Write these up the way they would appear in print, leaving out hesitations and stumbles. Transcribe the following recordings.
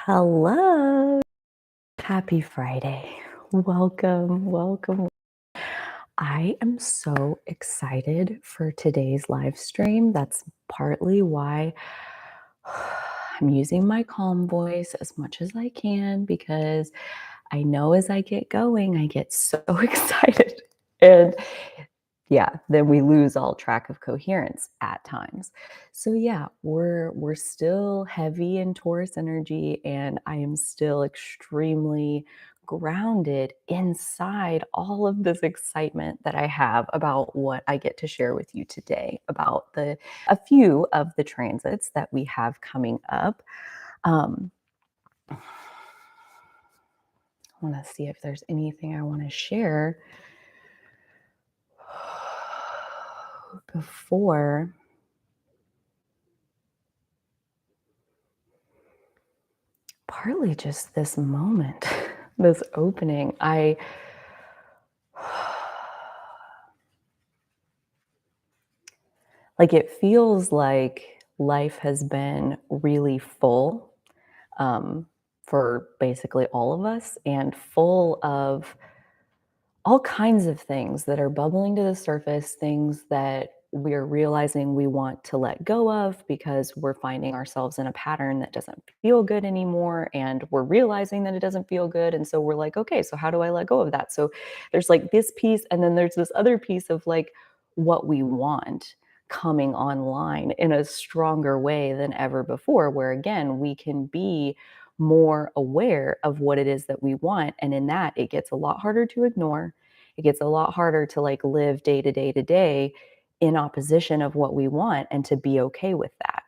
Hello. Happy Friday. Welcome. I am so excited for today's live stream. That's partly why I'm using my calm voice as much as I can because I know as I get going, I get so excited. And yeah, then we lose all track of coherence at times. So yeah, we're still heavy in Taurus energy, and I am still extremely grounded inside all of this excitement that I have about what I get to share with you today about a few of the transits that we have coming up. Um, I want to see if there's anything I want to share before partly just this moment, this opening. Like it feels like life has been really full for basically all of us and full of all kinds of things that are bubbling to the surface, things that we're realizing we want to let go of because we're finding ourselves in a pattern that doesn't feel good anymore. And we're realizing that it doesn't feel good. And so we're like, okay, so how do I let go of that? So there's like this piece, and then there's this other piece of like what we want coming online in a stronger way than ever before, where again, we can be more aware of what it is that we want. And in that, it gets a lot harder to ignore. It gets a lot harder to like live day to day to day in opposition of what we want and to be okay with that.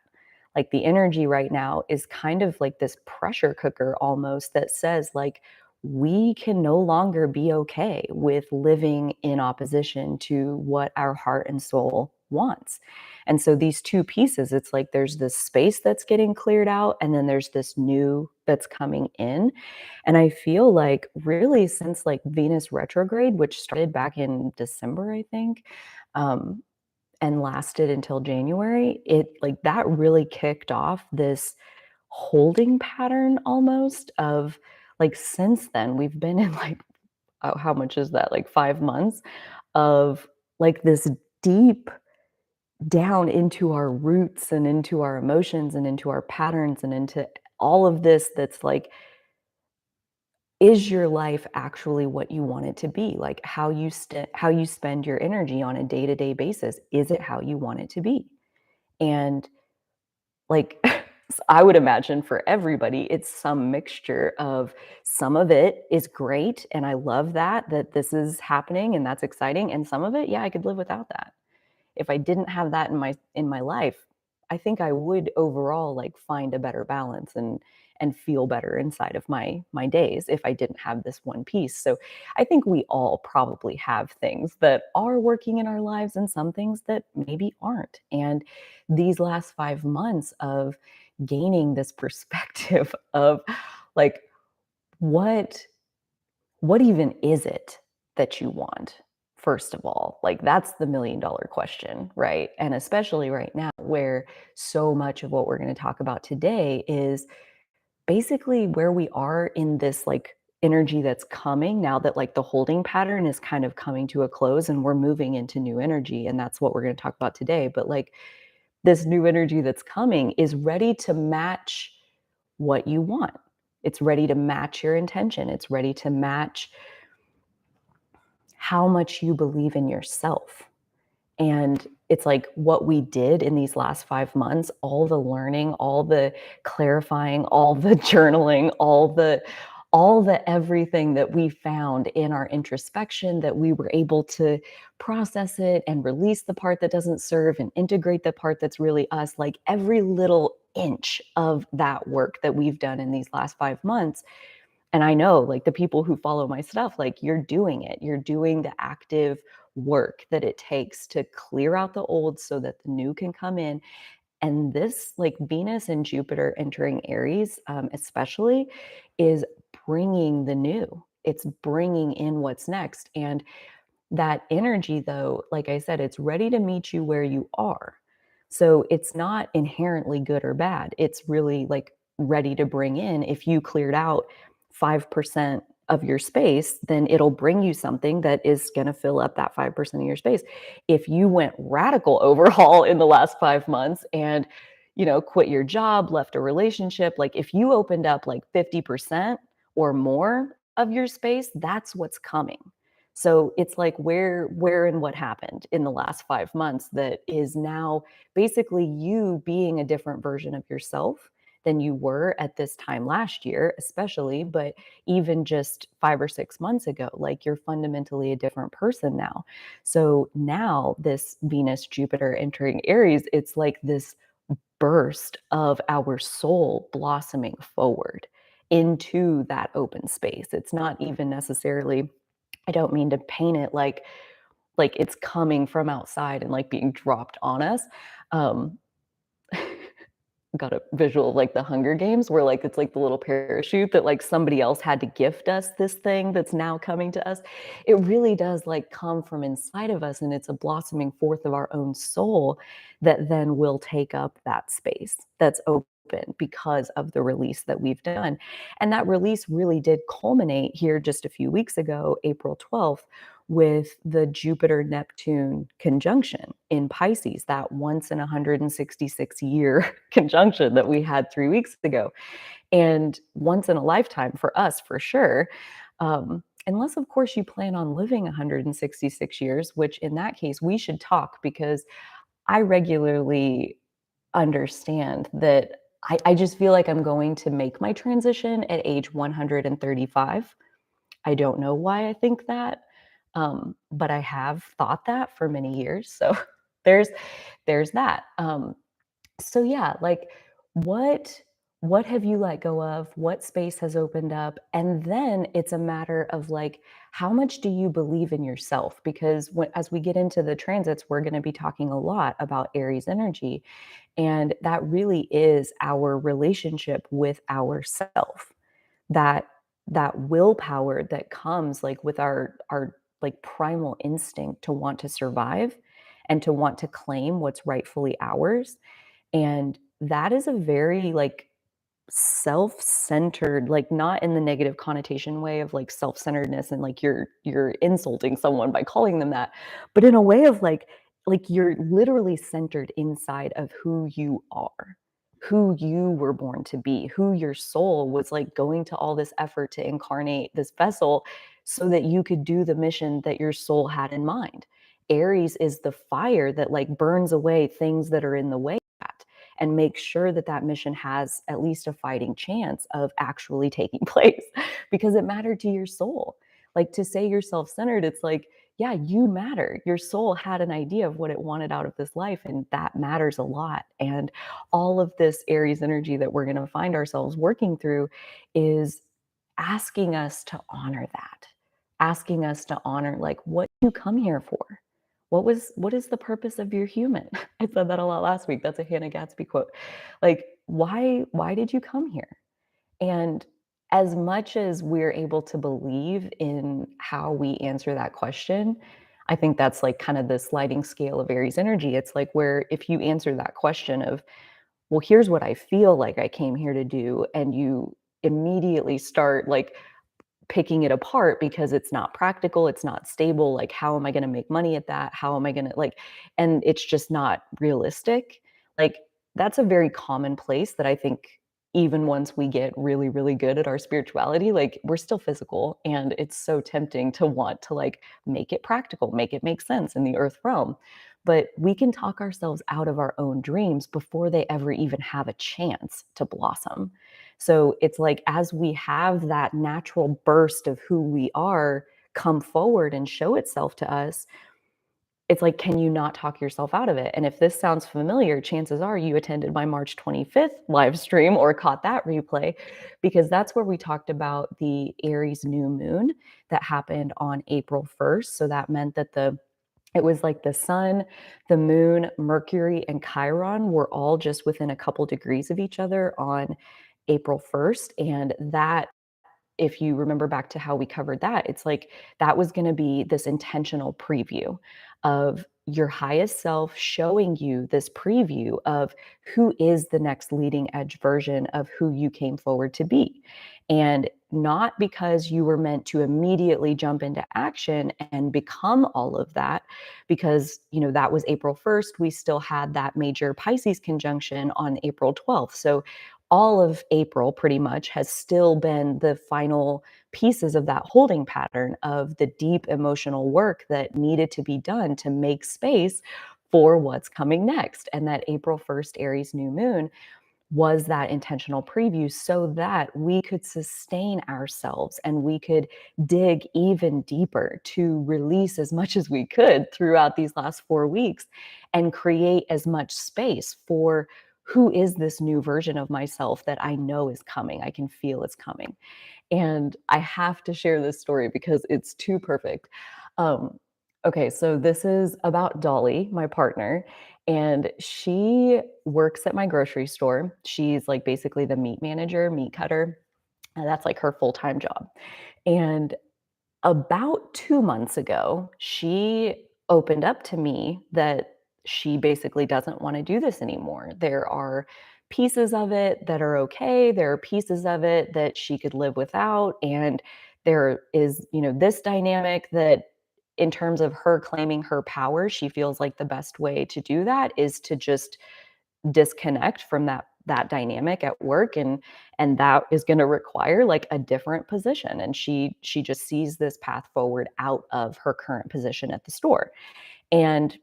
Like the energy right now is kind of like this pressure cooker almost that says like we can no longer be okay with living in opposition to what our heart and soul wants. And so these two pieces, it's like there's this space that's getting cleared out and then there's this new that's coming in. And I feel like really since like Venus retrograde, which started back in December, I think, um, and lasted until January, it like that really kicked off this holding pattern almost of like since then we've been in like how much is that, like 5 months of like this deep down into our roots and into our emotions and into our patterns and into all of this that's like, is your life actually what you want it to be? Like how you spend your energy on a day-to-day basis, is it how you want it to be? And like I would imagine for everybody, it's some mixture of some of it is great and I love that this is happening and that's exciting. And some of it, yeah, I could live without that. If I didn't have that in my life, I think I would overall like find a better balance and feel better inside of my days if I didn't have this one piece. So I think we all probably have things that are working in our lives and some things that maybe aren't. And these last 5 months of gaining this perspective of like what what even is it that you want? First of all, like that's the $1,000,000 question, right? And especially right now, where so much of what we're going to talk about today is basically where we are in this like energy that's coming now that like the holding pattern is kind of coming to a close and we're moving into new energy. And that's what we're going to talk about today. But like this new energy that's coming is ready to match what you want. It's ready to match your intention. It's ready to match how much you believe in yourself. And it's like what we did in these last 5 months, all the learning, all the clarifying, all the journaling, all the everything that we found in our introspection, that we were able to process it and release the part that doesn't serve and integrate the part that's really us. Like every little inch of that work that we've done in these last 5 months, and I know like the people who follow my stuff, like you're doing it. You're doing the active work that it takes to clear out the old so that the new can come in. And this, like Venus and Jupiter entering Aries, especially, is bringing the new. It's bringing in what's next. And that energy, though, like I said, it's ready to meet you where you are. So it's not inherently good or bad. It's really like ready to bring in. If you cleared out 5% of your space, then it'll bring you something that is going to fill up that 5% of your space. If you went radical overhaul in the last 5 months and, quit your job, left a relationship, like if you opened up like 50% or more of your space, that's what's coming. So it's like where and what happened in the last 5 months that is now basically you being a different version of yourself than you were at this time last year, especially, but even just 5 or 6 months ago, like you're fundamentally a different person now. So now this Venus, Jupiter entering Aries, it's like this burst of our soul blossoming forward into that open space. It's not even necessarily, I don't mean to paint it like it's coming from outside and like being dropped on us. Um got a visual of like the Hunger Games where like it's like the little parachute that like somebody else had to gift us this thing that's now coming to us. It really does like come from inside of us, and it's a blossoming forth of our own soul that then will take up that space that's open because of the release that we've done. And that release really did culminate here just a few weeks ago, April 12th, with the Jupiter Neptune conjunction in Pisces, that once in 166 year conjunction that we had 3 weeks ago. And once in a lifetime for us, for sure. Unless, of course, you plan on living 166 years, which in that case, we should talk because I regularly understand that I just feel like I'm going to make my transition at age 135. I don't know why I think that, but I have thought that for many years. So there's there's that. So yeah, like what what have you let go of? What space has opened up? And then it's a matter of like how much do you believe in yourself? Because as we get into the transits, we're going to be talking a lot about Aries energy, and that really is our relationship with ourself, that that willpower that comes like with our like primal instinct to want to survive and to want to claim what's rightfully ours. And that is a very like self-centered, like not in the negative connotation way of like self-centeredness and like you're insulting someone by calling them that, but in a way of like you're literally centered inside of who you are, who you were born to be, who your soul was like going to all this effort to incarnate this vessel so that you could do the mission that your soul had in mind. Aries is the fire that like burns away things that are in the way of that and make sure that that mission has at least a fighting chance of actually taking place because it mattered to your soul. Like to say you're self-centered, it's like, yeah, you matter. Your soul had an idea of what it wanted out of this life, and that matters a lot. And all of this Aries energy that we're going to find ourselves working through is asking us to honor that, asking us to honor like what you come here for. What is the purpose of your human? I said that a lot last week. That's a Hannah Gatsby quote. Like, why did you come here? And as much as we're able to believe in how we answer that question, I think that's like kind of the sliding scale of Aries energy. It's like where if you answer that question of, well, here's what I feel like I came here to do, and you immediately start like picking it apart because it's not practical, it's not stable, like, how am I gonna make money at that? How am I gonna like and it's just not realistic. Like, that's a very common place that I think even once we get really, really good at our spirituality, like, we're still physical, and it's so tempting to want to, like, make it practical, make it make sense in the earth realm. But we can talk ourselves out of our own dreams before they ever even have a chance to blossom. So it's like as we have that natural burst of who we are come forward and show itself to us, it's like, can you not talk yourself out of it? And if this sounds familiar, chances are you attended my March 25th live stream or caught that replay, because that's where we talked about the Aries new moon that happened on April 1st. So that meant that it was like the sun, the moon, Mercury, and Chiron were all just within a couple degrees of each other on April 1st. And that, if you remember back to how we covered that, it's like that was going to be this intentional preview of your highest self showing you this preview of who is the next leading edge version of who you came forward to be. And not because you were meant to immediately jump into action and become all of that, because, that was April 1st. We still had that major Pisces conjunction on April 12th. So all of April pretty much has still been the final pieces of that holding pattern of the deep emotional work that needed to be done to make space for what's coming next. And that April 1st Aries new moon was that intentional preview so that we could sustain ourselves and we could dig even deeper to release as much as we could throughout these last 4 weeks and create as much space for who is this new version of myself that I know is coming. I can feel it's coming. And I have to share this story because it's too perfect. Um, okay, so this is about Dolly, my partner, and she works at my grocery store. She's like basically the meat manager, meat cutter, and that's like her full-time job. And about 2 months ago, she opened up to me that she basically doesn't wanna do this anymore. There are pieces of it that are okay, there are pieces of it that she could live without, and there is, this dynamic that in terms of her claiming her power, she feels like the best way to do that is to just disconnect from that dynamic at work, and that is going to require like a different position, and she just sees this path forward out of her current position at the store. And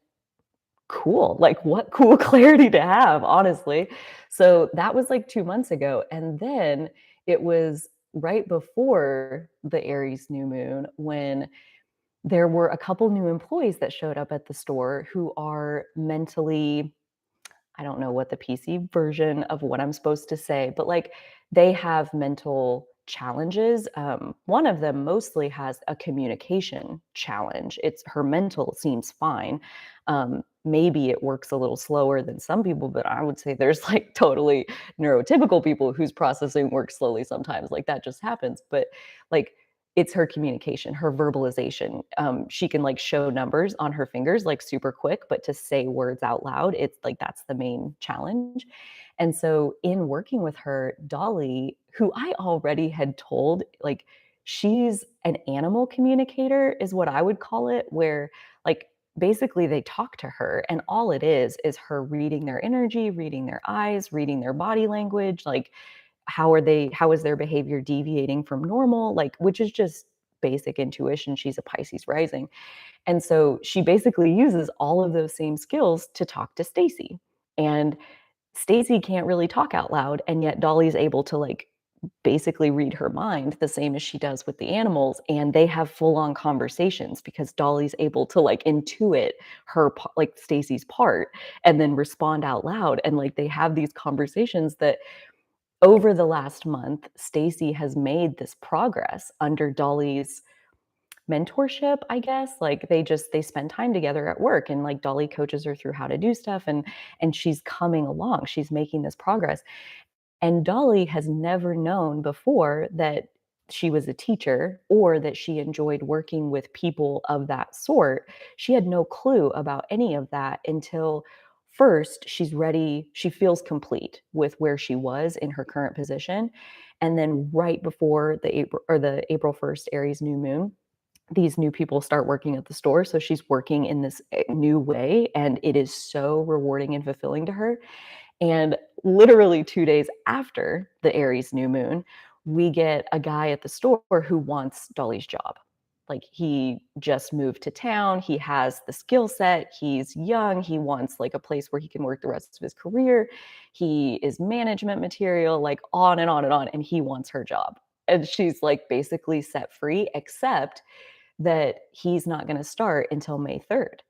cool, like what cool clarity to have, honestly. So that was like 2 months ago, and then it was right before the Aries new moon when there were a couple new employees that showed up at the store who are mentally, I don't know what the PC version of what I'm supposed to say, but like they have mental challenges. One of them mostly has a communication challenge. It's her mental seems fine. Maybe it works a little slower than some people, but I would say there's like totally neurotypical people whose processing works slowly sometimes. Like that just happens. But like it's her communication, her verbalization. She can like show numbers on her fingers like super quick, but to say words out loud, it's like that's the main challenge. And so in working with her, Dolly, who I already had told, like she's an animal communicator, is what I would call it, where like basically they talk to her and all it is her reading their energy, reading their eyes, reading their body language, like how is their behavior deviating from normal, like which is just basic intuition. She's a Pisces rising. And so she basically uses all of those same skills to talk to Stacy. And Stacy can't really talk out loud, and yet Dolly's able to like basically read her mind the same as she does with the animals, and they have full-on conversations because Dolly's able to like intuit like Stacy's part and then respond out loud, and like they have these conversations that over the last month, Stacy has made this progress under Dolly's mentorship, I guess. Like they spend time together at work, and like Dolly coaches her through how to do stuff, and she's coming along. She's making this progress. And Dolly has never known before that she was a teacher or that she enjoyed working with people of that sort. She had no clue about any of that until first she's ready, she feels complete with where she was in her current position. And then right before the April 1st Aries new moon, these new people start working at the store. So she's working in this new way, and it is so rewarding and fulfilling to her. And literally 2 days after the Aries new moon, we get a guy at the store who wants Dolly's job. Like, he just moved to town, he has the skill set, he's young, he wants, like, a place where he can work the rest of his career, he is management material, like, on and on and on, and he wants her job. And she's, like, basically set free, except that he's not gonna start until May 3rd.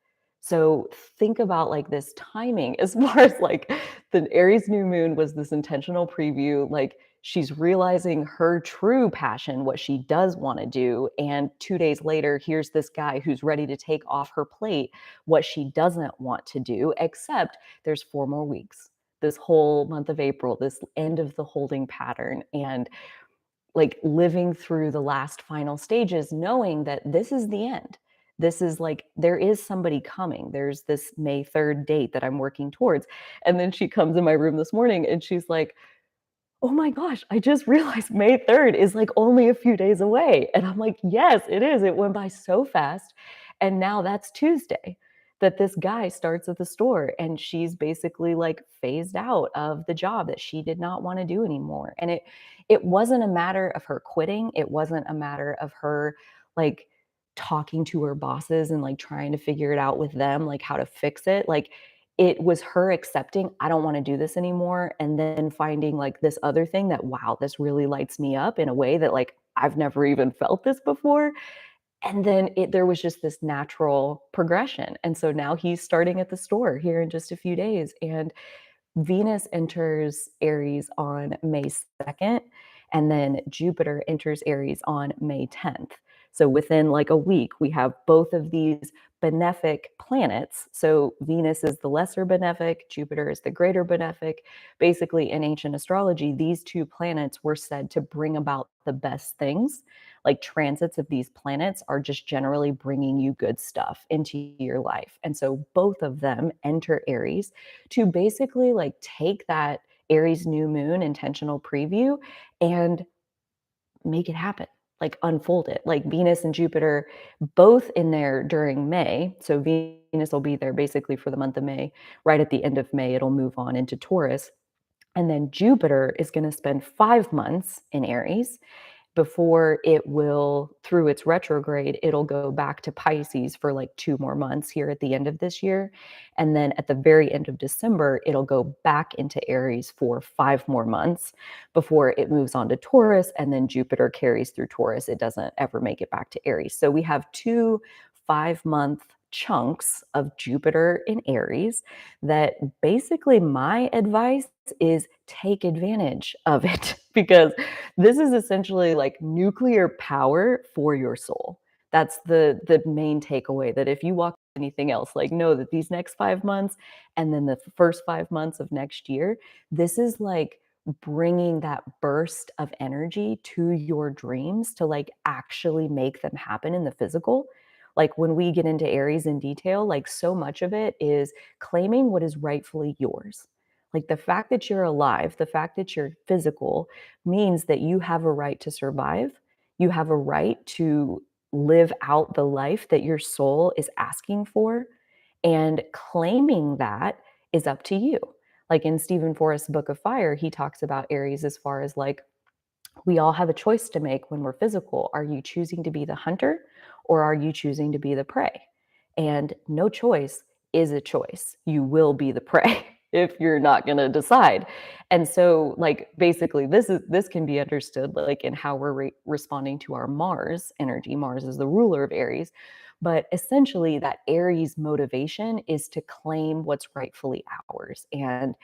So think about like this timing as far as like the Aries new moon was this intentional preview, like she's realizing her true passion, what she does want to do. And 2 days later, here's this guy who's ready to take off her plate what she doesn't want to do, except there's 4 more weeks. This whole month of April, this end of the holding pattern. And like living through the last final stages, knowing that this is the end. this is like, there is somebody coming. There's this May 3rd date that I'm working towards. And then she comes in my room this morning and she's like, oh my gosh, I just realized May 3rd is like only a few days away. And I'm like, yes, it is. It went by so fast. And now that's Tuesday that this guy starts at the store and she's basically like phased out of the job that she did not want to do anymore. And it wasn't a matter of her quitting. It wasn't a matter of her like talking to her bosses and like trying to figure it out with them, like how to fix it. Like it was her accepting, "I don't wanna do this anymore," and then finding, like, this other thing that, "Wow, this really lights me up in a way that, like, I've never even felt this before," and then there was just this natural progression, and so now he's starting at the store here in just a few days, and Venus enters Aries on May 2nd, and then Jupiter enters Aries on May 10th. So within like a week, we have both of these benefic planets. So Venus is the lesser benefic, Jupiter is the greater benefic. Basically, in ancient astrology, these two planets were said to bring about the best things. Like transits of these planets are just generally bringing you good stuff into your life. And so both of them enter Aries to basically like take that Aries new moon intentional preview and make it happen, like unfold it. Like Venus and Jupiter both in there during May. So Venus will be there basically for the month of May. Right at the end of May, it'll move on into Taurus. And then Jupiter is going to spend 5 months in Aries before it will, through its retrograde, it'll go back to Pisces for like 2 more months here at the end of this year. And then at the very end of December, it'll go back into Aries for 5 more months before it moves on to Taurus. And then Jupiter carries through Taurus. It doesn't ever make it back to Aries. So we have 2 5-month chunks of Jupiter in Aries that basically my advice is take advantage of it because this is essentially like nuclear power for your soul. That's the main takeaway, that if you walk anything else, like know that these next 5 months and then the first 5 months of next year, this is like bringing that burst of energy to your dreams to like actually make them happen in the physical. Like when we get into Aries in detail, like so much of it is claiming what is rightfully yours. Like the fact that you're alive, the fact that you're physical means that you have a right to survive. You have a right to live out the life that your soul is asking for. And claiming that is up to you. Like in Stephen Forrest's Book of Fire, he talks about Aries as far as like, we all have a choice to make when we're physical. Are you choosing to be the hunter or are you choosing to be the prey? And no choice is a choice. You will be the prey if you're not going to decide. And so like basically this can be understood like in how we're responding to our Mars energy. Mars is the ruler of Aries, but essentially that Aries motivation is to claim what's rightfully ours. And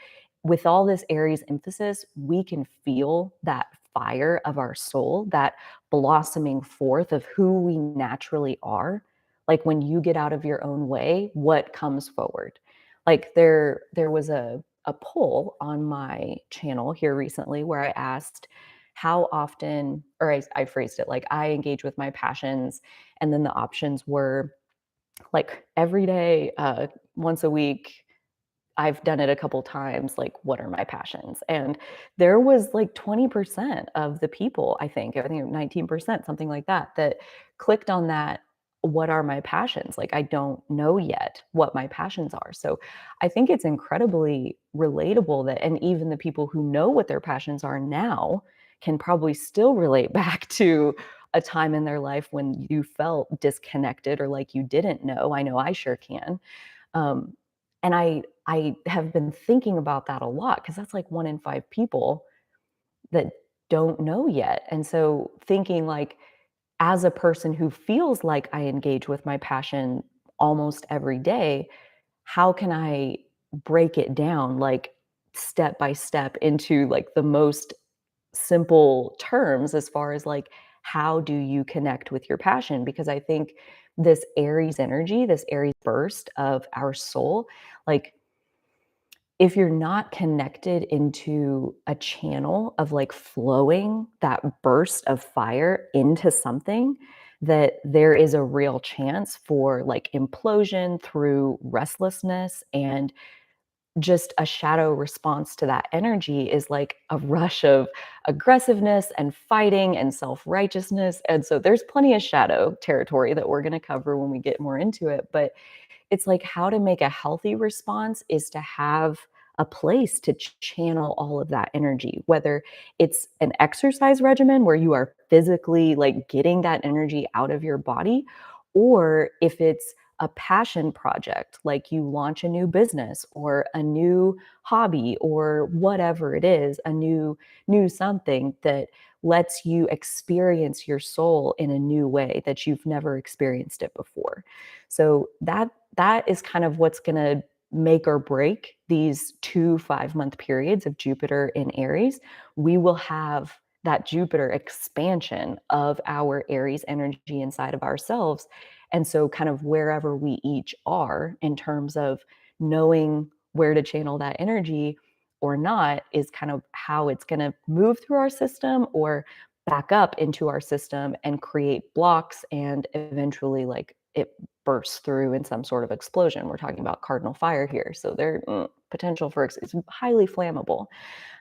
with all this Aries emphasis, we can feel that fire of our soul, that blossoming forth of who we naturally are. Like when you get out of your own way, what comes forward? Like there was a poll on my channel here recently where I asked how often, or I phrased it like I engage with my passions, and then the options were like every day, once a week, I've done it a couple times, like, what are my passions? And there was like 20% of the people, I think 19%, something like that, that clicked on that, what are my passions? Like, I don't know yet what my passions are. So I think it's incredibly relatable that, and even the people who know what their passions are now can probably still relate back to a time in their life when you felt disconnected or like you didn't know. I know I sure can. Um, and I have been thinking about that a lot because that's like 1 in 5 people that don't know yet. And so thinking like, as a person who feels like I engage with my passion almost every day, how can I break it down like step by step into like the most simple terms as far as like how do you connect with your passion? Because I think this Aries energy, this Aries burst of our soul, like if you're not connected into a channel of like flowing that burst of fire into something, that there is a real chance for like implosion through restlessness, and just a shadow response to that energy is like a rush of aggressiveness and fighting and self-righteousness. And so there's plenty of shadow territory that we're going to cover when we get more into it. But it's like how to make a healthy response is to have a place to channel all of that energy, whether it's an exercise regimen where you are physically like getting that energy out of your body, or if it's a passion project, like you launch a new business or a new hobby or whatever it is, a new something that lets you experience your soul in a new way that you've never experienced it before. So that is kind of what's going to make or break these 2 5-month periods of Jupiter in Aries. We will have that Jupiter expansion of our Aries energy inside of ourselves. And so, kind of wherever we each are in terms of knowing where to channel that energy or not is kind of how it's going to move through our system or back up into our system and create blocks and eventually like it bursts through in some sort of explosion. We're talking about cardinal fire here. So there potential for it's highly flammable.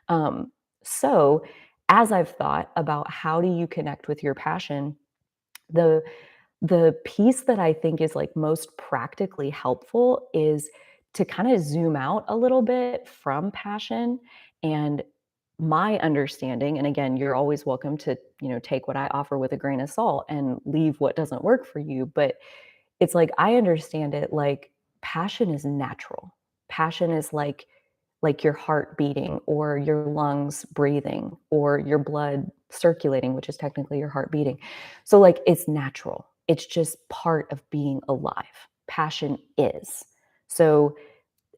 Um, so as I've thought about how do you connect with your passion, the the piece that I think is like most practically helpful is to kind of zoom out a little bit from passion. And my understanding, and again, you're always welcome to, take what I offer with a grain of salt and leave what doesn't work for you, but it's like I understand it like passion is natural. Passion is like your heart beating or your lungs breathing or your blood circulating, which is technically your heart beating. So like it's natural. It's just part of being alive. Passion is. So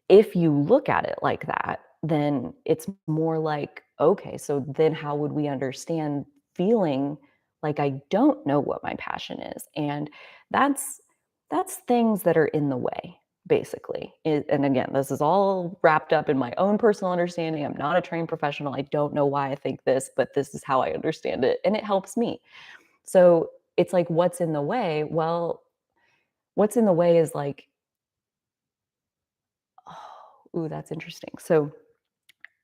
if you look at it like that, then it's more like, okay, so then how would we understand feeling like I don't know what my passion is? And that's that's things that are in the way, basically. And again, this is all wrapped up in my own personal understanding. I'm not a trained professional. I don't know why I think this, but this is how I understand it. And it helps me. So it's like, what's in the way? Well, what's in the way is like, oh, ooh, that's interesting. So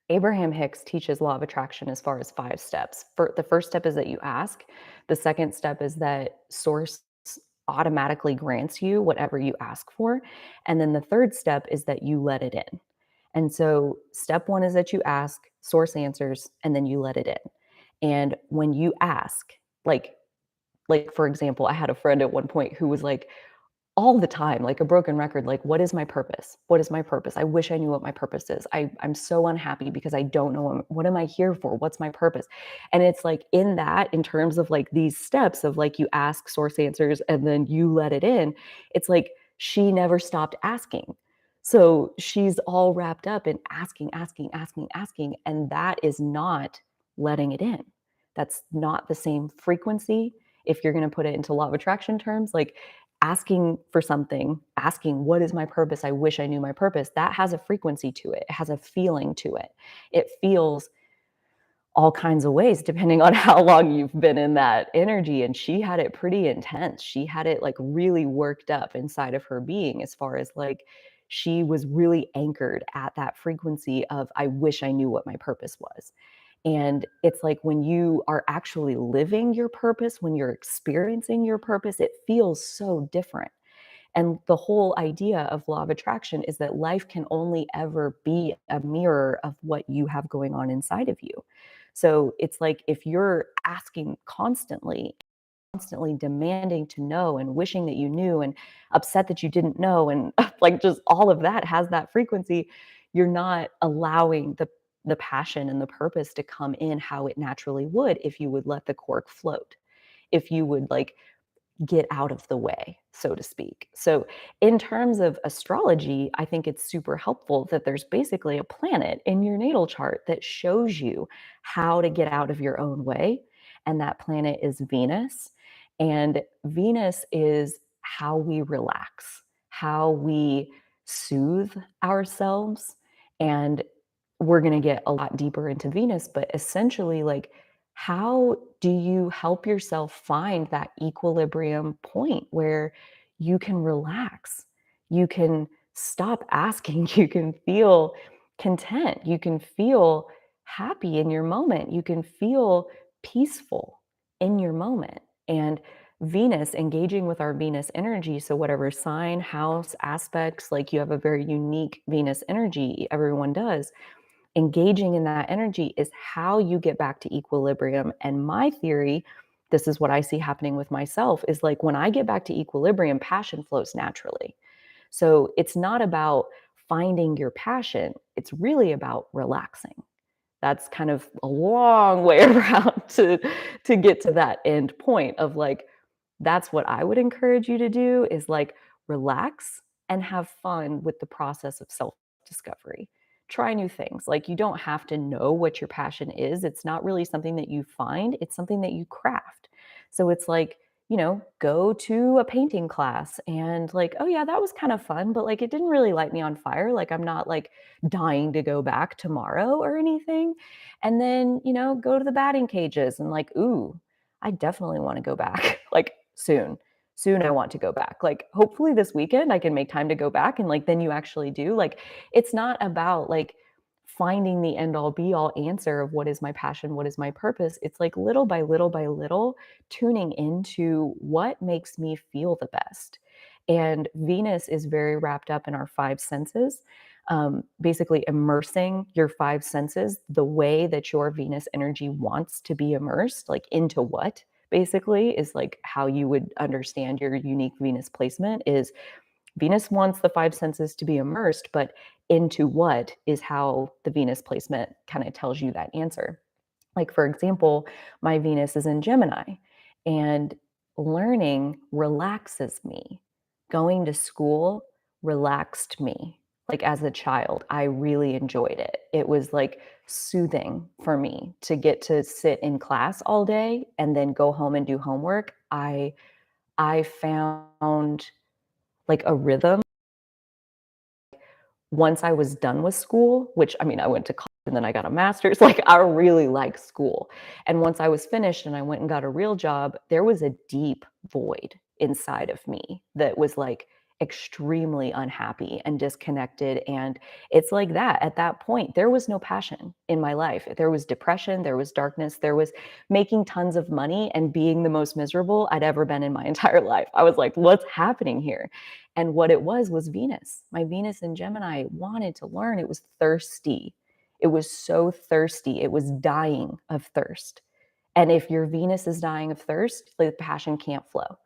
Abraham Hicks teaches law of attraction as far as 5 steps. The first step is that you ask. The second step is that source automatically grants you whatever you ask for. And then the third step is that you let it in. And so step 1 is that you ask, source answers, and then you let it in. And when you ask, like for example, I had a friend at one point who was like, all the time, like a broken record, like, what is my purpose? What is my purpose? I wish I knew what my purpose is. I'm so unhappy because I don't know what am I here for? What's my purpose? And it's like in that, in terms of like these steps of like you ask source answers and then you let it in, it's like she never stopped asking. So she's all wrapped up in asking, asking, asking, asking. And that is not letting it in. That's not the same frequency. If you're going to put it into law of attraction terms, like asking for something, asking, what is my purpose? I wish I knew my purpose. That has a frequency to it. It has a feeling to it. It feels all kinds of ways depending on how long you've been in that energy. And she had it pretty intense. She had it like really worked up inside of her being, as far as like she was really anchored at that frequency of, I wish I knew what my purpose was. And it's like when you are actually living your purpose, when you're experiencing your purpose, it feels so different. And the whole idea of law of attraction is that life can only ever be a mirror of what you have going on inside of you. So it's like if you're asking constantly, constantly demanding to know and wishing that you knew and upset that you didn't know and like just all of that has that frequency, you're not allowing the passion and the purpose to come in how it naturally would if you would let the cork float. If you would like get out of the way, so to speak. So, in terms of astrology, I think it's super helpful that there's basically a planet in your natal chart that shows you how to get out of your own way. And that planet is Venus. And Venus is how we relax, how we soothe ourselves. And we're going to get a lot deeper into Venus, but essentially, like, how do you help yourself find that equilibrium point where you can relax? You can stop asking, you can feel content, you can feel happy in your moment, you can feel peaceful in your moment. And Venus, engaging with our Venus energy, so whatever sign, house, aspects, like you have a very unique Venus energy, everyone does. Engaging in that energy is how you get back to equilibrium. And my theory, this is what I see happening with myself, is like when I get back to equilibrium, passion flows naturally. So it's not about finding your passion, it's really about relaxing. That's kind of a long way around to get to that end point of like, that's what I would encourage you to do is like relax and have fun with the process of self discovery. Try new things. Like you don't have to know what your passion is. It's not really something that you find, it's something that you craft. So it's like, go to a painting class and like, oh yeah, that was kind of fun, but like it didn't really light me on fire. Like I'm not like dying to go back tomorrow or anything. And then, go to the batting cages and like, ooh, I definitely want to go back like soon. Soon I want to go back. Like hopefully this weekend I can make time to go back and like then you actually do. Like it's not about like finding the end all be all answer of what is my passion, what is my purpose. It's like little by little by little tuning into what makes me feel the best. And Venus is very wrapped up in our five senses, basically immersing your five senses the way that your Venus energy wants to be immersed, like into what basically is like how you would understand your unique Venus placement is Venus wants the five senses to be immersed, but into what is how the Venus placement kind of tells you that answer. Like, for example, my Venus is in Gemini, and learning relaxes me. Going to school relaxed me. Like, as a child, I really enjoyed it. It was like soothing for me to get to sit in class all day and then go home and do homework. I found like a rhythm once I was done with school, which I mean, I went to college and then I got a master's, like I really like school. And once I was finished and I went and got a real job, there was a deep void inside of me that was like extremely unhappy and disconnected. And it's like that at that point, there was no passion in my life. There was depression, there was darkness, there was making tons of money and being the most miserable I'd ever been in my entire life. I was like, what's happening here? And what it was Venus. My Venus in Gemini wanted to learn. It was thirsty. It was so thirsty. It was dying of thirst. And if your Venus is dying of thirst, the passion can't flow.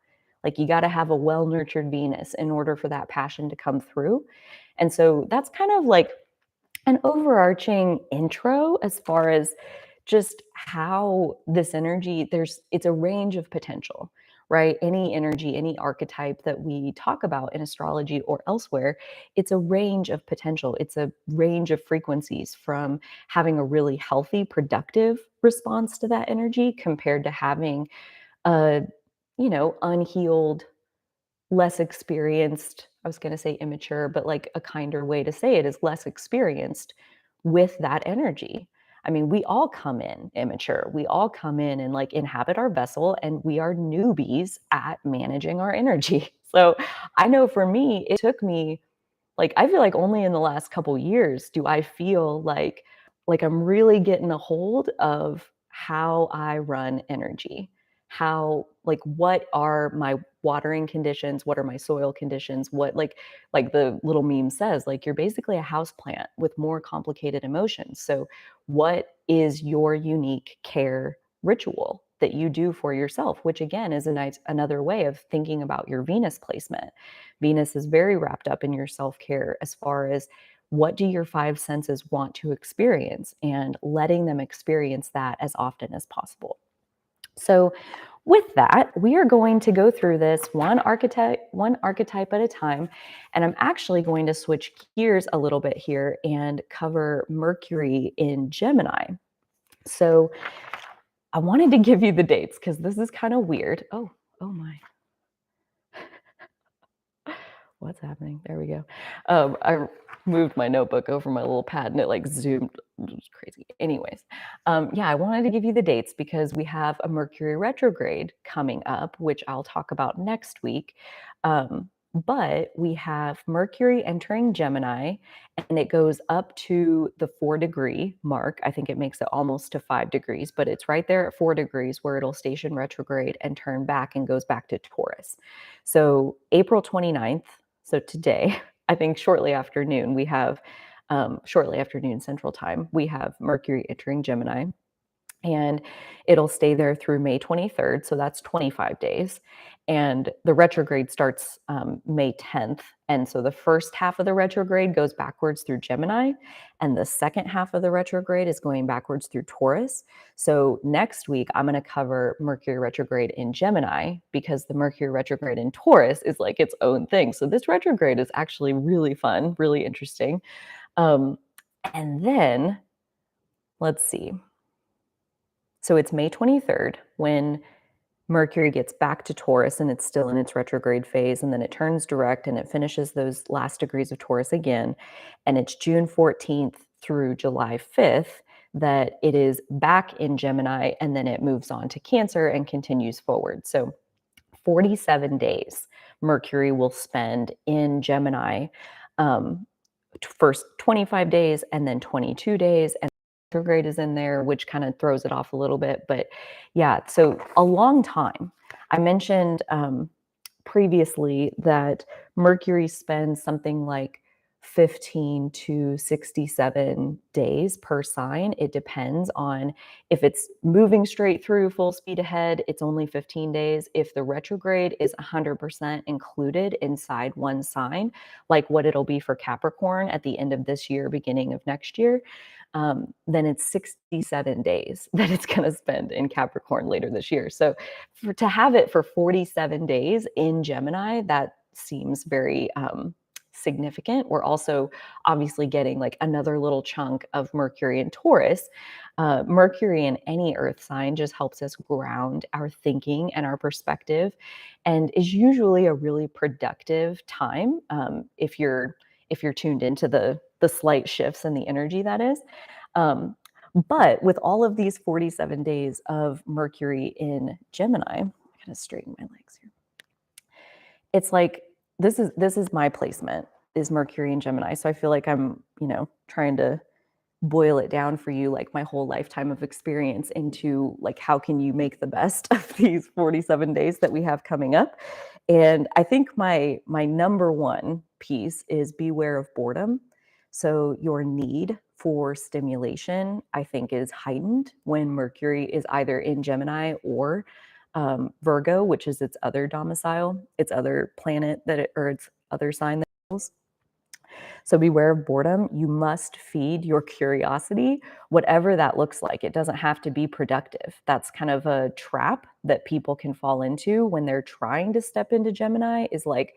Like you got to have a well nurtured Venus in order for that passion to come through. And so that's kind of like an overarching intro as far as just how this energy it's a range of potential, right? Any energy, any archetype that we talk about in astrology or elsewhere, it's a range of potential. It's a range of frequencies from having a really healthy productive response to that energy compared to having a unhealed, less experienced, I was going to say immature, but like a kinder way to say it is less experienced with that energy. I mean, we all come in immature. We all come in and like inhabit our vessel, and we are newbies at managing our energy. So I know for me, it took me like, I feel like only in the last couple years do I feel like I'm really getting a hold of how I run energy. How like what are my watering conditions? What are my soil conditions? What like the little meme says, like you're basically a house plant with more complicated emotions. So what is your unique care ritual that you do for yourself, which again is another way of thinking about your Venus placement. Venus is very wrapped up in your self-care as far as what do your five senses want to experience and letting them experience that as often as possible. So with that, we are going to go through this one archetype at a time. And I'm actually going to switch gears a little bit here and cover Mercury in Gemini. So I wanted to give you the dates because this is kind of weird. Oh my. What's happening? There we go. I moved my notebook over my little pad and it like zoomed. It was crazy. Anyways, yeah, I wanted to give you the dates because we have a Mercury retrograde coming up, which I'll talk about next week. But we have Mercury entering Gemini and it goes up to the 4-degree mark. I think it makes it almost to 5 degrees, but it's right there at 4 degrees where it'll station retrograde and turn back and goes back to Taurus. So April 29th, so today, I think shortly after noon, we have, shortly after noon Central Time, we have Mercury entering Gemini and it'll stay there through May 23rd. So that's 25 days. And the retrograde starts May 10th. And so the first half of the retrograde goes backwards through Gemini, and the second half of the retrograde is going backwards through Taurus. So next week, I'm going to cover Mercury retrograde in Gemini because the Mercury retrograde in Taurus is like its own thing. So this retrograde is actually really fun, really interesting. And then let's see. So it's May 23rd when Mercury gets back to Taurus and it's still in its retrograde phase, and then it turns direct and it finishes those last degrees of Taurus again. And it's June 14th through July 5th that it is back in Gemini, and then it moves on to Cancer and continues forward. So 47 days Mercury will spend in Gemini. First 25 days and then 22 days, and retrograde is in there, which kind of throws it off a little bit. But yeah, so a long time. I mentioned previously that Mercury spends something like 15 to 67 days per sign. It depends on if it's moving straight through full speed ahead, it's only 15 days. If the retrograde is 100% included inside one sign, like what it'll be for Capricorn at the end of this year, beginning of next year, then it's 67 days that it's going to spend in Capricorn later this year. So to have it for 47 days in Gemini, that seems very significant. We're also obviously getting like another little chunk of Mercury in Taurus. Mercury in any earth sign just helps us ground our thinking and our perspective, and is usually a really productive time if you're tuned into the slight shifts in the energy that is. But with all of these 47 days of Mercury in Gemini, I gotta straighten my legs here. It's like this is my placement, is Mercury in Gemini. So I feel like I'm, trying to boil it down for you, like my whole lifetime of experience into like how can you make the best of these 47 days that we have coming up. And I think my number one piece is beware of boredom. So your need for stimulation, I think, is heightened when Mercury is either in Gemini or Virgo, which is its other domicile, its other planet or its other sign that it rules. So beware of boredom. You must feed your curiosity, whatever that looks like. It doesn't have to be productive. That's kind of a trap that people can fall into when they're trying to step into Gemini, is like,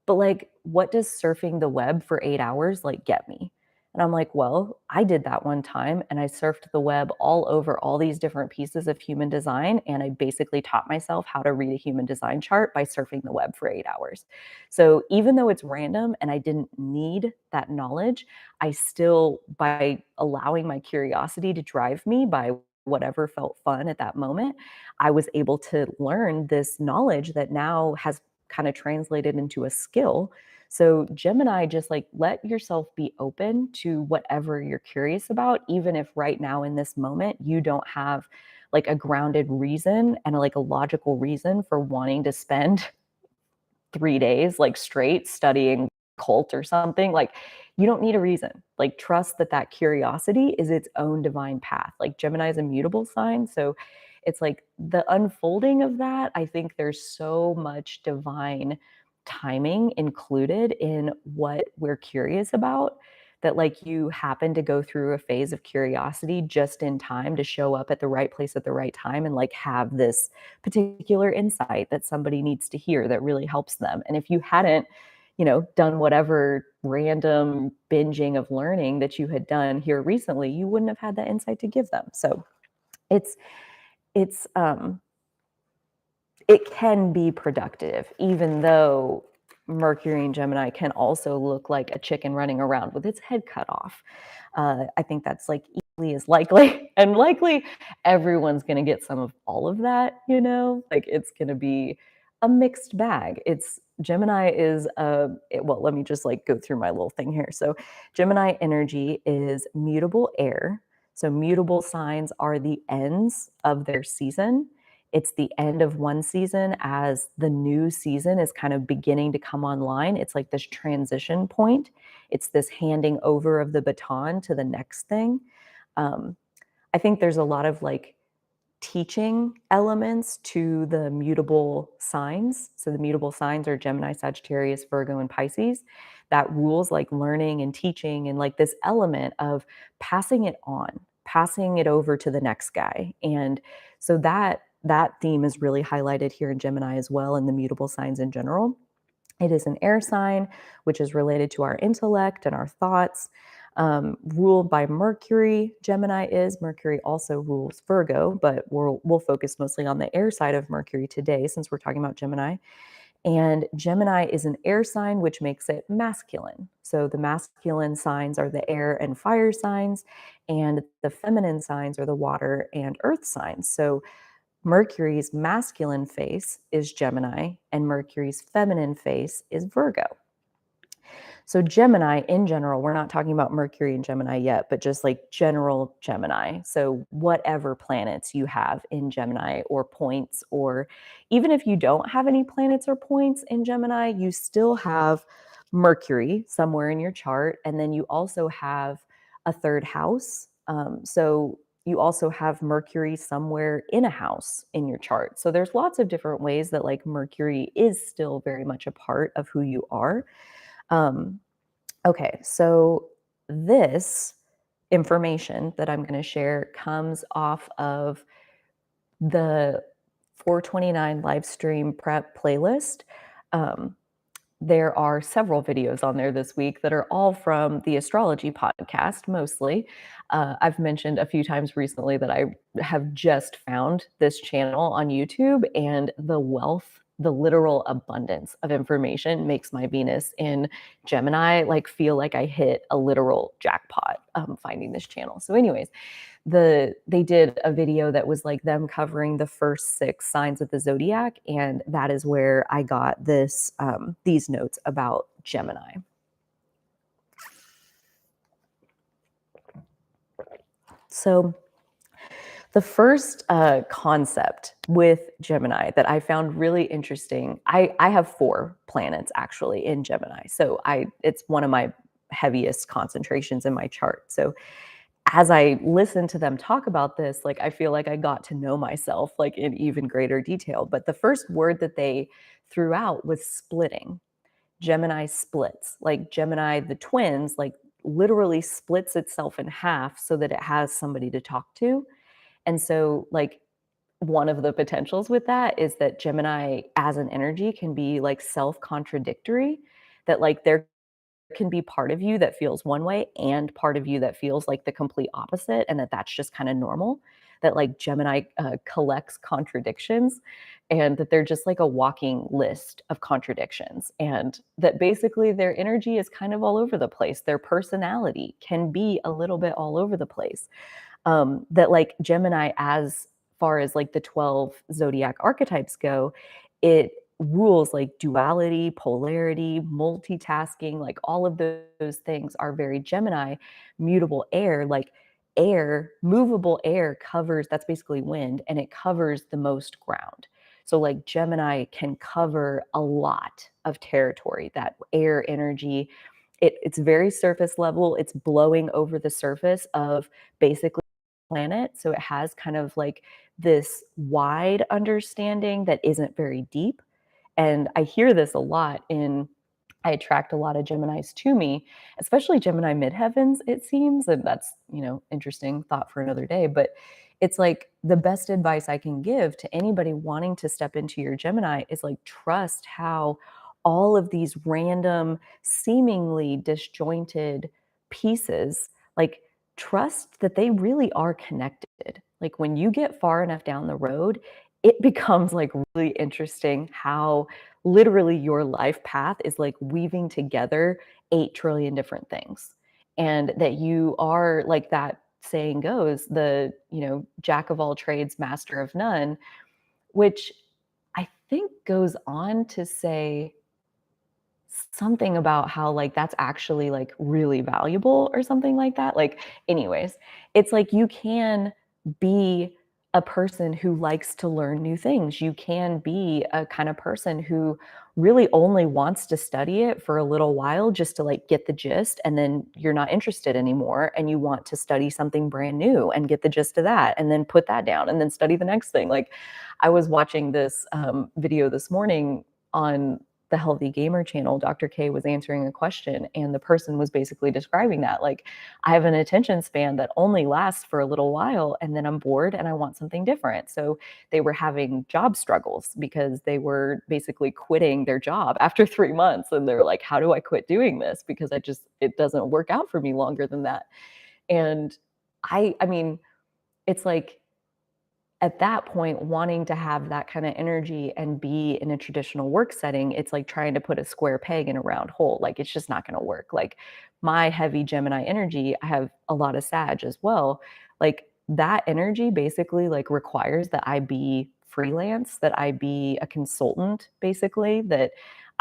but like, what does surfing the web for 8 hours like get me? And I'm like, well, I did that one time and I surfed the web all over all these different pieces of human design. And I basically taught myself how to read a human design chart by surfing the web for 8 hours. So even though it's random and I didn't need that knowledge, I still, by allowing my curiosity to drive me by whatever felt fun at that moment, I was able to learn this knowledge that now has kind of translated into a skill. So Gemini, just like let yourself be open to whatever you're curious about, even if right now in this moment you don't have like a grounded reason and like a logical reason for wanting to spend 3 days like straight studying cult or something. Like you don't need a reason. Like trust that that curiosity is its own divine path. Like Gemini is a mutable sign, so it's like the unfolding of that. I think there's so much divine timing included in what we're curious about, that like you happen to go through a phase of curiosity just in time to show up at the right place at the right time and like have this particular insight that somebody needs to hear that really helps them. And if you hadn't, done whatever random binging of learning that you had done here recently, you wouldn't have had that insight to give them. So it's it can be productive, even though Mercury in Gemini can also look like a chicken running around with its head cut off. I think that's like equally as likely, and likely everyone's going to get some of all of that, like it's going to be a mixed bag. It's Gemini is well, let me just like go through my little thing here. So Gemini energy is mutable air. So mutable signs are the ends of their season. It's the end of one season as the new season is kind of beginning to come online. It's like this transition point. It's this handing over of the baton to the next thing. Um, I think there's a lot of like teaching elements to the mutable signs. So the mutable signs are Gemini, Sagittarius, Virgo, and Pisces. That rules like learning and teaching and like this element of passing it on, passing it over to the next guy. And so that theme is really highlighted here in Gemini as well, and the mutable signs in general. It is an air sign, which is related to our intellect and our thoughts. Ruled by Mercury, Gemini is. Mercury also rules Virgo, but we'll focus mostly on the air side of Mercury today since we're talking about Gemini. And Gemini is an air sign, which makes it masculine. So the masculine signs are the air and fire signs, and the feminine signs are the water and earth signs. So Mercury's masculine face is Gemini, and Mercury's feminine face is Virgo. So Gemini in general, we're not talking about Mercury and Gemini yet, but just like general Gemini. So whatever planets you have in Gemini or points, or even if you don't have any planets or points in Gemini, you still have Mercury somewhere in your chart. And then you also have a third house. So you also have Mercury somewhere in a house in your chart. So there's lots of different ways that like Mercury is still very much a part of who you are. Okay, so this information that I'm going to share comes off of the 429 LiveStream prep playlist. There are several videos on there this week that are all from the Astrology podcast, mostly. I've mentioned a few times recently that I have just found this channel on YouTube, and the wealth, the literal abundance of information makes my Venus in Gemini like feel like I hit a literal jackpot finding this channel. So anyways, they did a video that was like them covering the first 6 signs of the zodiac, and that is where I got this these notes about Gemini. So the first concept with Gemini that I found really interesting, I have 4 planets actually in Gemini. So it's one of my heaviest concentrations in my chart. So as I listened to them talk about this, like I feel like I got to know myself like in even greater detail. But the first word that they threw out was splitting. Gemini splits. Like Gemini, the twins, like literally splits itself in half so that it has somebody to talk to. And so like one of the potentials with that is that Gemini as an energy can be like self-contradictory, that like there can be part of you that feels one way and part of you that feels like the complete opposite, and that's just kind of normal, that like Gemini collects contradictions, and that they're just like a walking list of contradictions, and that basically their energy is kind of all over the place. Their personality can be a little bit all over the place. That like Gemini, as far as like the 12 zodiac archetypes go, it rules like duality, polarity, multitasking, like all of those things are very Gemini. Mutable air, like air, movable air covers, that's basically wind, and it covers the most ground. So like Gemini can cover a lot of territory. That air energy, it's very surface level. It's blowing over the surface of basically planet. So it has kind of like this wide understanding that isn't very deep. And I hear this a lot I attract a lot of Geminis to me, especially Gemini midheavens, it seems. And that's, interesting thought for another day. But it's like the best advice I can give to anybody wanting to step into your Gemini is like trust how all of these random, seemingly disjointed pieces, like trust that they really are connected. Like when you get far enough down the road, it becomes like really interesting how literally your life path is like weaving together 8 trillion different things. And that you are, like that saying goes, the, jack of all trades, master of none, which I think goes on to say something about how, like, that's actually, like, really valuable or something like that. Like, anyways, it's like you can be a person who likes to learn new things. You can be a kind of person who really only wants to study it for a little while just to, like, get the gist, and then you're not interested anymore, and you want to study something brand new and get the gist of that, and then put that down, and then study the next thing. Like, I was watching this, video this morning on the Healthy Gamer channel. Dr. K was answering a question, and the person was basically describing that. Like, I have an attention span that only lasts for a little while, and then I'm bored and I want something different. So they were having job struggles because they were basically quitting their job after 3 months. And they're like, how do I quit doing this? Because it doesn't work out for me longer than that. And I mean, it's like, at that point, wanting to have that kind of energy and be in a traditional work setting, it's like trying to put a square peg in a round hole. Like, it's just not going to work. Like, my heavy Gemini energy, I have a lot of Sag as well. Like, that energy basically like requires that I be freelance, that I be a consultant, basically, that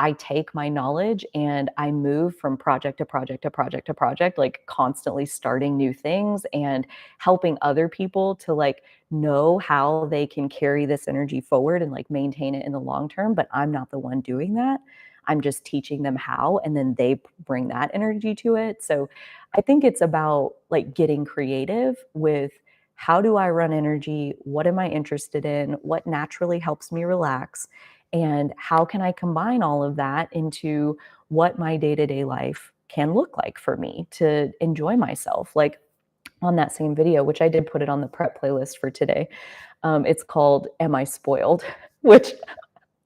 I take my knowledge and I move from project to project to project to project, like constantly starting new things and helping other people to like know how they can carry this energy forward and like maintain it in the long term. But I'm not the one doing that. I'm just teaching them how, and then they bring that energy to it. So I think it's about like getting creative with, how do I run energy? What am I interested in? What naturally helps me relax? And how can I combine all of that into what my day-to-day life can look like for me to enjoy myself? Like, on that same video, which I did put it on the prep playlist for today. It's called Am I Spoiled? Which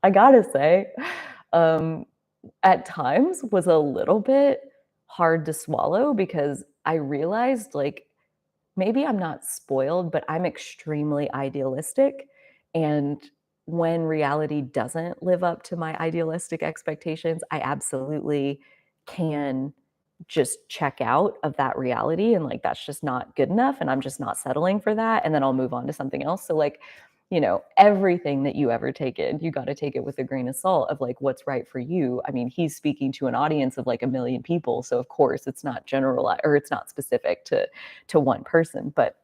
I gotta say, um, at times was a little bit hard to swallow, because I realized, like, maybe I'm not spoiled, but I'm extremely idealistic. And when reality doesn't live up to my idealistic expectations, I absolutely can just check out of that reality. And like, that's just not good enough. And I'm just not settling for that. And then I'll move on to something else. So, like, everything that you ever take in, you got to take it with a grain of salt of like what's right for you. I mean, he's speaking to an audience of like a million people. So of course it's not generalized, or it's not specific to one person. But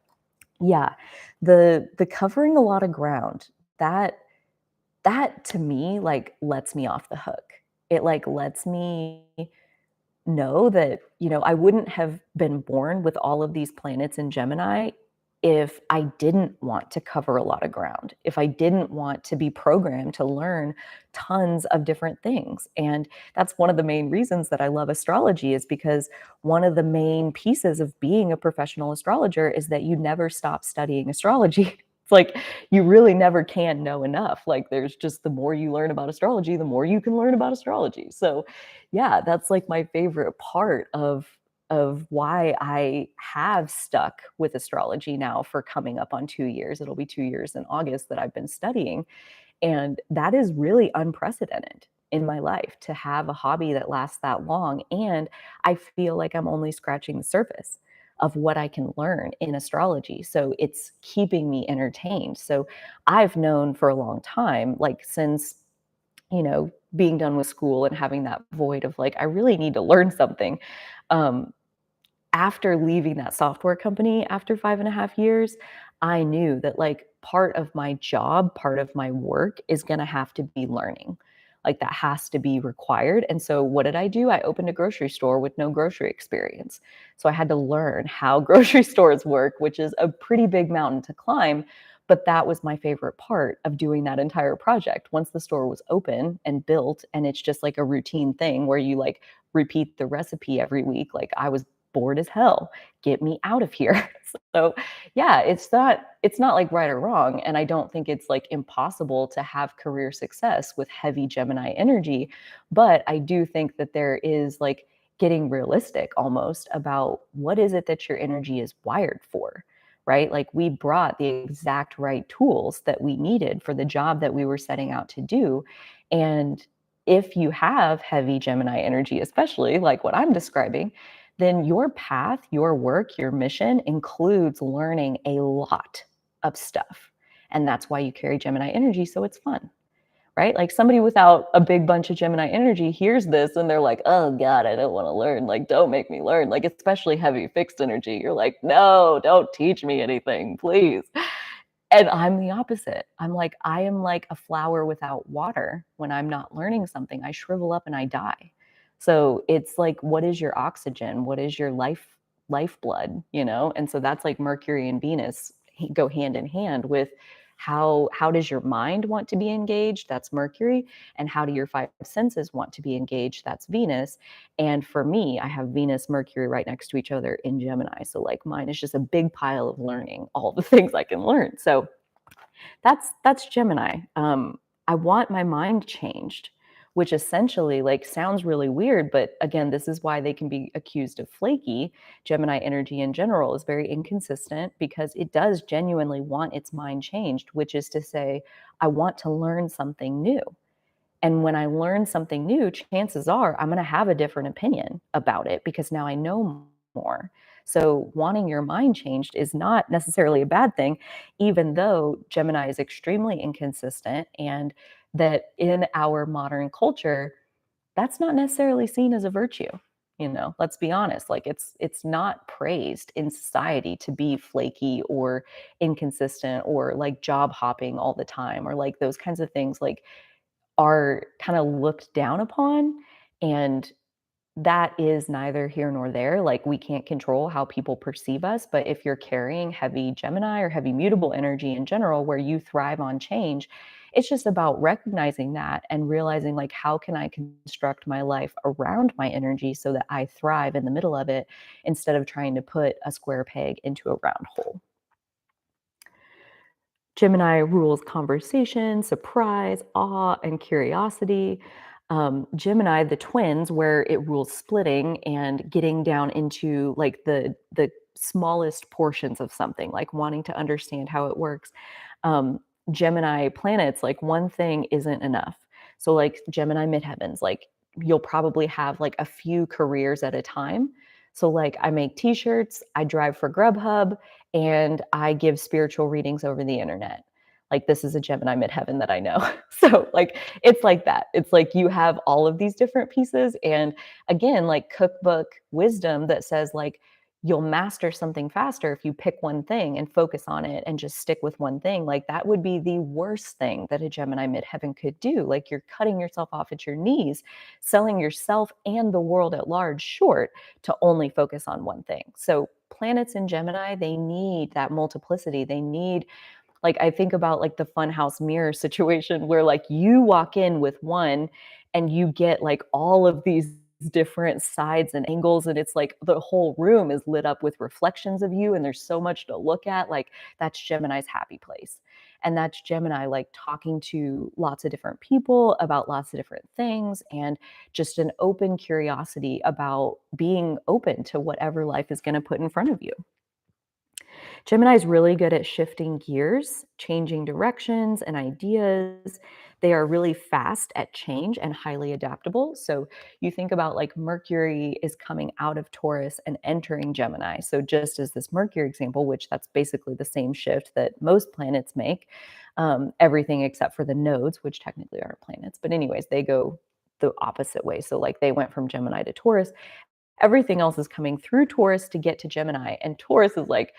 yeah, the covering a lot of ground, that to me like lets me off the hook. It like lets me know that, I wouldn't have been born with all of these planets in Gemini if I didn't want to cover a lot of ground, if I didn't want to be programmed to learn tons of different things. And that's one of the main reasons that I love astrology, is because one of the main pieces of being a professional astrologer is that you never stop studying astrology. It's like you really never can know enough. Like, there's just, the more you learn about astrology, the more you can learn about astrology. So yeah, that's like my favorite part of why I have stuck with astrology now for coming up on 2 years. It'll be 2 years in August that I've been studying, and that is really unprecedented in my life, to have a hobby that lasts that long. And I feel like I'm only scratching the surface of what I can learn in astrology. So it's keeping me entertained. So I've known for a long time, like since, being done with school and having that void of like, I really need to learn something. Um, After leaving that software company after 5.5 years, I knew that like part of my job, part of my work is going to have to be learning. Like, that has to be required. And so what did I do? I opened a grocery store with no grocery experience. So I had to learn how grocery stores work, which is a pretty big mountain to climb. But that was my favorite part of doing that entire project. Once the store was open and built, and it's just like a routine thing where you like repeat the recipe every week, like I was bored as hell. Get me out of here. So yeah, it's not like right or wrong. And I don't think it's like impossible to have career success with heavy Gemini energy. But I do think that there is like getting realistic almost about what is it that your energy is wired for, right? Like, we brought the exact right tools that we needed for the job that we were setting out to do. And if you have heavy Gemini energy, especially like what I'm describing, then your path, your work, your mission includes learning a lot of stuff. And that's why you carry Gemini energy. So it's fun, right? Like somebody without a big bunch of Gemini energy hears this and they're like, oh God, I don't want to learn. Like, don't make me learn. Like, especially heavy fixed energy. You're like, no, don't teach me anything, please. And I'm the opposite. I'm like, I am like a flower without water. When I'm not learning something, I shrivel up and I die. So it's like, what is your oxygen? What is your lifeblood, you know? And so that's like Mercury and Venus go hand in hand with how does your mind want to be engaged? That's Mercury. And how do your five senses want to be engaged? That's Venus. And for me, I have Venus, Mercury right next to each other in Gemini. So like mine is just a big pile of learning all the things I can learn. So that's Gemini. I want my mind changed, which essentially like sounds really weird, but again, this is why they can be accused of flaky. Gemini energy in general is very inconsistent because it does genuinely want its mind changed, which is to say, I want to learn something new. And when I learn something new, chances are I'm going to have a different opinion about it because now I know more. So, wanting your mind changed is not necessarily a bad thing, even though Gemini is extremely inconsistent. And that in our modern culture, that's not necessarily seen as a virtue. You know, let's be honest, like it's not praised in society to be flaky or inconsistent or like job hopping all the time or like those kinds of things. Like are kind of looked down upon, and that is neither here nor there. Like we can't control how people perceive us, but if you're carrying heavy Gemini or heavy mutable energy in general where you thrive on change, it's just about recognizing that and realizing like how can I construct my life around my energy so that I thrive in the middle of it instead of trying to put a square peg into a round hole. Gemini rules conversation, surprise, awe, and curiosity. Gemini, the twins, where it rules splitting and getting down into like the smallest portions of something, like wanting to understand how it works. Um, Gemini planets, like one thing isn't enough. So like Gemini midheavens, like you'll probably have like a few careers at a time. So like I make t-shirts, I drive for Grubhub, and I give spiritual readings over the internet. Like this is a Gemini midheaven that I know. So like it's like that. It's like you have all of these different pieces and again like cookbook wisdom that says like you'll master something faster if you pick one thing and focus on it and just stick with one thing. Like that would be the worst thing that a Gemini midheaven could do. Like you're cutting yourself off at your knees, selling yourself and the world at large short to only focus on one thing. So planets in Gemini, they need that multiplicity. They need, like, I think about like the funhouse mirror situation where like you walk in with one and you get like all of these different sides and angles and it's like the whole room is lit up with reflections of you and there's so much to look at. Like that's Gemini's happy place. And that's Gemini like talking to lots of different people about lots of different things and just an open curiosity about being open to whatever life is going to put in front of you. Gemini is really good at shifting gears, changing directions and ideas. They are really fast at change and highly adaptable. So you think about like Mercury is coming out of Taurus and entering Gemini. So just as this Mercury example, which that's basically the same shift that most planets make, everything except for the nodes, which technically aren't planets. But anyways, they go the opposite way. So like they went from Gemini to Taurus. Everything else is coming through Taurus to get to Gemini. And Taurus is like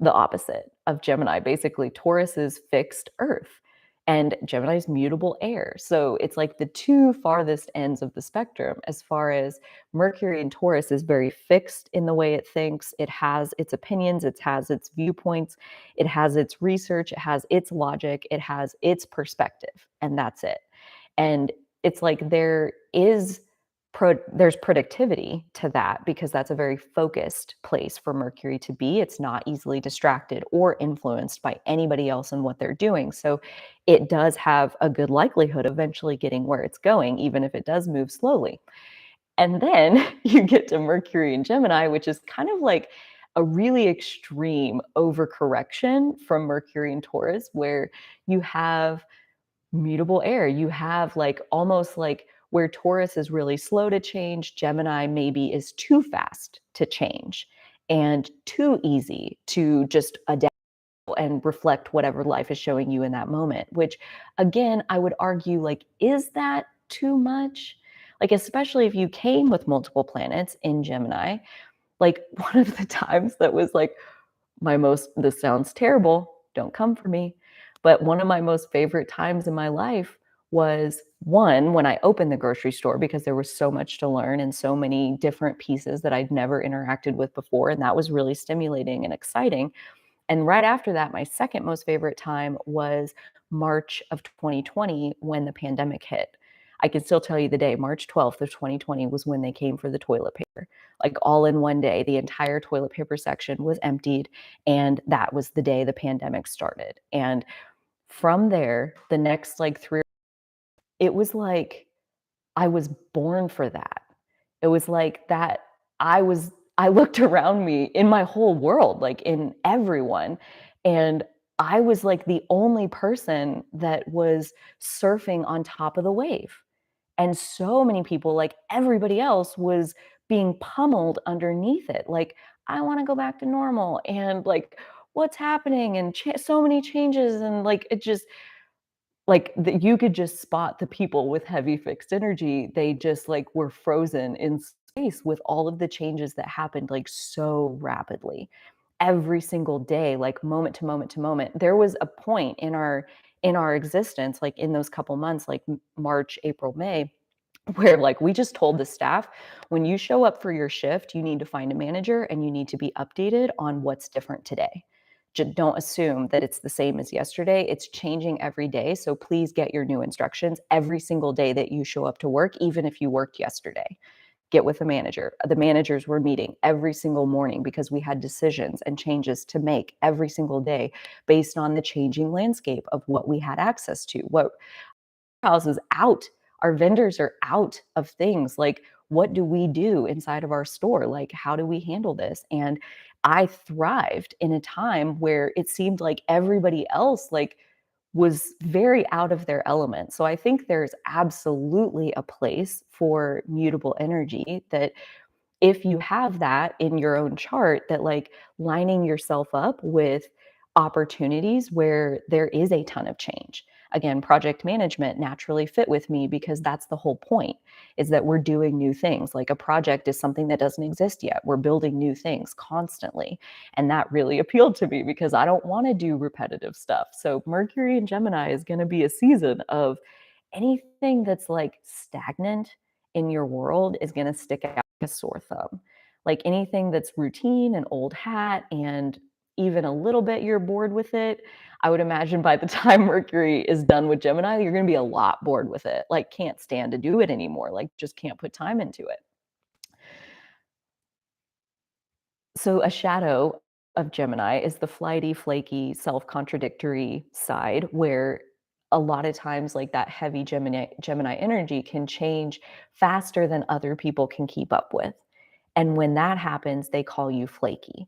the opposite of Gemini. Basically, Taurus is fixed earth and Gemini is mutable air. So it's like the two farthest ends of the spectrum as far as Mercury and Taurus is very fixed in the way it thinks. It has its opinions, it has its viewpoints, it has its research, it has its logic, it has its perspective, and that's it. And it's like there's productivity to that because that's a very focused place for Mercury to be. It's not easily distracted or influenced by anybody else and what they're doing. So it does have a good likelihood of eventually getting where it's going, even if it does move slowly. And then you get to Mercury and Gemini, which is kind of like a really extreme overcorrection from Mercury and Taurus, where you have mutable air. You have like almost like where Taurus is really slow to change, Gemini maybe is too fast to change and too easy to just adapt and reflect whatever life is showing you in that moment, which again, I would argue, like, is that too much? Like, especially if you came with multiple planets in Gemini, like one of the times that was like this sounds terrible, don't come for me, but one of my most favorite times in my life was one, when I opened the grocery store because there was so much to learn and so many different pieces that I'd never interacted with before. And that was really stimulating and exciting. And right after that, my second most favorite time was March of 2020 when the pandemic hit. I can still tell you the day, March 12th of 2020 was when they came for the toilet paper. Like all in one day, the entire toilet paper section was emptied. And that was the day the pandemic started. And from there, the next like it was like I was born for that. It was like that I looked around me in my whole world, like in everyone, and I was like the only person that was surfing on top of the wave. And so many people, like everybody else, was being pummeled underneath it. Like, I want to go back to normal. And like, what's happening? And so many changes. And like, it just, like, you could just spot the people with heavy fixed energy. They just, like, were frozen in space with all of the changes that happened, like, so rapidly. Every single day, like, moment to moment to moment. There was a point in our existence, like, in those couple months, like, M March, April, May, where, like, we just told the staff, "When you show up for your shift, you need to find a manager, and you need to be updated on what's different today. Don't assume that it's the same as yesterday. It's changing every day, so please get your new instructions every single day that you show up to work, even if you worked yesterday. Get with a manager." The managers were meeting every single morning because we had decisions and changes to make every single day based on the changing landscape of what we had access to, what house is out. Our vendors are out of things. Like, what do we do inside of our store? Like, how do we handle this? And I thrived in a time where it seemed like everybody else, like, was very out of their element. So I think there's absolutely a place for mutable energy that if you have that in your own chart, that like lining yourself up with opportunities where there is a ton of change. Again, project management naturally fit with me because that's the whole point, is that we're doing new things. Like a project is something that doesn't exist yet. We're building new things constantly. And that really appealed to me because I don't want to do repetitive stuff. So Mercury and Gemini is going to be a season of anything that's like stagnant in your world is going to stick out like a sore thumb. Like anything that's routine and old hat and even a little bit you're bored with it, I would imagine by the time Mercury is done with Gemini, you're going to be a lot bored with it. Like can't stand to do it anymore. Like just can't put time into it. So a shadow of Gemini is the flighty, flaky, self-contradictory side where a lot of times like that heavy Gemini energy can change faster than other people can keep up with. And when that happens, they call you flaky.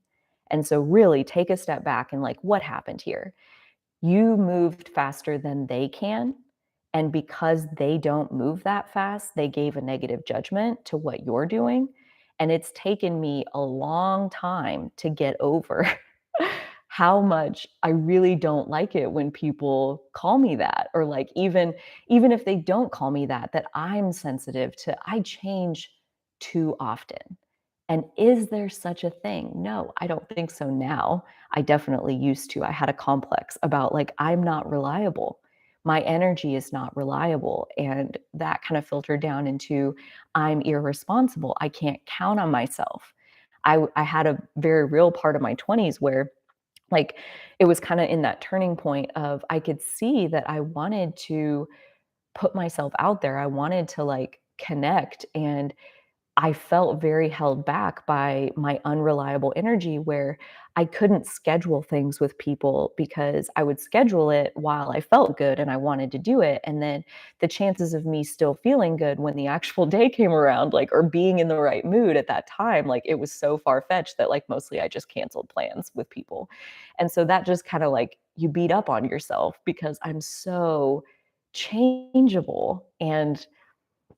And so really take a step back and like what happened here? You moved faster than they can. And because they don't move that fast, they gave a negative judgment to what you're doing. And it's taken me a long time to get over how much I really don't like it when people call me that, or like even if they don't call me that, that I'm sensitive to I change too often. And is there such a thing? No, I don't think so now. I definitely used to. I had a complex about like, I'm not reliable. My energy is not reliable. And that kind of filtered down into I'm irresponsible. I can't count on myself. I had a very real part of my 20s where like it was kind of in that turning point of I could see that I wanted to put myself out there. I wanted to like connect and I felt very held back by my unreliable energy where I couldn't schedule things with people because I would schedule it while I felt good and I wanted to do it. And then the chances of me still feeling good when the actual day came around, like, or being in the right mood at that time, like, it was so far fetched that, like, mostly I just canceled plans with people. And so that just kind of like you beat up on yourself because I'm so changeable. And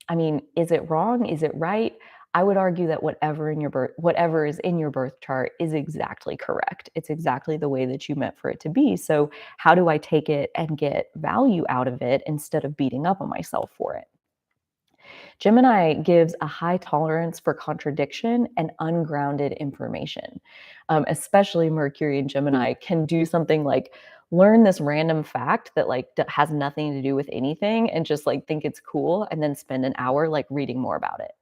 I mean, is it wrong? Is it right? I would argue that whatever is in your birth chart is exactly correct. It's exactly the way that you meant for it to be. So, how do I take it and get value out of it instead of beating up on myself for it? Gemini gives a high tolerance for contradiction and ungrounded information. Especially Mercury and Gemini can do something like learn this random fact that like has nothing to do with anything and just like think it's cool and then spend an hour like reading more about it.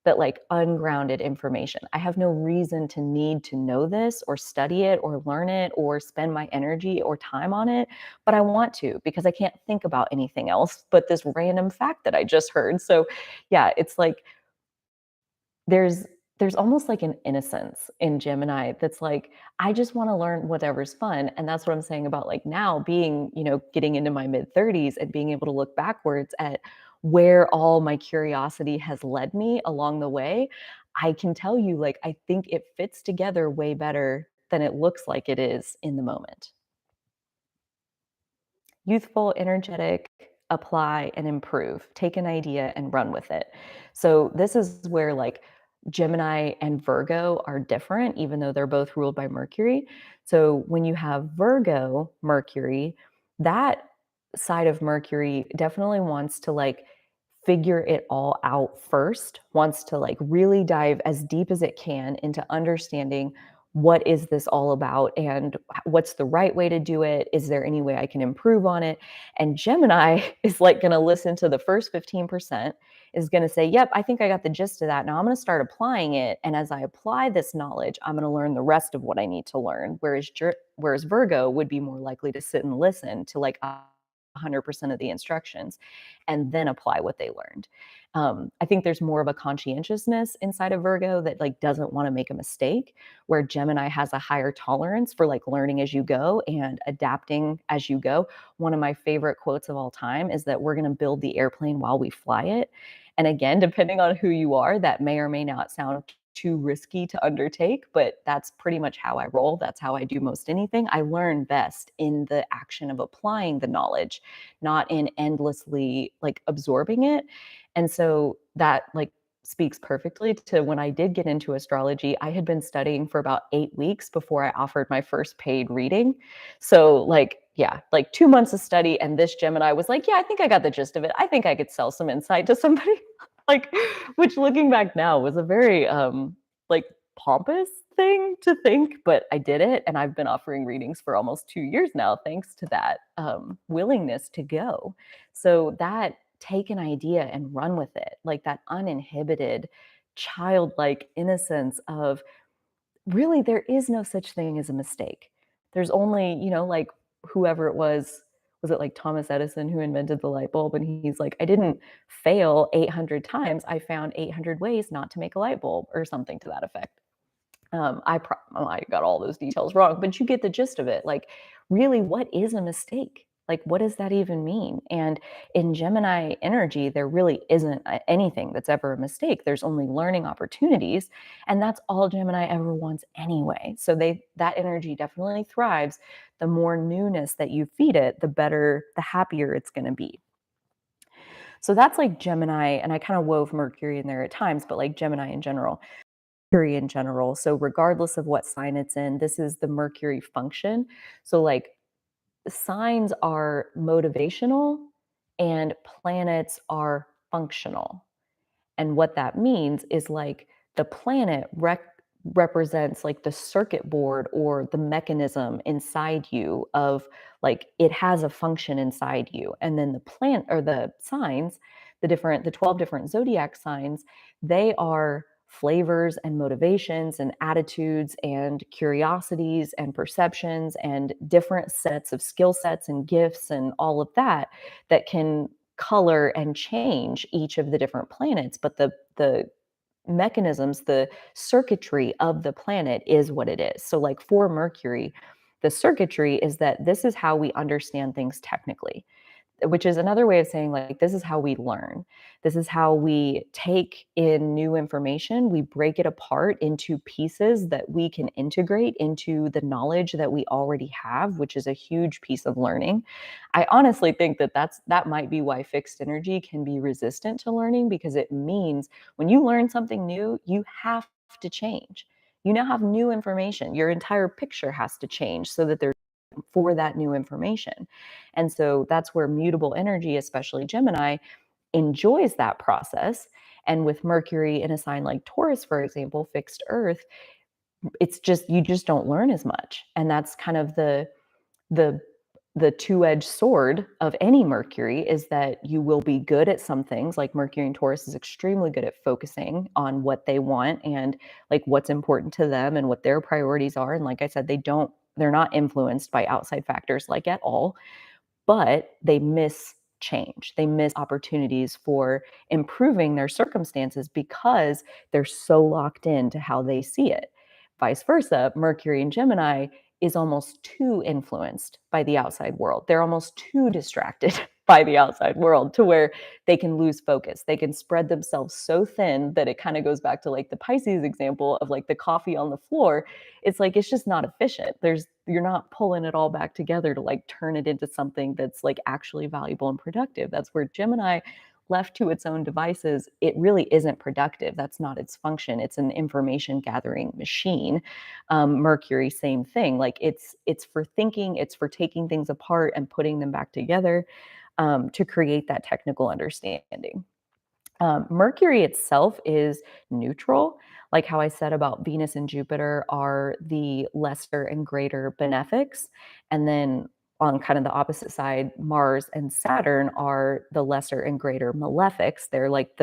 But like ungrounded information. I have no reason to need to know this or study it or learn it or spend my energy or time on it, but I want to because I can't think about anything else but this random fact that I just heard. So yeah, it's like there's there's almost like an innocence in Gemini that's like, I just want to learn whatever's fun. And that's what I'm saying about like now being, getting into my mid 30s and being able to look backwards at where all my curiosity has led me along the way. I can tell you, like, I think it fits together way better than it looks like it is in the moment. Youthful, energetic, apply and improve. Take an idea and run with it. So this is where like Gemini and Virgo are different, even though they're both ruled by Mercury. So when you have Virgo Mercury, that side of Mercury definitely wants to like figure it all out first, wants to like really dive as deep as it can into understanding what is this all about and what's the right way to do it? Is there any way I can improve on it? And Gemini is like going to listen to the first 15%, is going to say, yep, I think I got the gist of that. Now I'm going to start applying it. And as I apply this knowledge, I'm going to learn the rest of what I need to learn. Whereas Virgo would be more likely to sit and listen to like 100% of the instructions and then apply what they learned. I think there's more of a conscientiousness inside of Virgo that like doesn't want to make a mistake, where Gemini has a higher tolerance for like learning as you go and adapting as you go. One of my favorite quotes of all time is that we're going to build the airplane while we fly it. And again, depending on who you are, that may or may not sound too risky to undertake, but that's pretty much how I roll. That's how I do most anything. I learn best in the action of applying the knowledge, not in endlessly like absorbing it. And so that like speaks perfectly to when I did get into astrology. I had been studying for about 8 weeks before I offered my first paid reading. So like, yeah, like 2 months of study and this Gemini was like, "Yeah, I think I got the gist of it. I think I could sell some insight to somebody." Like, which looking back now was a very like pompous thing to think, but I did it and I've been offering readings for almost 2 years now thanks to that willingness to go. So that take an idea and run with it, like that uninhibited childlike innocence of really there is no such thing as a mistake. There's only, like whoever it was it like Thomas Edison who invented the light bulb? And he's like, I didn't fail 800 times. I found 800 ways not to make a light bulb or something to that effect. I got all those details wrong, but you get the gist of it. Like, really, what is a mistake? Like, what does that even mean? And in Gemini energy, there really isn't anything that's ever a mistake. There's only learning opportunities, and that's all Gemini ever wants anyway. So that energy definitely thrives. The more newness that you feed it, the better, the happier it's going to be. So that's like Gemini, and I kind of wove Mercury in there at times, but like Gemini in general. Mercury in general. So regardless of what sign it's in, this is the Mercury function. So like signs are motivational and planets are functional. And what that means is like the planet represents like the circuit board or the mechanism inside you of like it has a function inside you. And then the plant or the signs, the 12 different zodiac signs, they are flavors and motivations and attitudes and curiosities and perceptions and different sets of skill sets and gifts and all of that that can color and change each of the different planets, but the mechanisms, the circuitry of the planet is what it is. So like for Mercury, the circuitry is that this is how we understand things technically. which is another way of saying, like, this is how we learn. This is how we take in new information. We break it apart into pieces that we can integrate into the knowledge that we already have, which is a huge piece of learning. I honestly think that that might be why fixed energy can be resistant to learning, because it means when you learn something new, you have to change. You now have new information. Your entire picture has to change so that there's for that new information. And so that's where mutable energy, especially Gemini, enjoys that process. And with Mercury in a sign like Taurus, for example, fixed Earth, it's just you just don't learn as much. And that's kind of the the two-edged sword of any Mercury, is that you will be good at some things. Like Mercury in Taurus is extremely good at focusing on what they want and like what's important to them and what their priorities are. And like I said, they're not influenced by outside factors like at all, but they miss change. They miss opportunities for improving their circumstances because they're so locked into how they see it. Vice versa, Mercury in Gemini is almost too influenced by the outside world. They're almost too distracted by the outside world to where they can lose focus. They can spread themselves so thin that it kind of goes back to like the Pisces example of like the coffee on the floor. It's like it's just not efficient. You're not pulling it all back together to like turn it into something that's like actually valuable and productive. That's where Gemini, left to its own devices, it really isn't productive. That's not its function. It's an information gathering machine. Mercury, same thing. Like it's for thinking, it's for taking things apart and putting them back together, to create that technical understanding. Mercury itself is neutral. Like how I said about Venus and Jupiter are the lesser and greater benefics. And then on kind of the opposite side, Mars and Saturn are the lesser and greater malefics. They're like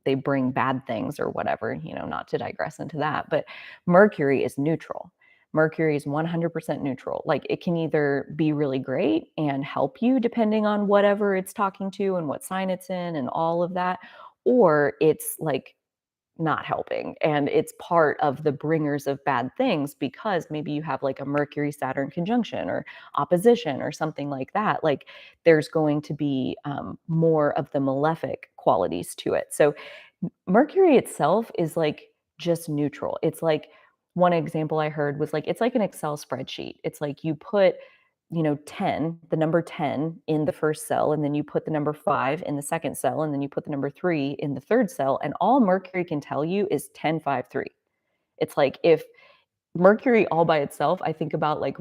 they bring bad things or whatever, not to digress into that. But Mercury is neutral. Mercury is 100% neutral. Like it can either be really great and help you depending on whatever it's talking to and what sign it's in and all of that, or it's like not helping and it's part of the bringers of bad things because maybe you have like a Mercury Saturn conjunction or opposition or something like that. Like there's going to be more of the malefic qualities to it. So Mercury itself is like just neutral. It's like one example I heard was like it's like an Excel spreadsheet. It's like you put 10, the number 10 in the first cell, and then you put the number 5 in the second cell, and then you put the number 3 in the third cell, and all Mercury can tell you is 10, 5, 3. It's like if Mercury all by itself, I think about like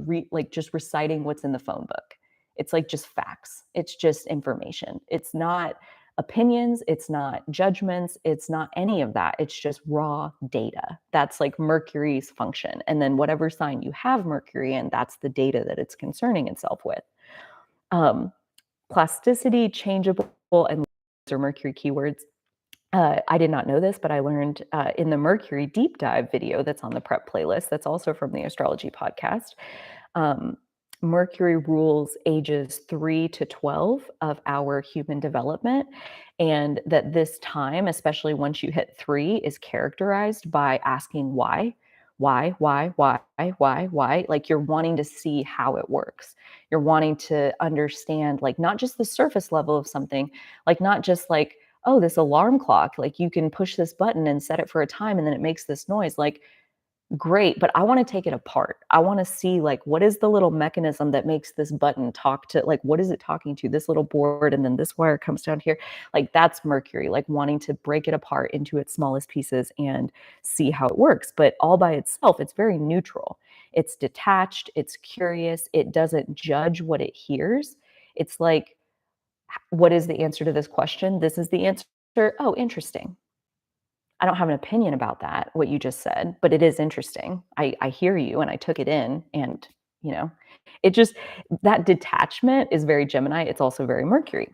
just reciting what's in the phone book. It's like just facts. It's just information. It's not opinions, it's not judgments, it's not any of that. It's just raw data. That's like Mercury's function. And then whatever sign you have Mercury in, that's the data that it's concerning itself with. Um, Plasticity, changeable, and are Mercury keywords. I did not know this, but I learned in the Mercury deep dive video that's on the prep playlist, that's also from the Astrology podcast. Um, Mercury rules ages 3 to 12 of our human development, and that this time, especially once you hit 3, is characterized by asking why. Why? Like you're wanting to see how it works. You're wanting to understand, like, not just the surface level of something, like, not just like, oh, this alarm clock, like you can push this button and set it for a time and then it makes this noise. Like, great, but I want to take it apart. I want to see like what is the little mechanism that makes this button talk to, like what is it talking to, this little board, and then this wire comes down here. Like that's Mercury, like wanting to break it apart into its smallest pieces and see how it works. But all by itself, it's very neutral. It's detached, it's curious, it doesn't judge what it hears. It's like, what is the answer to this question? This is the answer. Oh, interesting. I don't have an opinion about that, what you just said, but it is interesting. I hear you and I took it in, and, you know, it just that detachment is very Gemini. It's also very Mercury.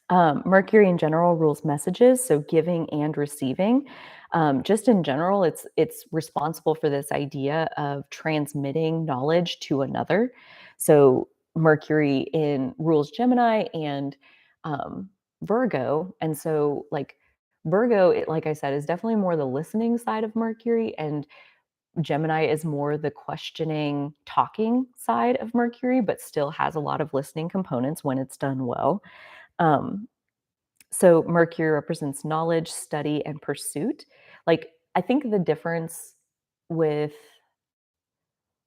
Mercury in general rules messages, so giving and receiving. Just in general, it's responsible for this idea of transmitting knowledge to another. So Mercury in rules Gemini and Virgo, and so like Virgo, like I said, is definitely more the listening side of Mercury, and Gemini is more the questioning, talking side of Mercury, but still has a lot of listening components when it's done well. Um, so Mercury represents knowledge, study, and pursuit. Like, I think the difference with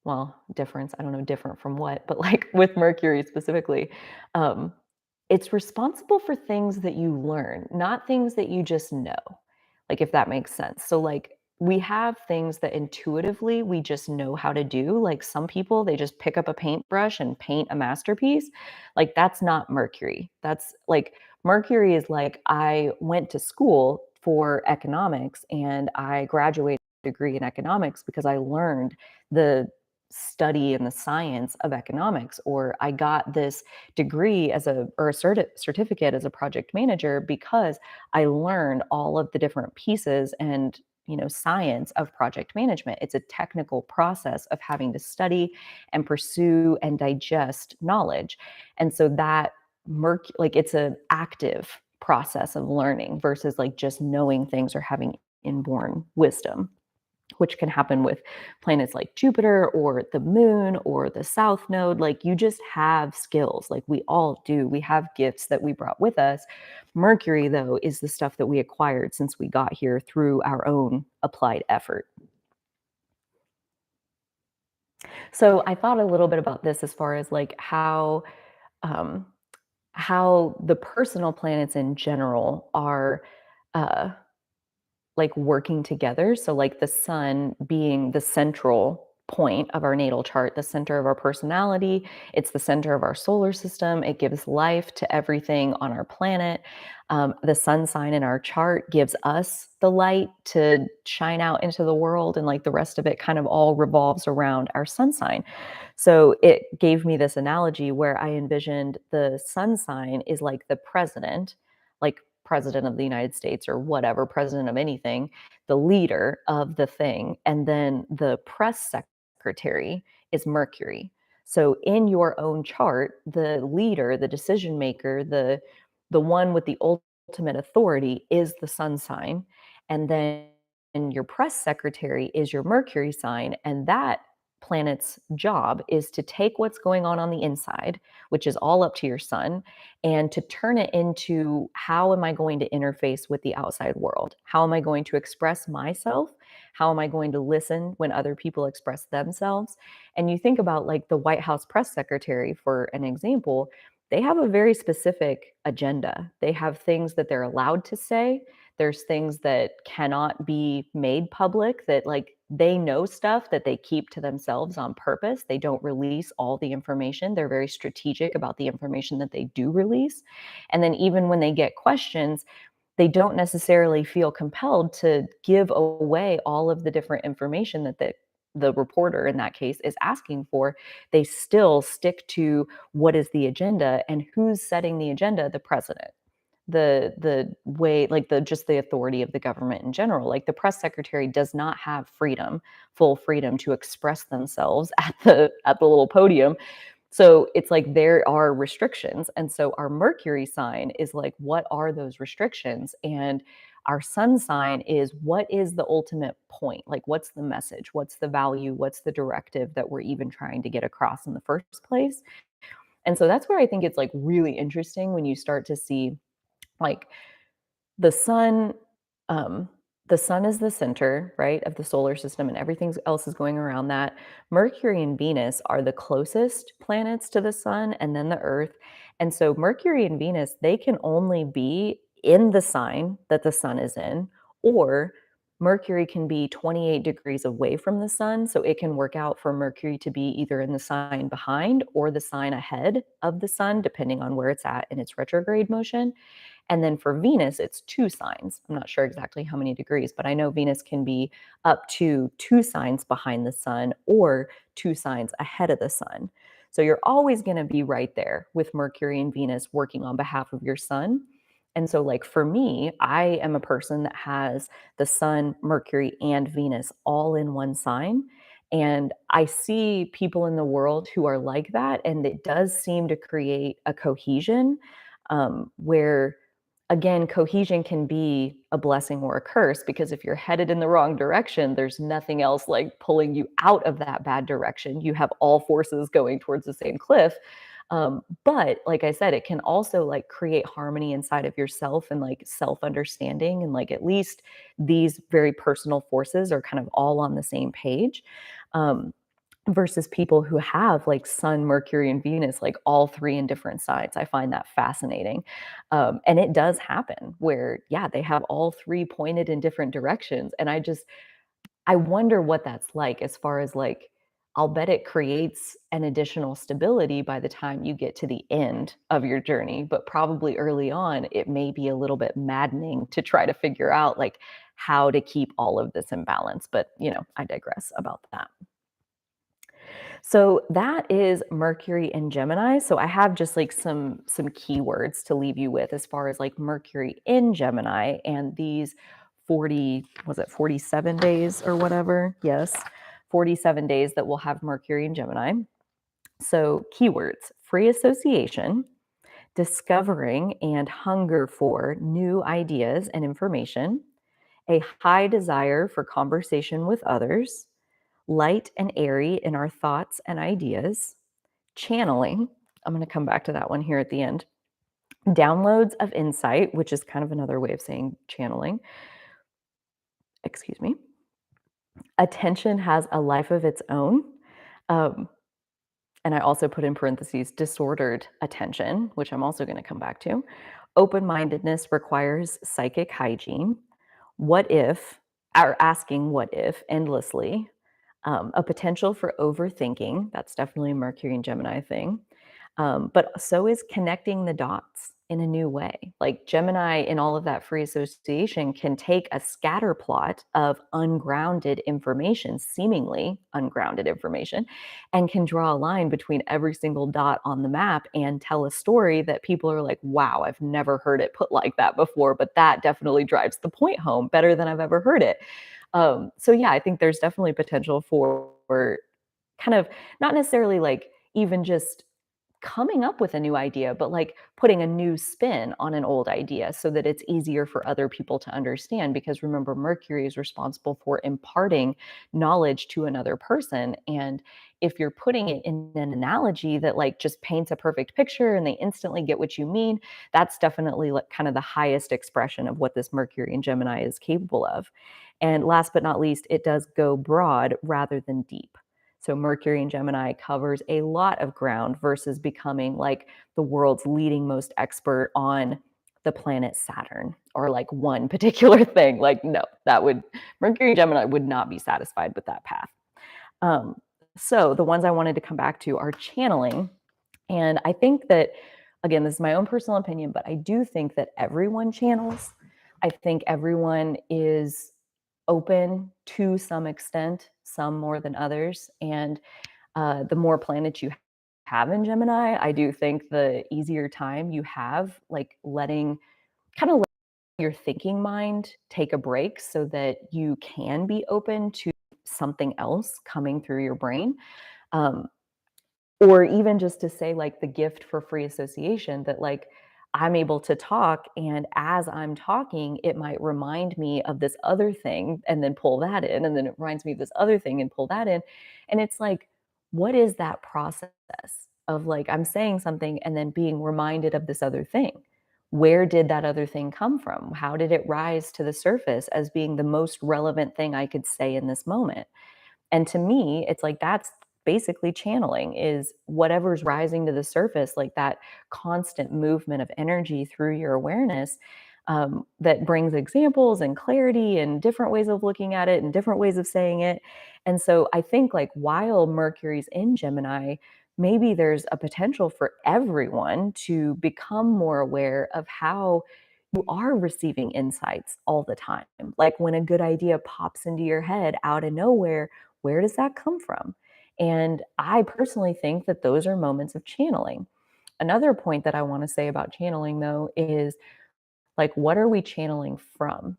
well, difference, I don't know different from what, but, like, with Mercury specifically, um, it's responsible for things that you learn, not things that you just know, like, if that makes sense. So, like, we have things that intuitively we just know how to do, like, some people, they just pick up a paintbrush and paint a masterpiece, like, that's not Mercury. That's like, Mercury is like, I went to school for economics, and I graduated with a degree in economics because I learned the study and the science of economics, or I got this degree as a or a certificate as a project manager because I learned all of the different pieces and science of project management. It's a technical process of having to study and pursue and digest knowledge. And so that like it's an active process of learning versus like just knowing things or having inborn wisdom, which can happen with planets like Jupiter or the moon or the south node. Like, you just have skills, like we all do. We have gifts that we brought with us. Mercury, though, is the stuff that we acquired since we got here through our own applied effort. So I thought a little bit about this as far as like um, how the personal planets in general are uh, like working together. So like the sun being the central point of our natal chart, the center of our personality, it's the center of our solar system. It gives life to everything on our planet. The sun sign in our chart gives us the light to shine out into the world, and like the rest of it kind of all revolves around our sun sign. So it gave me this analogy where I envisioned the sun sign is like the president, like president of the United States or whatever, president of anything, the leader of the thing. And then the press secretary is Mercury. So in your own chart, the leader, the decision maker, the one with the ultimate authority is the sun sign. And then your press secretary is your Mercury sign. And that planet's job is to take what's going on the inside, which is all up to your sun, and to turn it into, how am I going to interface with the outside world? How am I going to express myself? How am I going to listen when other people express themselves? And you think about like the White House press secretary, for an example, they have a very specific agenda. They have things that they're allowed to say. There's things that cannot be made public, that like they know stuff that they keep to themselves on purpose. They don't release all the information. They're very strategic about the information that they do release. And then even when they get questions, they don't necessarily feel compelled to give away all of the different information that the reporter in that case is asking for. They still stick to what is the agenda, and who's setting the agenda? The president. The way, like, the just the authority of the government in general. Like, the press secretary does not have freedom, full freedom to express themselves at the little podium. So it's like there are restrictions. And so our Mercury sign is like, what are those restrictions? And our sun sign is, what is the ultimate point? Like, what's the message? What's the value? What's the directive that we're even trying to get across in the first place? And so that's where I think it's like really interesting when you start to see like the sun, um, the sun is the center, right, of the solar system, and everything else is going around that. Mercury and Venus are the closest planets to the sun, and then the Earth. And so Mercury and Venus, they can only be in the sign that the sun is in, or Mercury can be 28 degrees away from the sun. So it can work out for Mercury to be either in the sign behind or the sign ahead of the sun, depending on where it's at in its retrograde motion. And then for Venus, it's 2 signs. I'm not sure exactly how many degrees, but I know Venus can be up to 2 signs behind the sun or 2 signs ahead of the sun. So you're always going to be right there with Mercury and Venus working on behalf of your sun. And so, like for me, I am a person that has the sun, Mercury, and Venus all in one sign. And I see people in the world who are like that. And it does seem to create a cohesion where again, cohesion can be a blessing or a curse, because if you're headed in the wrong direction, there's nothing else like pulling you out of that bad direction. You have all forces going towards the same cliff. But like I said, it can also like create harmony inside of yourself and like self-understanding. And like at least these very personal forces are kind of all on the same page. Um, versus people who have like Sun, Mercury, and Venus, like all three in different sides. I find that fascinating. And it does happen where, yeah, they have all three pointed in different directions. And I wonder what that's like as far as like, I'll bet it creates an additional stability by the time you get to the end of your journey. But probably early on, it may be a little bit maddening to try to figure out like how to keep all of this in balance. But, I digress about that. So that is Mercury and Gemini. So I have just like some keywords to leave you with as far as like Mercury in Gemini and these 40, was it 47 days or whatever? Yes. 47 days that we'll have Mercury in Gemini. So keywords: free association, discovering and hunger for new ideas and information, a high desire for conversation with others, light and airy in our thoughts and ideas, channeling. I'm going to come back to that one here at the end. Downloads of insight, which is kind of another way of saying channeling. Excuse me. Attention has a life of its own. Um, and I also put in parentheses disordered attention, which I'm also going to come back to. Open mindedness requires psychic hygiene. What if, or asking what if endlessly. A potential for overthinking. That's definitely a Mercury and Gemini thing. But so is connecting the dots in a new way. Like Gemini, in all of that free association, can take a scatter plot of ungrounded information, seemingly ungrounded information, and can draw a line between every single dot on the map and tell a story that people are like, wow, I've never heard it put like that before, but that definitely drives the point home better than I've ever heard it. So yeah, I think there's definitely potential for kind of not necessarily like even just coming up with a new idea, but like putting a new spin on an old idea so that it's easier for other people to understand. Because remember, Mercury is responsible for imparting knowledge to another person. And if you're putting it in an analogy that like just paints a perfect picture and they instantly get what you mean, that's definitely like kind of the highest expression of what this Mercury and Gemini is capable of. And last but not least, it does go broad rather than deep. So Mercury in Gemini covers a lot of ground versus becoming like the world's leading most expert on the planet Saturn or like one particular thing. Like, no, Mercury in Gemini would not be satisfied with that path. Um, so the ones I wanted to come back to are channeling. And I think that, again, this is my own personal opinion, but I do think that everyone channels. I think everyone is open to some extent, some more than others. And the more planets you have in Gemini, I do think the easier time you have, like kind of letting your thinking mind take a break so that you can be open to something else coming through your brain. Um, or even just to say like the gift for free association that like I'm able to talk, and as I'm talking it might remind me of this other thing and then pull that in, and then it reminds me of this other thing and pull that in. And it's like, what is that process of like I'm saying something and then being reminded of this other thing? Where did that other thing come from? How did it rise to the surface as being the most relevant thing I could say in this moment? And to me, it's like that's basically channeling, is whatever's rising to the surface, like that constant movement of energy through your awareness, that brings examples and clarity and different ways of looking at it and different ways of saying it. And so I think like while Mercury's in Gemini, maybe there's a potential for everyone to become more aware of how you are receiving insights all the time. Like when a good idea pops into your head out of nowhere, where does that come from? And I personally think that those are moments of channeling. Another point that I want to say about channeling, though, is like, what are we channeling from?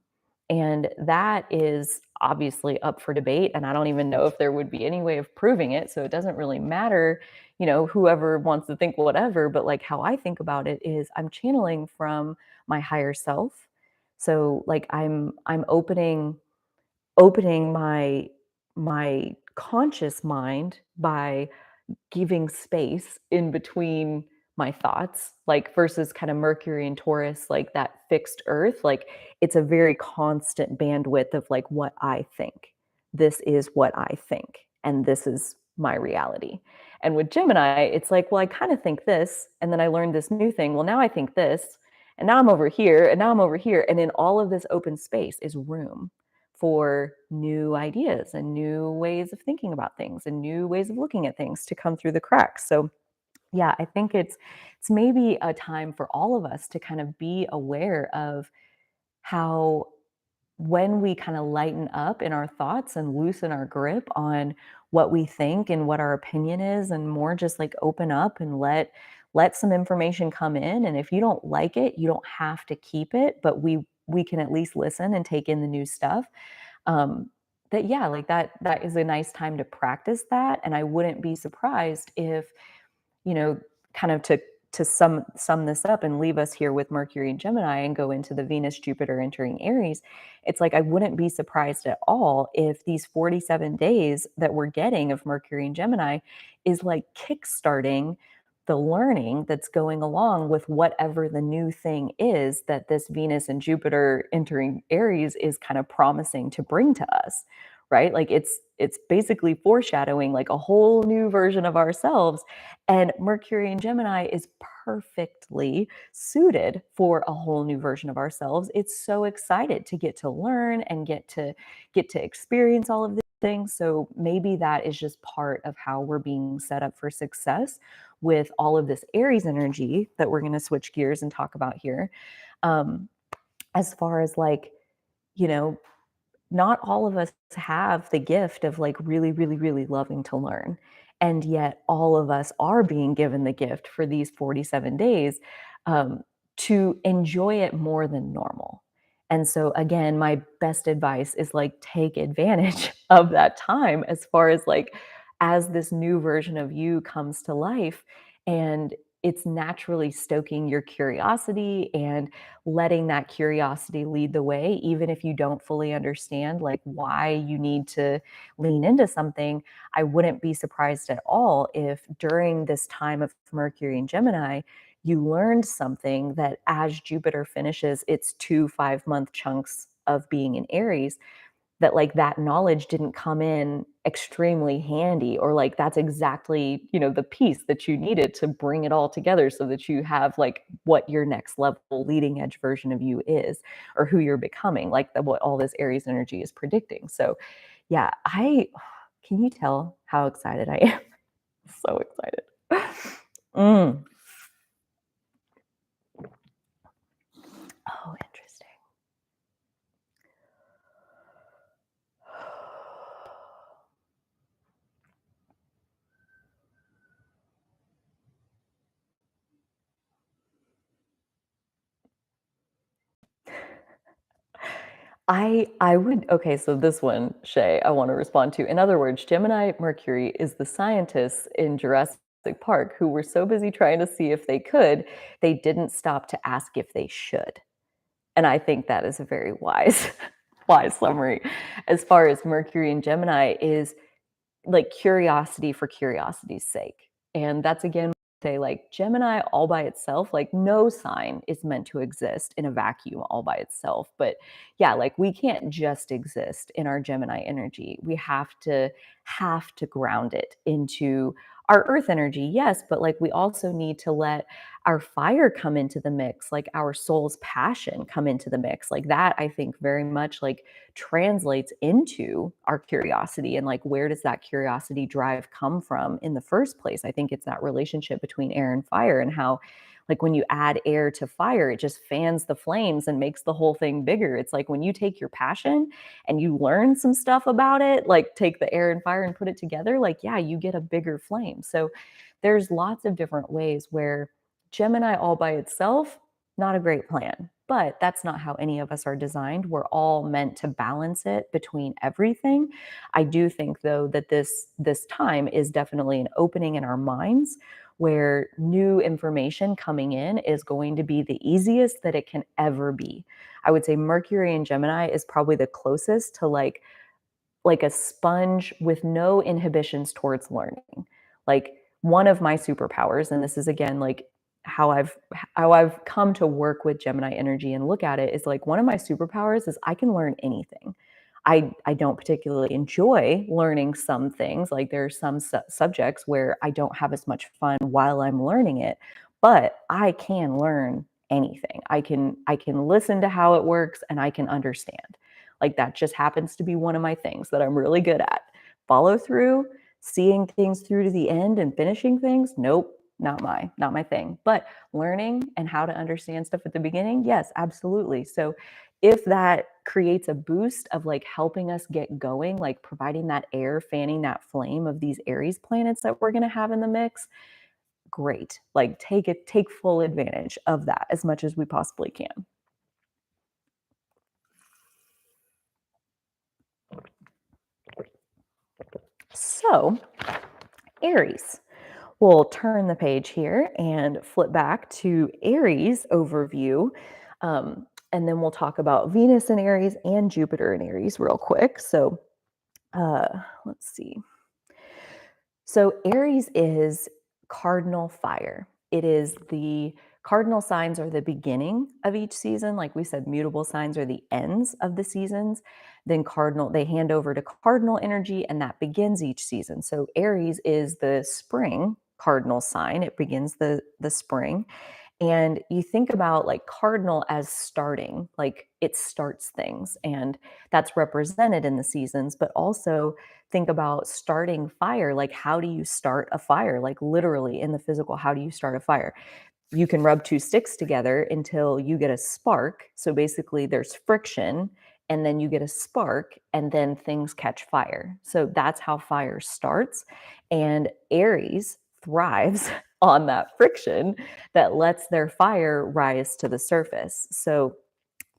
And that is obviously up for debate. And I don't even know if there would be any way of proving it. So it doesn't really matter, whoever wants to think whatever, but like how I think about it is I'm channeling from my higher self. So like I'm opening my conscious mind by giving space in between my thoughts, like versus kind of Mercury and Taurus, like that fixed earth, like it's a very constant bandwidth of like what I think. This is what I think, and this is my reality. And with Gemini, it's like, well, I kind of think this, and then I learned this new thing. Well, now I think this, and now I'm over here, and now I'm over here. And in all of this open space is room for new ideas and new ways of thinking about things and new ways of looking at things to come through the cracks. So yeah, I think it's maybe a time for all of us to kind of be aware of how when we kind of lighten up in our thoughts and loosen our grip on what we think and what our opinion is and more just like open up and let some information come in, and if you don't like it you don't have to keep it, but we can at least listen and take in the new stuff. um, that yeah, like that is a nice time to practice that, and I wouldn't be surprised if, you know, kind of to sum this up and leave us here with Mercury and Gemini and go into the Venus Jupiter entering Aries. It's like I wouldn't be surprised at all if these 47 days that we're getting of Mercury and Gemini is like kickstarting the learning that's going along with whatever the new thing is that this Venus and Jupiter entering Aries is kind of promising to bring to us, right? Like it's basically foreshadowing like a whole new version of ourselves, and Mercury in Gemini is perfectly suited for a whole new version of ourselves. It's so excited to get to learn and get to experience all of these things. So maybe that is just part of how we're being set up for success with all of this Aries energy that we're going to switch gears and talk about here. Um, as far as like, you know, not all of us have the gift of like really, really, really loving to learn. And yet all of us are being given the gift for these 47 days, um, to enjoy it more than normal. And so again, my best advice is like take advantage of that time as far as like as this new version of you comes to life, and it's naturally stoking your curiosity and letting that curiosity lead the way, even if you don't fully understand like why you need to lean into something. I wouldn't be surprised at all if during this time of Mercury and Gemini, you learned something that as Jupiter finishes its 2 5-month chunks of being in Aries, that like that knowledge didn't come in extremely handy, or like that's exactly, the piece that you needed to bring it all together so that you have like what your next level leading edge version of you is, or who you're becoming, like what all this Aries energy is predicting. So yeah, I can you tell how excited I am? So excited. Mm. Oh, interesting. I would okay, so this one, Shay, I want to respond to. In other words, Gemini Mercury is the scientists in Jurassic Park who were so busy trying to see if they could, they didn't stop to ask if they should. And I think that is a very wise wise summary. As far as Mercury and Gemini is like curiosity for curiosity's sake. And that's again, say like Gemini all by itself, like no sign is meant to exist in a vacuum all by itself. But yeah, like we can't just exist in our Gemini energy. We have to ground it into our earth energy. Yes, but like we also need to let our fire come into the mix, like our soul's passion come into the mix. Like that I think very much like translates into our curiosity, and like where does that curiosity drive come from in the first place. I think it's that relationship between air and fire, and how like when you add air to fire it just fans the flames and makes the whole thing bigger. It's like when you take your passion and you learn some stuff about it, like take the air and fire and put it together, like yeah, you get a bigger flame. So there's lots of different ways where Gemini all by itself not a great plan. But that's not how any of us are designed. We're all meant to balance it between everything. I do think though that this time is definitely an opening in our minds where new information coming in is going to be the easiest that it can ever be. I would say Mercury and Gemini is probably the closest to like a sponge with no inhibitions towards learning. Like one of my superpowers, and this is again like how I've come to work with Gemini energy and look at it is like one of my superpowers is I can learn anything. I don't particularly enjoy learning some things. Like there are some subjects where I don't have as much fun while I'm learning it, but I can learn anything. I can listen to how it works and I can understand. Like that just happens to be one of my things that I'm really good at. Follow through, seeing things through to the end and finishing things, nope, not my thing. But learning and how to understand stuff at the beginning, yes, absolutely. So if that creates a boost of like helping us get going, like providing that air, fanning that flame of these Aries planets that we're going to have in the mix, great. Like take full advantage of that as much as we possibly can. So, Aries. We'll turn the page here and flip back to Aries overview. And then we'll talk about Venus in Aries and Jupiter in Aries real quick. So let's see. So Aries is cardinal fire. It is the cardinal signs are the beginning of each season. Like we said, mutable signs are the ends of the seasons. Then cardinal, they hand over to cardinal energy and that begins each season. So Aries is the spring cardinal sign. It begins the spring. And you think about like cardinal as starting, like it starts things, and that's represented in the seasons, but also think about starting fire. Like, how do you start a fire? Like, literally in the physical, how do you start a fire? You can rub two sticks together until you get a spark. So basically, there's friction, and then you get a spark, and then things catch fire. So that's how fire starts. And Aries thrives on that friction that lets their fire rise to the surface. So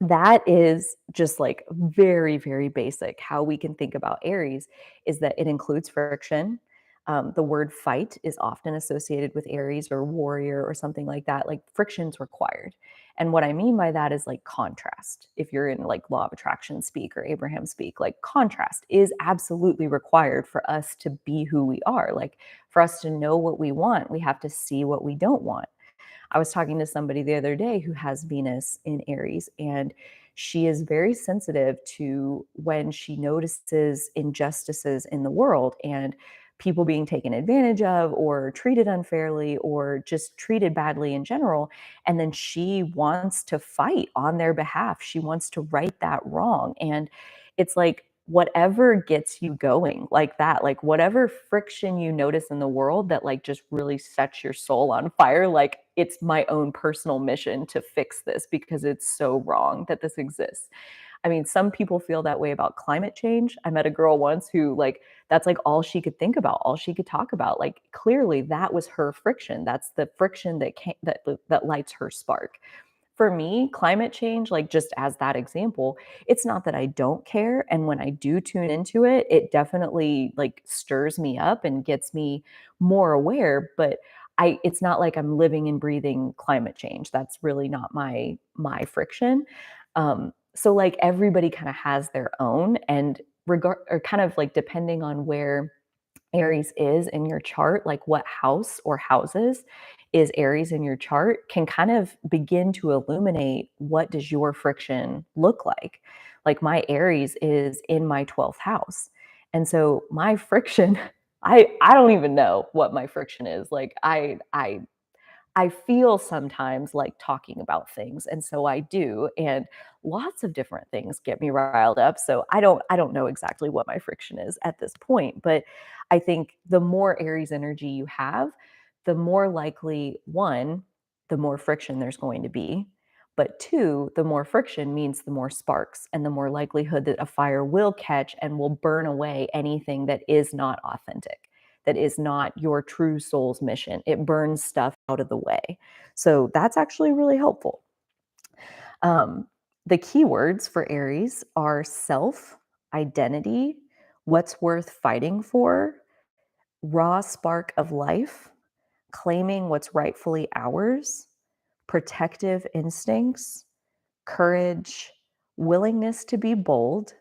that is just like very, very basic. How we can think about Aries is that it includes friction. The word fight is often associated with Aries or warrior or something like that. Like friction's required. And what I mean by that is like contrast. If you're in like law of attraction speak or Abraham speak, like contrast is absolutely required for us to be who we are. Like for us to know what we want, we have to see what we don't want. I was talking to somebody the other day who has Venus in Aries, and she is very sensitive to when she notices injustices in the world and people being taken advantage of or treated unfairly or just treated badly in general. And then she wants to fight on their behalf. She wants to right that wrong. And it's like, whatever gets you going like that, like whatever friction you notice in the world that like just really sets your soul on fire, like it's my own personal mission to fix this because it's so wrong that this exists. I mean, some people feel that way about climate change. I met a girl once who like that's like all she could think about, all she could talk about. Like clearly that was her friction. That's the friction that lights her spark. For me, climate change, like just as that example, it's not that I don't care. And when I do tune into it, it definitely like stirs me up and gets me more aware. But it's not like I'm living and breathing climate change. That's really not my friction. So like everybody kind of has their own, and regard or kind of like depending on where Aries is in your chart, like what house or houses is Aries in your chart, can kind of begin to illuminate what does your friction look like. Like my Aries is in my 12th house. And so my friction, I don't even know what my friction is. Like I feel sometimes like talking about things, and so I do, and lots of different things get me riled up. So I don't know exactly what my friction is at this point, but I think the more Aries energy you have, the more likely one, the more friction there's going to be. But two, the more friction means the more sparks and the more likelihood that a fire will catch and will burn away anything that is not authentic, that is not your true soul's mission. It burns stuff out of the way. So that's actually really helpful. The keywords for Aries are self, identity, what's worth fighting for, raw spark of life, claiming what's rightfully ours, protective instincts, courage, willingness to be bold,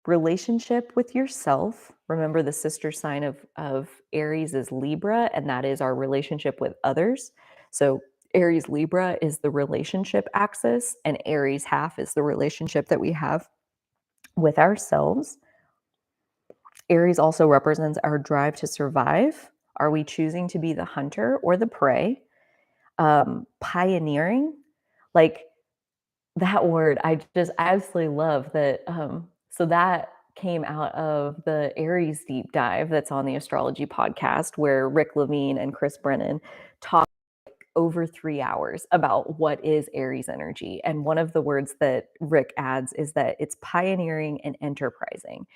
relationship with yourself. Remember, the sister sign of Aries is Libra, and that is our relationship with others. So Aries Libra is the relationship axis, and Aries half is the relationship that we have with ourselves. Aries also represents our drive to survive. Are we choosing to be the hunter or the prey? Pioneering, like that word, I just absolutely love that. So that came out of the Aries deep dive that's on the Astrology podcast, where Rick Levine and Chris Brennan talk over 3 hours about what is Aries energy. And one of the words that Rick adds is that it's pioneering and enterprising.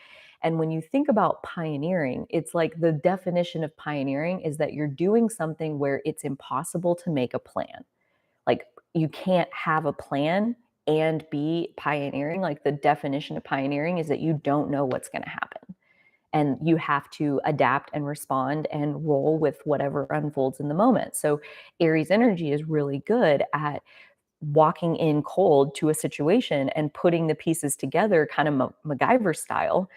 And when you think about pioneering, it's like the definition of pioneering is that you're doing something where it's impossible to make a plan. Like, you can't have a plan and be pioneering. Like, the definition of pioneering is that you don't know what's going to happen, and you have to adapt and respond and roll with whatever unfolds in the moment. So Aries energy is really good at walking in cold to a situation and putting the pieces together, kind of MacGyver style,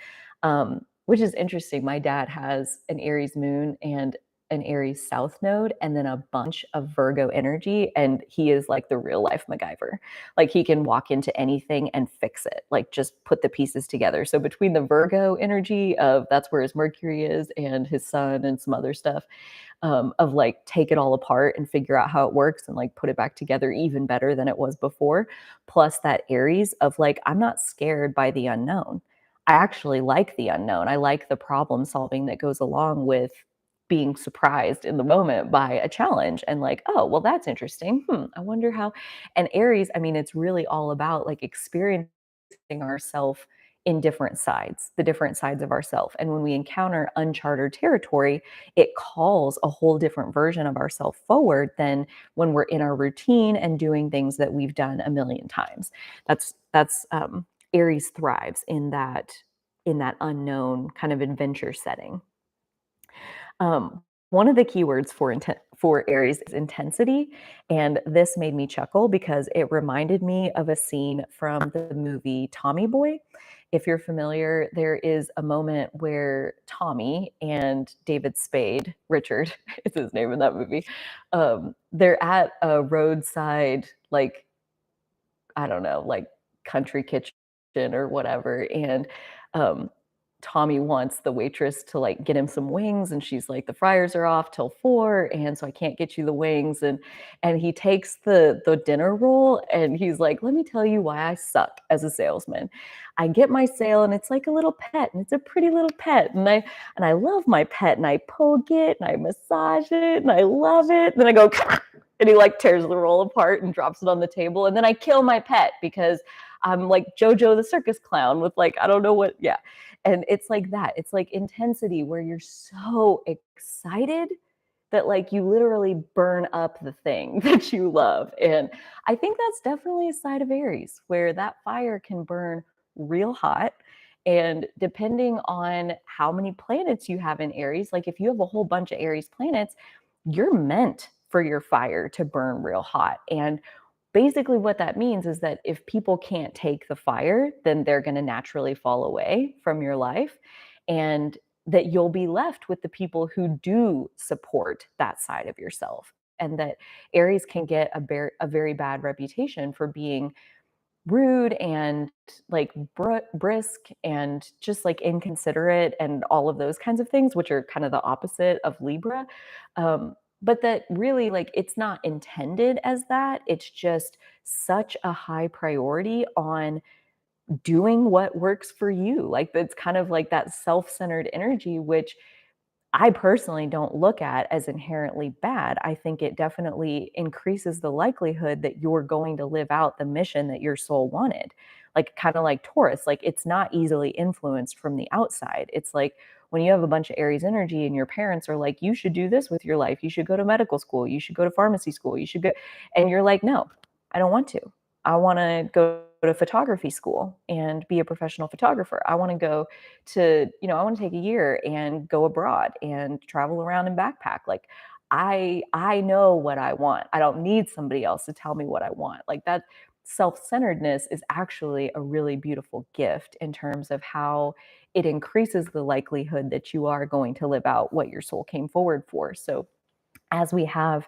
which is interesting. My dad has an Aries moon and an Aries south node, and then a bunch of Virgo energy. And he is like the real life MacGyver. Like, he can walk into anything and fix it, like just put the pieces together. So between the Virgo energy of that's where his Mercury is and his sun and some other stuff, of like take it all apart and figure out how it works and like put it back together even better than it was before. Plus that Aries of like, I'm not scared by the unknown. I actually like the unknown. I like the problem solving that goes along with being surprised in the moment by a challenge and like, oh, well, that's interesting. I wonder how. And Aries, I mean, it's really all about like experiencing ourselves in different sides, the different sides of ourselves. And when we encounter uncharted territory, it calls a whole different version of ourselves forward than when we're in our routine and doing things that we've done a million times. That's Aries thrives in that unknown kind of adventure setting. One of the keywords for Aries is intensity, and this made me chuckle because it reminded me of a scene from the movie Tommy Boy. If you're familiar, there is a moment where Tommy and David Spade, Richard is his name in that movie, they're at a roadside, like, I don't know, like country kitchen or whatever. And um, Tommy wants the waitress to like get him some wings, and she's like, the fryers are off till 4, and so I can't get you the wings. And he takes the dinner roll and he's like, let me tell you why I suck as a salesman. I get my sale and it's like a little pet, and it's a pretty little pet, and I love my pet, and I poke it and I massage it and I love it. And then I go and he like tears the roll apart and drops it on the table. And then I kill my pet because I'm like Jojo the circus clown with like, I don't know what. Yeah. And it's like that. It's like intensity where you're so excited that like you literally burn up the thing that you love. And I think that's definitely a side of Aries where that fire can burn real hot. And depending on how many planets you have in Aries, like if you have a whole bunch of Aries planets, you're meant for your fire to burn real hot. And basically what that means is that if people can't take the fire, then they're going to naturally fall away from your life, and that you'll be left with the people who do support that side of yourself. And that Aries can get a very bad reputation for being rude and like brisk and just like inconsiderate and all of those kinds of things, which are kind of the opposite of Libra. But that really, like, it's not intended as that. It's just such a high priority on doing what works for you. Like, it's kind of like that self centered energy, which I personally don't look at as inherently bad. I think it definitely increases the likelihood that you're going to live out the mission that your soul wanted. Like, kind of like Taurus, like it's not easily influenced from the outside. It's like when you have a bunch of Aries energy and your parents are like, you should do this with your life. You should go to medical school. You should go to pharmacy school. You should go. And you're like, no, I don't want to. I want to go to photography school and be a professional photographer. I want to go to, I want to take a year and go abroad and travel around and backpack. Like I know what I want. I don't need somebody else to tell me what I want. Like that self-centeredness is actually a really beautiful gift in terms of how it increases the likelihood that you are going to live out what your soul came forward for. So as we have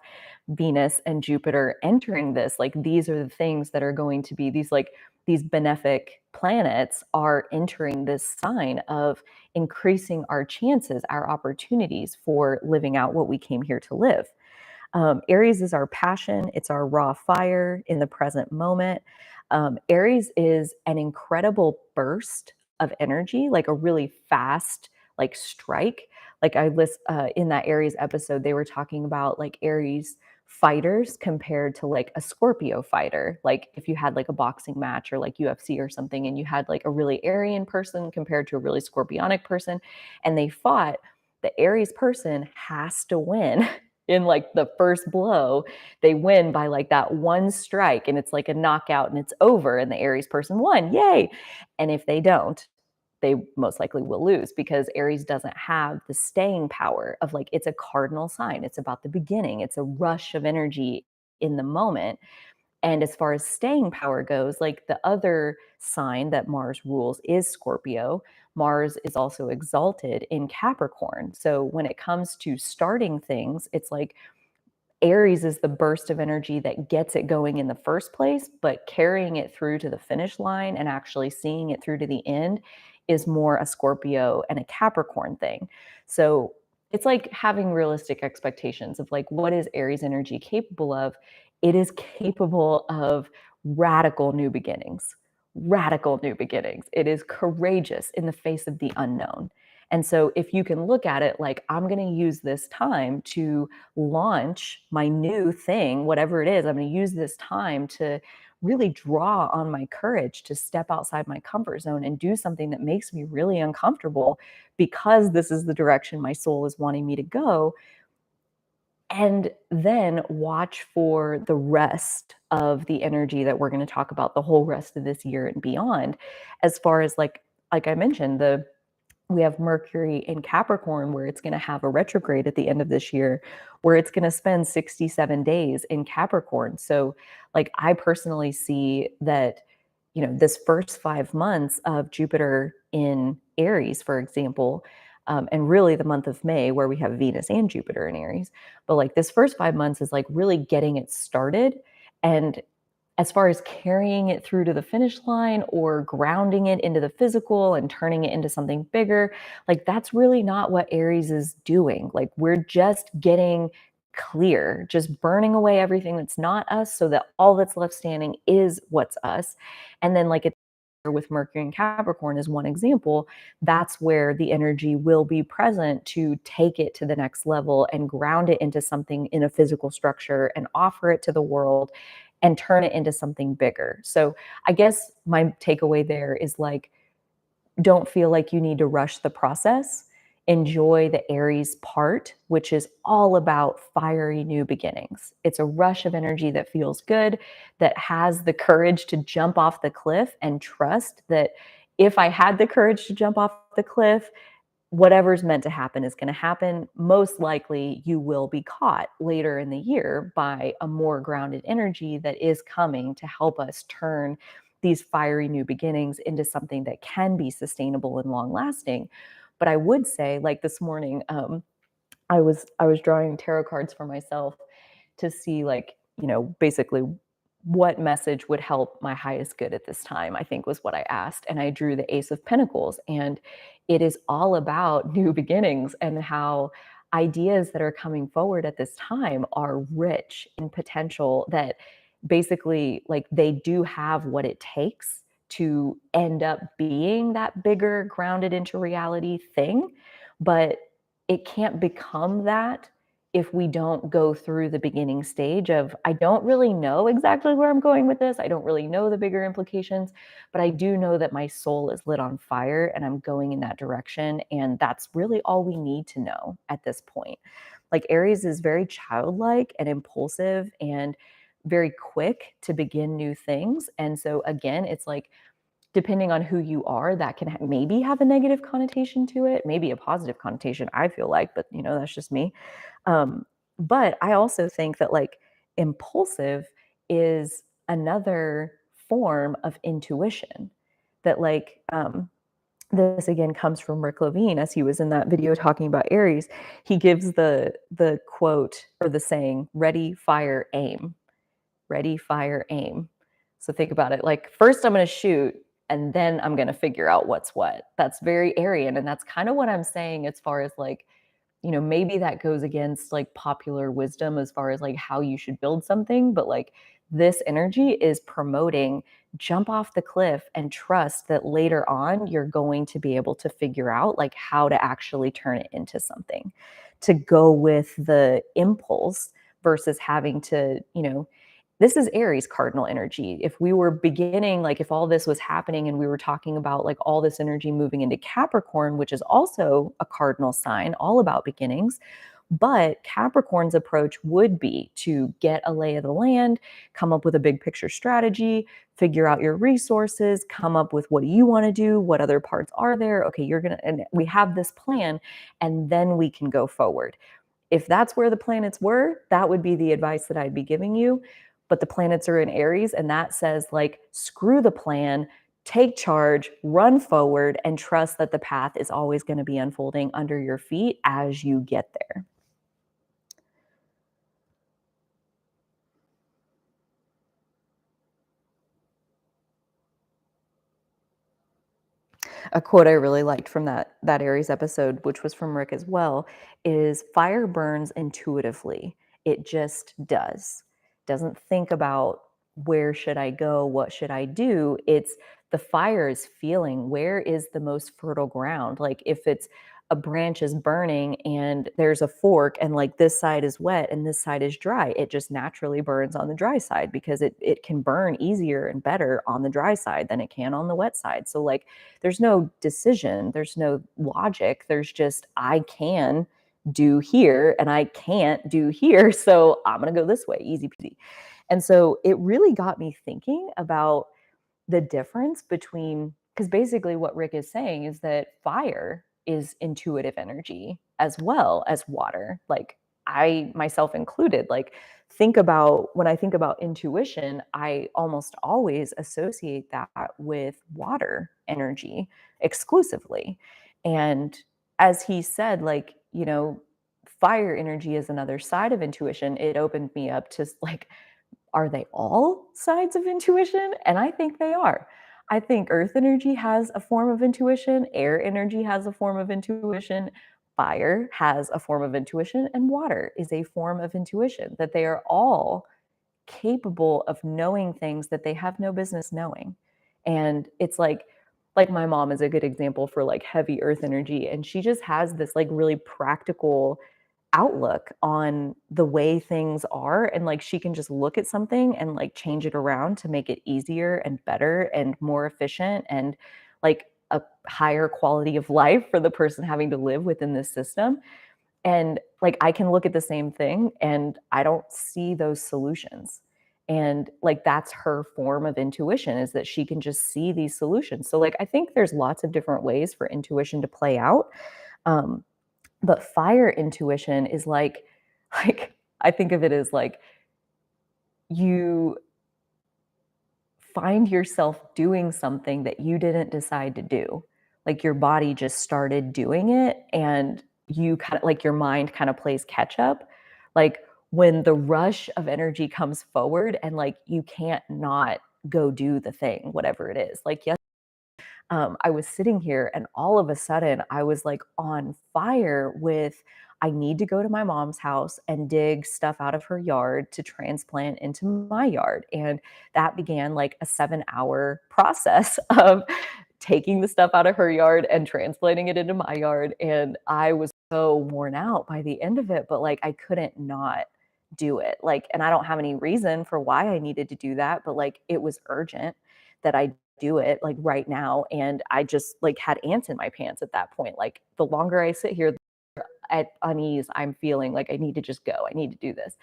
Venus and Jupiter entering this, like these are the things that are going to be these benefic planets are entering this sign of increasing our chances, our opportunities for living out what we came here to live. Aries is our passion, it's our raw fire in the present moment. Aries is an incredible burst of energy, like a really fast, like strike. Like I list in that Aries episode, they were talking about like Aries fighters compared to like a Scorpio fighter. Like if you had like a boxing match or like UFC or something, and you had like a really Aryan person compared to a really Scorpionic person, and they fought, the Aries person has to win in like the first blow. They win by like that one strike, and it's like a knockout and it's over, and the Aries person won. Yay. And if they don't, they most likely will lose because Aries doesn't have the staying power of like, it's a cardinal sign. It's about the beginning, it's a rush of energy in the moment. And as far as staying power goes, like the other sign that Mars rules is Scorpio. Mars is also exalted in Capricorn. So when it comes to starting things, it's like Aries is the burst of energy that gets it going in the first place, but carrying it through to the finish line and actually seeing it through to the end is more a Scorpio and a Capricorn thing. So it's like having realistic expectations of like, what is Aries energy capable of? It is capable of radical new beginnings, radical new beginnings. It is courageous in the face of the unknown. And so if you can look at it like, I'm going to use this time to launch my new thing, whatever it is, I'm going to use this time to really draw on my courage to step outside my comfort zone and do something that makes me really uncomfortable because this is the direction my soul is wanting me to go. And then watch for the rest of the energy that we're going to talk about the whole rest of this year and beyond. As far as like I mentioned, we have Mercury in Capricorn, where it's going to have a retrograde at the end of this year, where it's going to spend 67 days in Capricorn. So, like, I personally see that, this first 5 months of Jupiter in Aries, for example, and really the month of May, where we have Venus and Jupiter in Aries, but like this first 5 months is like really getting it started. And as far as carrying it through to the finish line or grounding it into the physical and turning it into something bigger, like that's really not what Aries is doing. Like we're just getting clear, just burning away everything that's not us so that all that's left standing is what's us. And then like it's with Mercury and Capricorn is one example, that's where the energy will be present to take it to the next level and ground it into something in a physical structure and offer it to the world and turn it into something bigger. So I guess my takeaway there is like, don't feel like you need to rush the process. Enjoy the Aries part, which is all about fiery new beginnings. It's a rush of energy that feels good, that has the courage to jump off the cliff and trust that if I had the courage to jump off the cliff, whatever's meant to happen is going to happen. Most likely, you will be caught later in the year by a more grounded energy that is coming to help us turn these fiery new beginnings into something that can be sustainable and long lasting. But I would say, like this morning, I was drawing tarot cards for myself to see like, basically what message would help my highest good at this time, I think was what I asked. And I drew the Ace of Pentacles. And it is all about new beginnings and how ideas that are coming forward at this time are rich in potential, that basically like they do have what it takes to end up being that bigger grounded into reality thing. But it can't become that if we don't go through the beginning stage of, I don't really know exactly where I'm going with this. I don't really know the bigger implications, but I do know that my soul is lit on fire and I'm going in that direction. And that's really all we need to know at this point. Like Aries is very childlike and impulsive and very quick to begin new things. And so again, it's like depending on who you are, that can maybe have a negative connotation to it, maybe a positive connotation, I feel like, but that's just me. Um, but I also think that like impulsive is another form of intuition that this again comes from Rick Levine as he was in that video talking about Aries. He gives the quote or the saying, ready, fire, aim. Ready, fire, aim. So think about it. Like first I'm going to shoot and then I'm going to figure out what's what. That's very Aryan. And that's kind of what I'm saying as far as like, maybe that goes against like popular wisdom as far as like how you should build something, but like this energy is promoting jump off the cliff and trust that later on you're going to be able to figure out like how to actually turn it into something, to go with the impulse versus having to, this is Aries cardinal energy. If we were beginning, like if all this was happening and we were talking about like all this energy moving into Capricorn, which is also a cardinal sign, all about beginnings. But Capricorn's approach would be to get a lay of the land, come up with a big picture strategy, figure out your resources, come up with what do you want to do, what other parts are there. Okay, and we have this plan, and then we can go forward. If that's where the planets were, that would be the advice that I'd be giving you. But the planets are in Aries, and that says, like, screw the plan, take charge, run forward, and trust that the path is always going to be unfolding under your feet as you get there. A quote I really liked from that Aries episode, which was from Rick as well, is fire burns intuitively. It just does. Doesn't think about where should I go, what should I do? It's the fire is feeling where is the most fertile ground. Like if it's a branch is burning and there's a fork and like this side is wet and this side is dry, it just naturally burns on the dry side because it can burn easier and better on the dry side than it can on the wet side. So like there's no decision, there's no logic, there's just I can do here and I can't do here, so I'm going to go this way, easy peasy. And so it really got me thinking about the difference between, because basically what Rick is saying is that fire is intuitive energy as well as water. Like I myself included, like think about when I think about intuition, I almost always associate that with water energy exclusively. And as he said, like, fire energy is another side of intuition. It opened me up to like, are they all sides of intuition? And I think they are. I think earth energy has a form of intuition, air energy has a form of intuition, fire has a form of intuition, and water is a form of intuition, that they are all capable of knowing things that they have no business knowing. And it's like my mom is a good example for like heavy earth energy, and she just has this like really practical outlook on the way things are, and like she can just look at something and like change it around to make it easier and better and more efficient and like a higher quality of life for the person having to live within this system. And like I can look at the same thing and I don't see those solutions. And like that's her form of intuition, is that she can just see these solutions. So like I think there's lots of different ways for intuition to play out. Um, but fire intuition is like I think of it as like you find yourself doing something that you didn't decide to do. Like your body just started doing it and you kind of like your mind kind of plays catch up. Like when the rush of energy comes forward and like you can't not go do the thing, whatever it is. Like I was sitting here and all of a sudden I was like on fire with I need to go to my mom's house and dig stuff out of her yard to transplant into my yard. And that began like a 7-hour process of taking the stuff out of her yard and transplanting it into my yard. And I was so worn out by the end of it, but like I couldn't not do it. Like, and I don't have any reason for why I needed to do that, but like it was urgent that I do it like right now. And I just like had ants in my pants at that point. Like the longer I sit here, at unease. I'm feeling like I need to just go. I need to do this.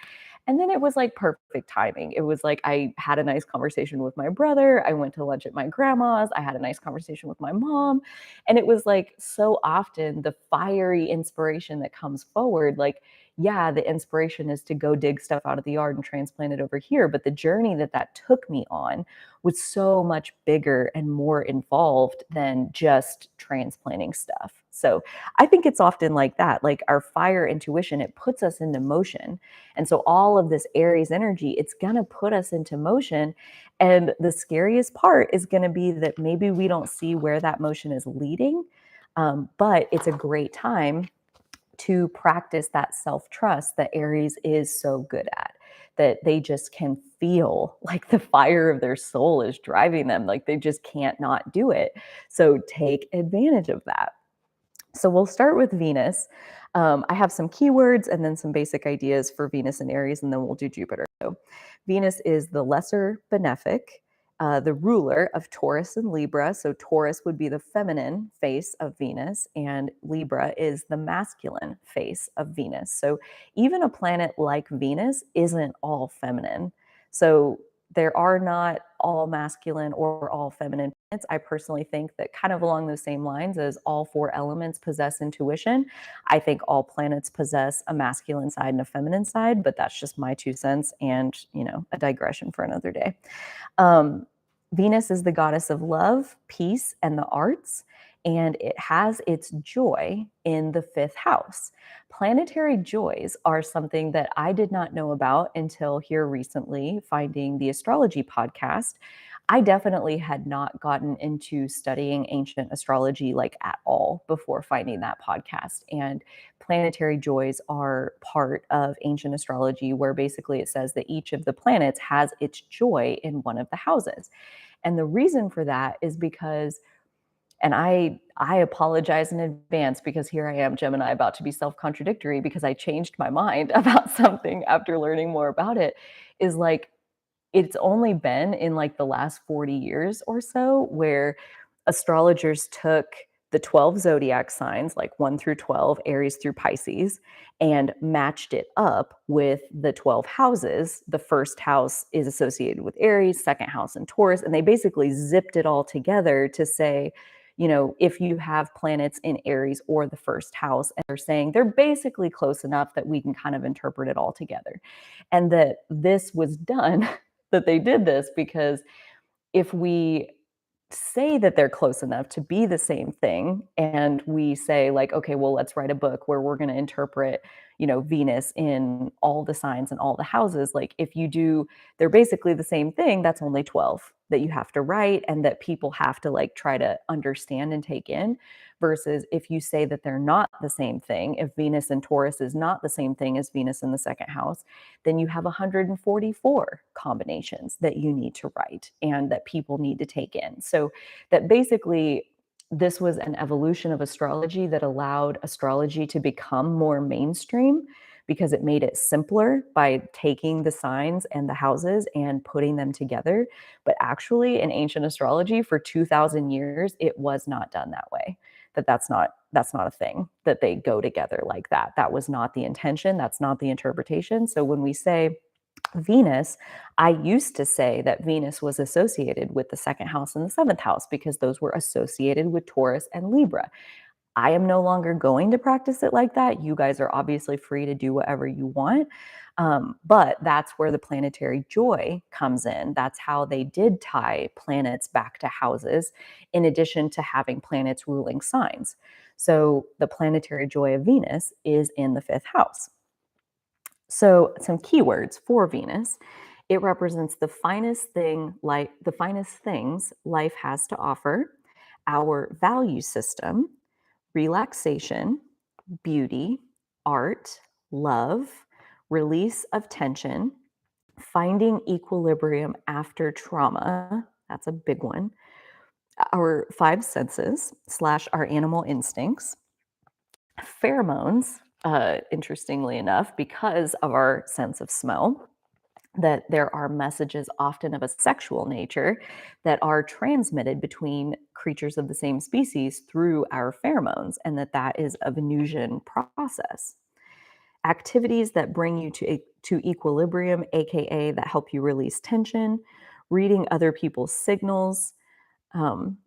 And then it was like perfect timing. It was like I had a nice conversation with my brother. I went to lunch at my grandma's. I had a nice conversation with my mom. And it was like so often the fiery inspiration that comes forward, like, yeah, the inspiration is to go dig stuff out of the yard and transplant it over here. But the journey that that took me on was so much bigger and more involved than just transplanting stuff. So I think it's often like that, like our fire intuition, it puts us into motion. And so all of this Aries energy, it's going to put us into motion. And the scariest part is going to be that maybe we don't see where that motion is leading. But it's a great time to practice that self-trust that Aries is so good at, that they just can feel like the fire of their soul is driving them, like they just can't not do it. So take advantage of that. So we'll start with Venus. I have some keywords and then some basic ideas for Venus and Aries, and then we'll do Jupiter. So Venus is the lesser benefic, the ruler of Taurus and Libra. So Taurus would be the feminine face of Venus, and Libra is the masculine face of Venus. So even a planet like Venus isn't all feminine. So there are not all masculine or all feminine planets. I personally think that kind of along those same lines as all four elements possess intuition, I think all planets possess a masculine side and a feminine side, but that's just my 2 cents and, a digression for another day. Um, Venus is the goddess of love, peace, and the arts, and it has its joy in the fifth house. Planetary joys are something that I did not know about until here recently, finding the Astrology podcast. I definitely had not gotten into studying ancient astrology like at all before finding that podcast. And planetary joys are part of ancient astrology, where basically it says that each of the planets has its joy in one of the houses. And the reason for that is because, and I apologize in advance because here I am, Gemini, about to be self-contradictory because I changed my mind about something after learning more about it, is like it's only been in like the last 40 years or so where astrologers took the 12 zodiac signs, like 1 through 12, Aries through Pisces, and matched it up with the 12 houses. The first house is associated with Aries, second house in Taurus, and they basically zipped it all together to say, if you have planets in Aries or the first house, and they're saying they're basically close enough that we can kind of interpret it all together. And that this was done, that they did this because if we say that they're close enough to be the same thing and we say like, okay, well, let's write a book where we're going to interpret, Venus in all the signs and all the houses, like if you do, they're basically the same thing, that's only 12 that you have to write and that people have to like try to understand and take in, versus if you say that they're not the same thing, if Venus and Taurus is not the same thing as Venus in the second house, then you have 144 combinations that you need to write and that people need to take in. So that basically this was an evolution of astrology that allowed astrology to become more mainstream because it made it simpler by taking the signs and the houses and putting them together. But actually in ancient astrology for 2000 years, it was not done that way. That's not a thing that they go together like that. That was not the intention. That's not the interpretation. So when we say Venus, I used to say that Venus was associated with the second house and the seventh house because those were associated with Taurus and Libra. I am no longer going to practice it like that. You guys are obviously free to do whatever you want. But that's where the planetary joy comes in. That's how they did tie planets back to houses, in addition to having planets ruling signs. So the planetary joy of Venus is in the fifth house. So some keywords for Venus. It represents the finest things life has to offer, our value system, relaxation, beauty, art, love, release of tension, finding equilibrium after trauma. That's a big one. Our five senses / our animal instincts, pheromones, interestingly enough, because of our sense of smell, that there are messages often of a sexual nature that are transmitted between creatures of the same species through our pheromones, and that that is a Venusian process. Activities that bring you to equilibrium, aka that help you release tension, reading other people's signals, um,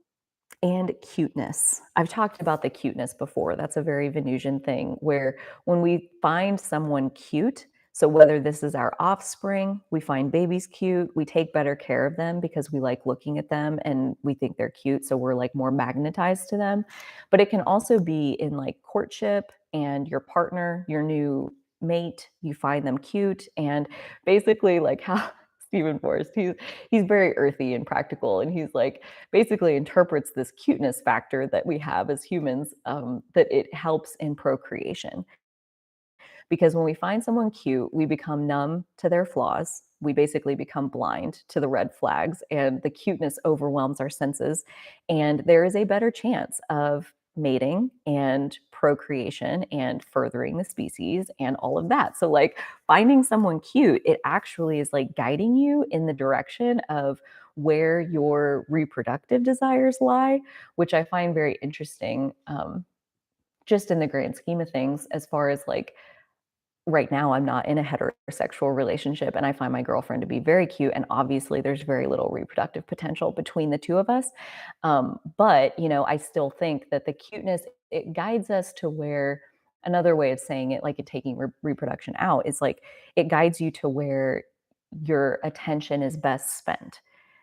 and cuteness. I've talked about the cuteness before. That's a very Venusian thing where when we find someone cute, so whether this is our offspring, we find babies cute, we take better care of them because we like looking at them and we think they're cute, so we're like more magnetized to them. But it can also be in like courtship and your partner, your new mate, you find them cute and basically like how Stephen Forrest, he's very earthy and practical, and he's like basically interprets this cuteness factor that we have as humans, that it helps in procreation. Because when we find someone cute, we become numb to their flaws. We basically become blind to the red flags, and the cuteness overwhelms our senses. And there is a better chance of mating and procreation and furthering the species and all of that. So, like, finding someone cute, it actually is like guiding you in the direction of where your reproductive desires lie, which I find very interesting, just in the grand scheme of things, as far as like right now I'm not in a heterosexual relationship and I find my girlfriend to be very cute, and obviously there's very little reproductive potential between the two of us. But you know, I still think that the cuteness, it guides us to where, another way of saying it, like it taking reproduction out, is like it guides you to where your attention is best spent.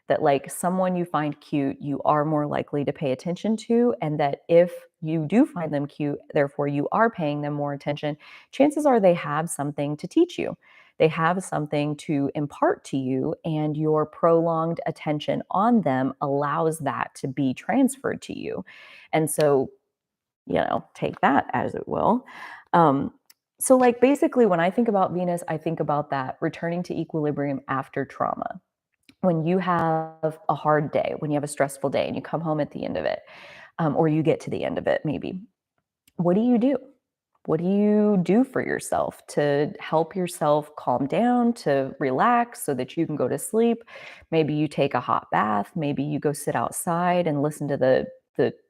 That like someone you find cute, you are more likely to pay attention to, and that if you do find them cute, therefore you are paying them more attention, chances are they have something to teach you. They have something to impart to you, and your prolonged attention on them allows that to be transferred to you. And so, you know, take that as it will. Um, so, like, basically, when I think about Venus, I think about that returning to equilibrium after trauma. When you have a hard day, when you have a stressful day and you come home at the end of it, or you get to the end of it, maybe, what do you do? What do you do for yourself to help yourself calm down, to relax so that you can go to sleep? Maybe you take a hot bath, maybe you go sit outside and listen to the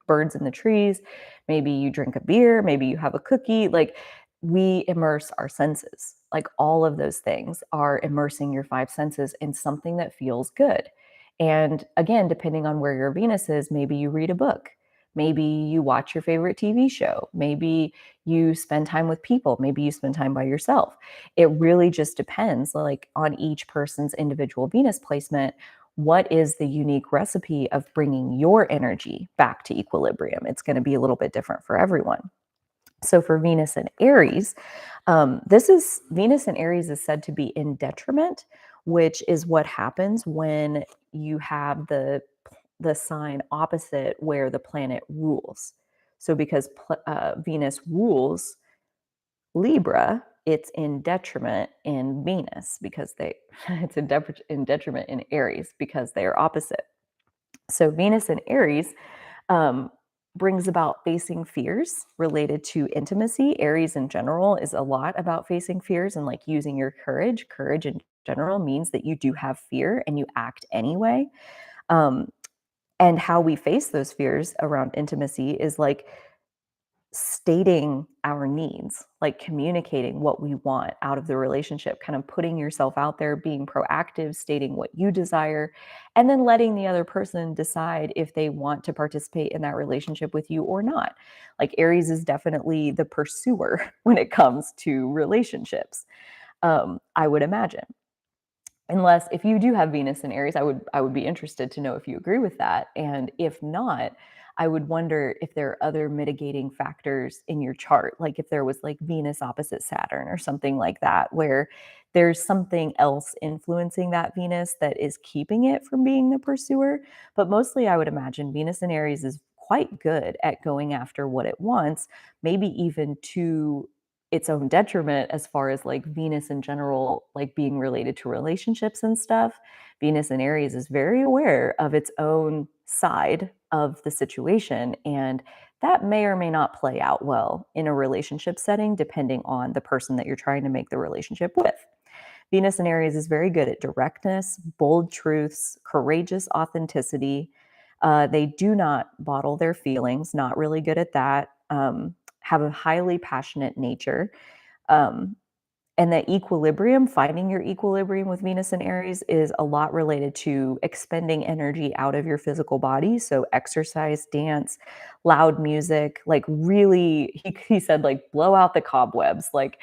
birds in the trees, maybe you drink a beer, maybe you have a cookie. Like, we immerse our senses. Like, all of those things are immersing your five senses in something that feels good. And again, depending on where your Venus is, maybe you read a book. Maybe you watch your favorite TV show. Maybe you spend time with people. Maybe you spend time by yourself. It really just depends, like, on each person's individual Venus placement. What is the unique recipe of bringing your energy back to equilibrium? It's going to be a little bit different for everyone. So for Venus and Aries, this is Venus and Aries is said to be in detriment, which is what happens when you have the sign opposite where the planet rules. So because Venus rules Libra, it's in detriment in Venus because they it's in detriment in Aries because they are opposite. So Venus and Aries um, brings about facing fears related to intimacy. Aries in general is a lot about facing fears and like using your courage. Courage in general means that you do have fear and you act anyway. Um, and how we face those fears around intimacy is like stating our needs, like communicating what we want out of the relationship, kind of putting yourself out there, being proactive, stating what you desire, and then letting the other person decide if they want to participate in that relationship with you or not. Like, Aries is definitely the pursuer when it comes to relationships, I would imagine. Unless, if you do have Venus in Aries, I would be interested to know if you agree with that, and if not, I would wonder if there are other mitigating factors in your chart, like if there was like Venus opposite Saturn or something like that, where there's something else influencing that Venus that is keeping it from being the pursuer. But mostly I would imagine Venus in Aries is quite good at going after what it wants, maybe even to its own detriment as far as like Venus in general, like being related to relationships and stuff. Venus in Aries is very aware of its own side of the situation. And that may or may not play out well in a relationship setting, depending on the person that you're trying to make the relationship with. Venus in Aries is very good at directness, bold truths, courageous authenticity. They do not bottle their feelings, not really good at that. Have a highly passionate nature. Um, and the equilibrium, finding your equilibrium with Venus and Aries is a lot related to expending energy out of your physical body. So exercise, dance, loud music, like really, he said, like blow out the cobwebs, like,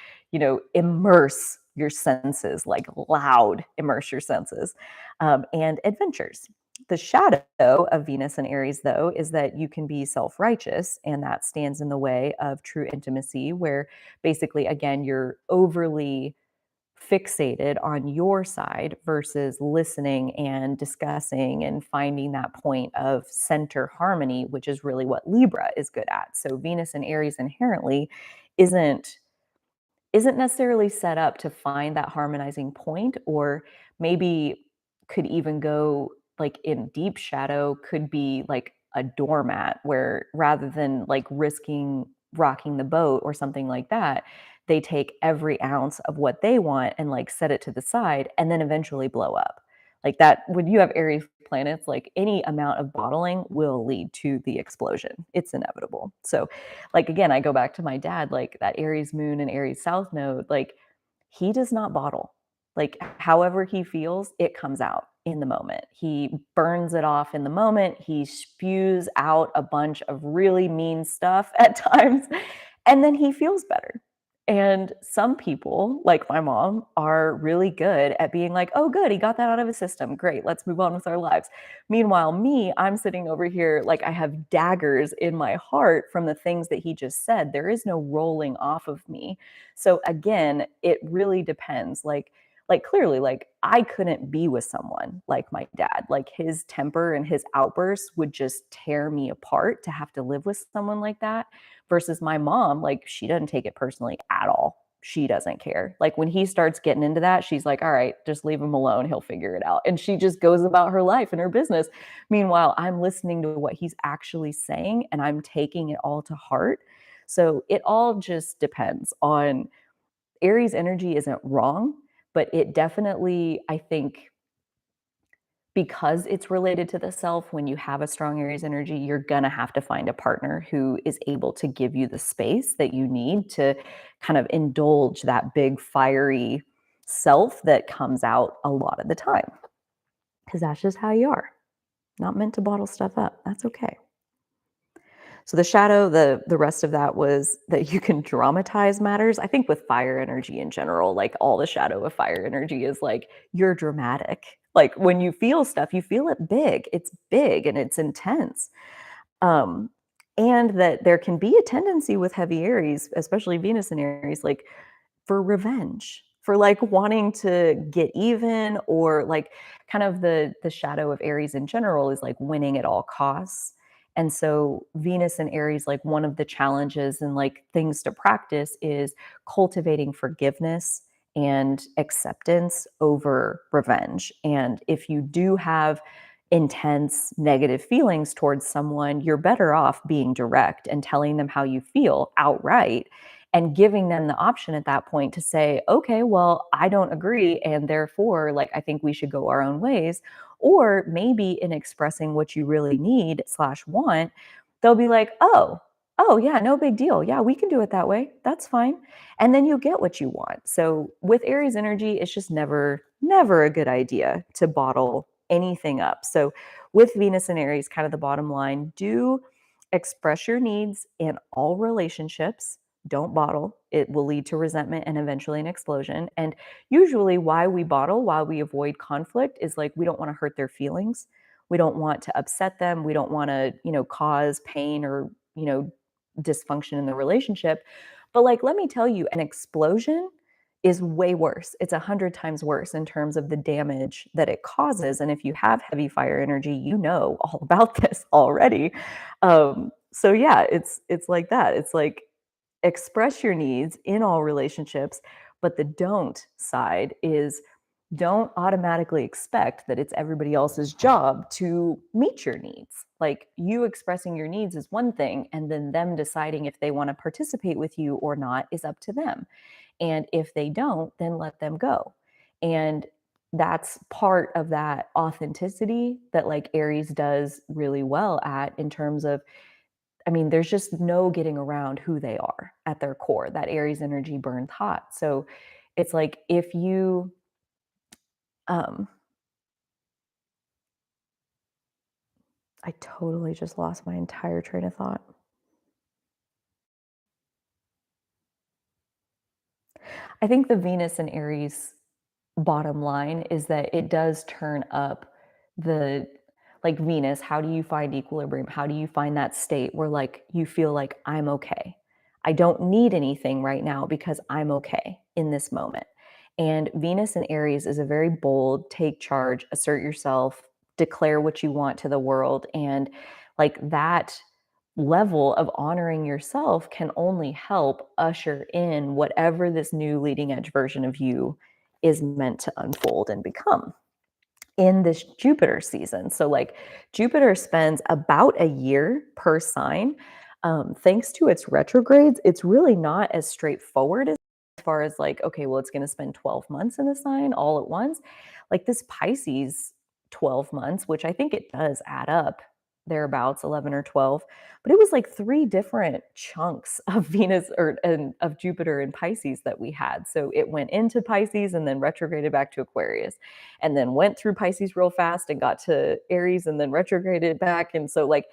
immerse your senses, like loud, immerse your senses, and adventures. The shadow of Venus and Aries, though, is that you can be self righteous, and that stands in the way of true intimacy, where basically, again, you're overly fixated on your side versus listening and discussing and finding that point of center harmony, which is really what Libra is good at. So, Venus and Aries inherently isn't isn't necessarily set up to find that harmonizing point, or maybe could even go like in deep shadow, could be like a doormat where rather than like risking rocking the boat or something like that, they take every ounce of what they want and like set it to the side and then eventually blow up. Like that, when you have Aries planets, like any amount of bottling will lead to the explosion. It's inevitable. So like again, I go back to my dad, like that Aries moon and Aries south node, like he does not bottle. Like however he feels, it comes out in the moment. He burns it off in the moment. He spews out a bunch of really mean stuff at times, and then he feels better. And some people, like my mom, are really good at being like, oh, good, he got that out of his system. Great, let's move on with our lives. Meanwhile, me, I'm sitting over here like I have daggers in my heart from the things that he just said. There is no rolling off of me. So again, it really depends. Like clearly, like I couldn't be with someone like my dad. Like his temper and his outbursts would just tear me apart to have to live with someone like that versus my mom, like she doesn't take it personally at all. She doesn't care. Like when he starts getting into that, she's like, all right, just leave him alone. He'll figure it out. And she just goes about her life and her business. Meanwhile, I'm listening to what he's actually saying and I'm taking it all to heart. So it all just depends on Aries energy isn't wrong, but it definitely, I think, because it's related to the self, when you have a strong Aries energy, you're gonna have to find a partner who is able to give you the space that you need to kind of indulge that big fiery self that comes out a lot of the time. Because that's just how you are. Not meant to bottle stuff up. That's okay. So the shadow, the rest of that was that you can dramatize matters. I think with fire energy in general, like all the shadow of fire energy is like you're dramatic. Like when you feel stuff, you feel it big. It's big and it's intense. Um, and that there can be a tendency with heavy Aries, especially Venus in Aries, like for revenge, for like wanting to get even, or like kind of the shadow of Aries in general is like winning at all costs. And so Venus and Aries, like one of the challenges and like things to practice is cultivating forgiveness and acceptance over revenge. And if you do have intense negative feelings towards someone, you're better off being direct and telling them how you feel outright and giving them the option at that point to say, okay, well, I don't agree. And therefore, like, I think we should go our own ways. Or maybe in expressing what you really need slash want, they'll be like, oh, yeah, no big deal. Yeah, we can do it that way. That's fine. And then you'll get what you want. So with Aries energy, it's just never a good idea to bottle anything up. So with Venus and Aries, kind of the bottom line, do express your needs in all relationships. Don't bottle. It will lead to resentment and eventually an explosion. And usually why we bottle, why we avoid conflict is like we don't want to hurt their feelings. We don't want to upset them. We don't want to, cause pain or, dysfunction in the relationship. But like, let me tell you, an explosion is way worse. It's 100 times worse in terms of the damage that it causes. And if you have heavy fire energy, you know all about this already. So yeah, it's like that. It's like express your needs in all relationships, but the don't side is don't automatically expect that it's everybody else's job to meet your needs. Like you expressing your needs is one thing, and then them deciding if they want to participate with you or not is up to them. And if they don't, then let them go. And that's part of that authenticity that like Aries does really well at, in terms of, I mean, there's just no getting around who they are at their core. That Aries energy burns hot. So it's like if you, um, I totally just lost my entire train of thought. I think the Venus and Aries bottom line is that it does turn up the, like Venus, how do you find equilibrium? How do you find that state where like you feel like I'm okay? I don't need anything right now because I'm okay in this moment. And Venus in Aries is a very bold, take charge, assert yourself, declare what you want to the world. And like that level of honoring yourself can only help usher in whatever this new leading edge version of you is meant to unfold and become in this Jupiter season. So, like, Jupiter spends about a year per sign. Thanks to its retrogrades, it's really not as straightforward as far as like, okay, well, it's going to spend 12 months in a sign all at once. Like this Pisces 12 months, which I think it does add up thereabouts 11 or 12, but it was like three different chunks of Venus or and of Jupiter and Pisces that we had. So it went into Pisces and then retrograded back to Aquarius, and then went through Pisces real fast and got to Aries and then retrograded back. And so, like,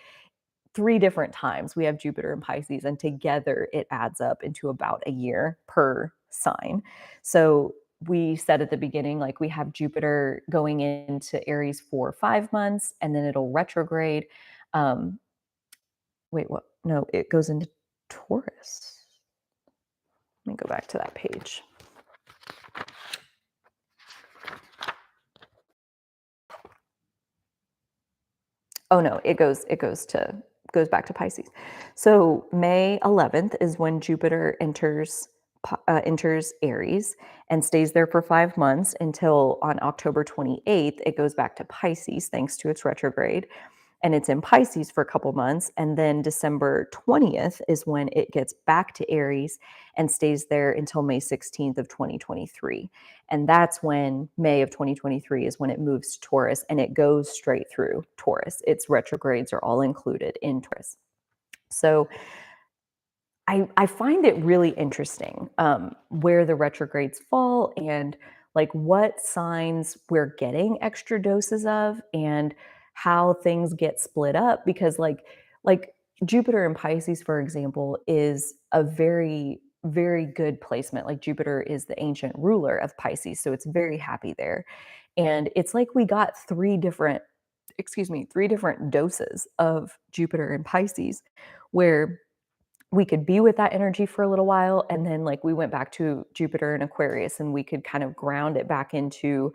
three different times we have Jupiter and Pisces, and together it adds up into about a year per sign. So, we said at the beginning, like, we have Jupiter going into Aries for 5 months and then it'll retrograde. Um, wait, what? No, it goes into Taurus. Let me go back to that page. Oh no, it goes back to Pisces. So May 11th is when Jupiter enters Aries and stays there for 5 months until on October 28th it goes back to Pisces thanks to its retrograde, and it's in Pisces for a couple months. And then December 20th is when it gets back to Aries and stays there until May 16th of 2023. And that's when May of 2023 is when it moves to Taurus and it goes straight through Taurus. Its retrogrades are all included in Taurus. So I find it really interesting where the retrogrades fall and like what signs we're getting extra doses of and how things get split up, because like Jupiter in Pisces, for example, is a very very good placement. Like Jupiter is the ancient ruler of Pisces, so it's very happy there. And it's like we got three different doses of Jupiter in Pisces, where we could be with that energy for a little while, and then like we went back to Jupiter and Aquarius and we could kind of ground it back into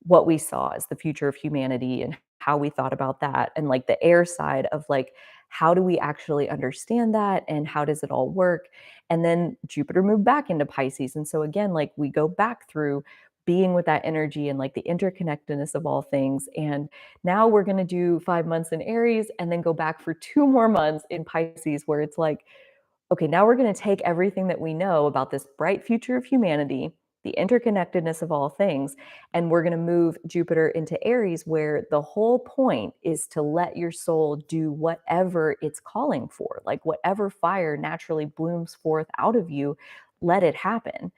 what we saw as the future of humanity and how we thought about that, and like the air side of like how do we actually understand that and how does it all work. And then Jupiter moved back into Pisces, and so again like we go back through being with that energy and like the interconnectedness of all things. And now we're going to do 5 months in Aries and then go back for 2 more months in Pisces, where it's like, okay, now we're going to take everything that we know about this bright future of humanity, the interconnectedness of all things, and we're going to move Jupiter into Aries, where the whole point is to let your soul do whatever it's calling for. Like whatever fire naturally blooms forth out of you, let it happen.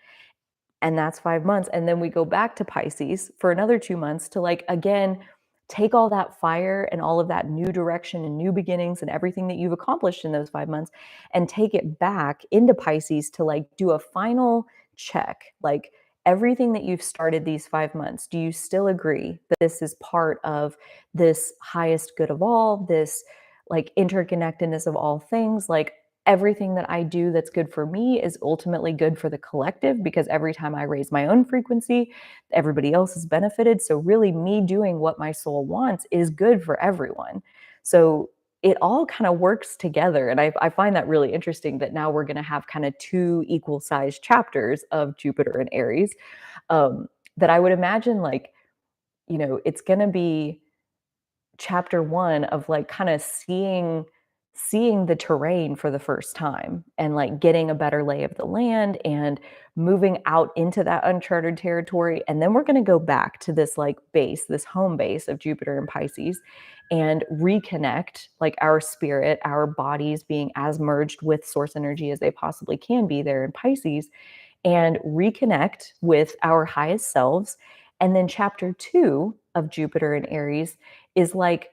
And that's 5 months, and then we go back to Pisces for another 2 months to, like, again, take all that fire and all of that new direction and new beginnings and everything that you've accomplished in those 5 months and take it back into Pisces to, like, do a final check. Like, everything that you've started these 5 months, do you still agree that this is part of this highest good of all, this, like, interconnectedness of all things? Like, everything that I do that's good for me is ultimately good for the collective, because every time I raise my own frequency, everybody else is benefited. So, really, me doing what my soul wants is good for everyone. So, it all kind of works together. And I find that really interesting that now we're going to have kind of two equal sized chapters of Jupiter and Aries. That I would imagine, like, it's going to be chapter one of like kind of seeing seeing the terrain for the first time and like getting a better lay of the land and moving out into that uncharted territory. And then we're going to go back to this like base, this home base of Jupiter and Pisces, and reconnect like our spirit, our bodies being as merged with source energy as they possibly can be there in Pisces, and reconnect with our highest selves. And then chapter 2 of Jupiter in Aries is like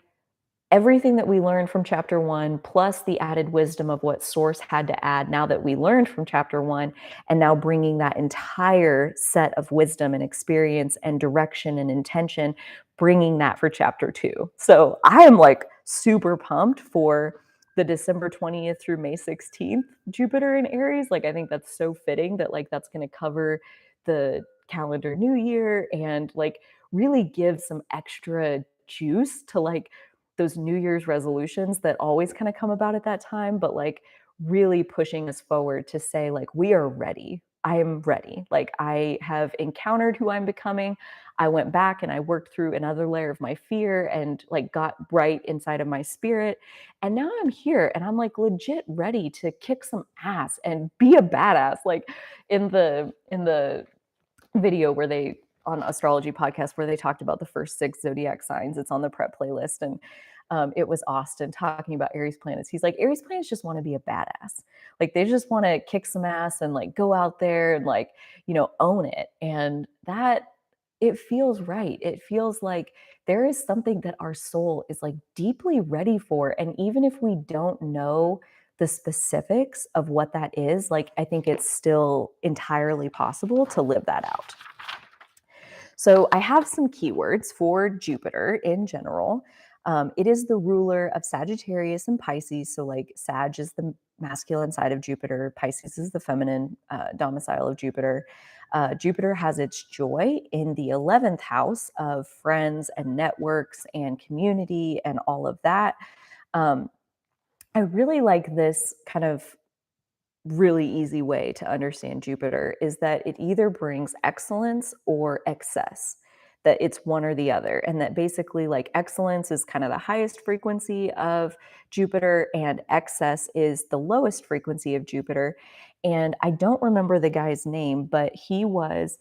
everything that we learned from chapter 1 plus the added wisdom of what source had to add now that we learned from chapter 1, and now bringing that entire set of wisdom and experience and direction and intention, bringing that for chapter 2. So I am like super pumped for the December 20th through May 16th Jupiter in Aries. Like I think that's so fitting that like that's going to cover the calendar new year and like really give some extra juice to like those New Year's resolutions that always kind of come about at that time, but like really pushing us forward to say, like, we are ready. I am ready. Like, I have encountered who I'm becoming. I went back and I worked through another layer of my fear and like got right inside of my spirit. And now I'm here and I'm like legit ready to kick some ass and be a badass. Like in the video where they on Astrology podcast where they talked about the first 6 zodiac signs. It's on the prep playlist. And it was Austin talking about Aries planets. He's like, Aries planets just want to be a badass. Like they just want to kick some ass and like go out there and like, own it. And that it feels right. It feels like there is something that our soul is like deeply ready for. And even if we don't know the specifics of what that is, like I think it's still entirely possible to live that out. So I have some keywords for Jupiter in general. It is the ruler of Sagittarius and Pisces. So like Sag is the masculine side of Jupiter. Pisces is the feminine domicile of Jupiter. Jupiter has its joy in the 11th house of friends and networks and community and all of that. I really like this kind of really easy way to understand Jupiter is that it either brings excellence or excess, that it's one or the other. And that basically, like, excellence is kind of the highest frequency of Jupiter, and excess is the lowest frequency of Jupiter. And I don't remember the guy's name, but he was.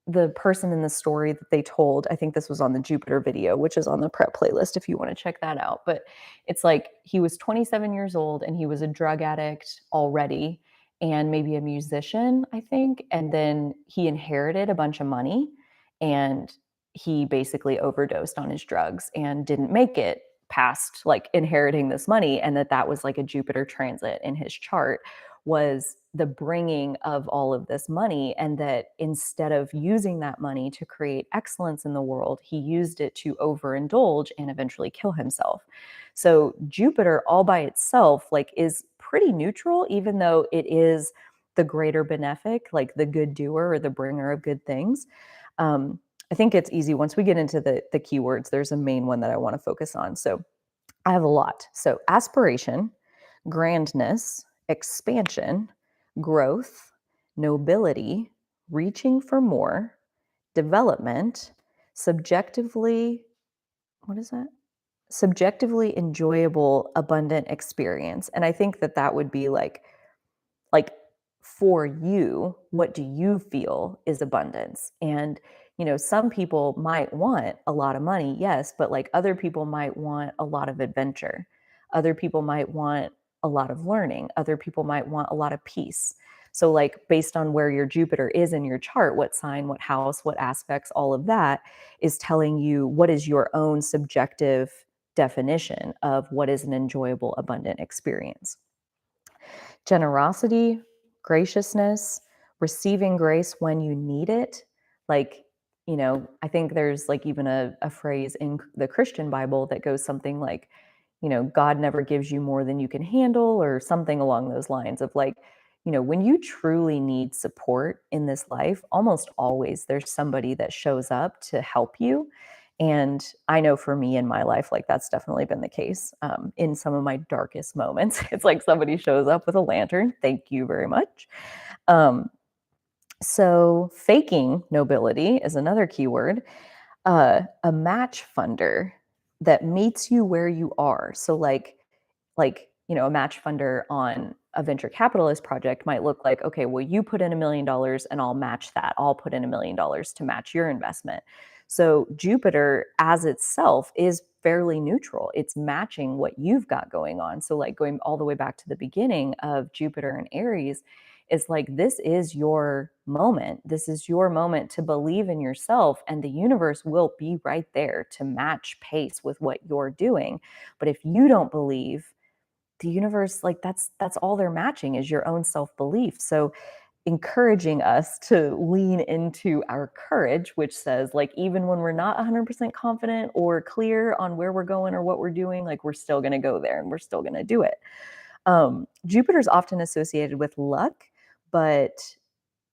The person in the story that they told, I think this was on the Jupiter video, which is on the prep playlist if you want to check that out. But it's like he was 27 years old and he was a drug addict already and maybe a musician, I think. And then he inherited a bunch of money and he basically overdosed on his drugs and didn't make it past like inheriting this money. And that was like a Jupiter transit in his chart, was the bringing of all of this money, and that instead of using that money to create excellence in the world, he used it to overindulge and eventually kill himself. So Jupiter all by itself like is pretty neutral, even though it is the greater benefic, like the good doer or the bringer of good things. I think it's easy once we get into the keywords. There's a main one that I want to focus on. So I have a lot. So aspiration, grandness, expansion, growth, nobility, reaching for more, development, subjectively, what is that? Subjectively enjoyable, abundant experience. And I think that would be like for you, what do you feel is abundance? And some people might want a lot of money, yes, but like other people might want a lot of adventure. Other people might want a lot of learning. Other people might want a lot of peace. So like based on where your Jupiter is in your chart, what sign, what house, what aspects, all of that is telling you what is your own subjective definition of what is an enjoyable, abundant experience. Generosity, graciousness, receiving grace when you need it. Like, I think there's like even a phrase in the Christian Bible that goes something like, God never gives you more than you can handle, or something along those lines of like, when you truly need support in this life, almost always there's somebody that shows up to help you. And I know for me in my life, like that's definitely been the case. In some of my darkest moments, it's like somebody shows up with a lantern. Thank you very much. So faking nobility is another keyword. A match funder, that meets you where you are. So a match funder on a venture capitalist project might look like, okay, well, you put in $1 million and I'll match that. I'll put in $1 million to match your investment. So Jupiter as itself is fairly neutral. It's matching what you've got going on. So like going all the way back to the beginning of Jupiter and Aries, is like, this is your moment. This is your moment to believe in yourself, and the universe will be right there to match pace with what you're doing. But if you don't believe, the universe, like, that's all they're matching is your own self-belief. So encouraging us to lean into our courage, which says, like, even when we're not 100% confident or clear on where we're going or what we're doing, like, we're still going to go there and we're still going to do it. Jupiter's often associated with luck, but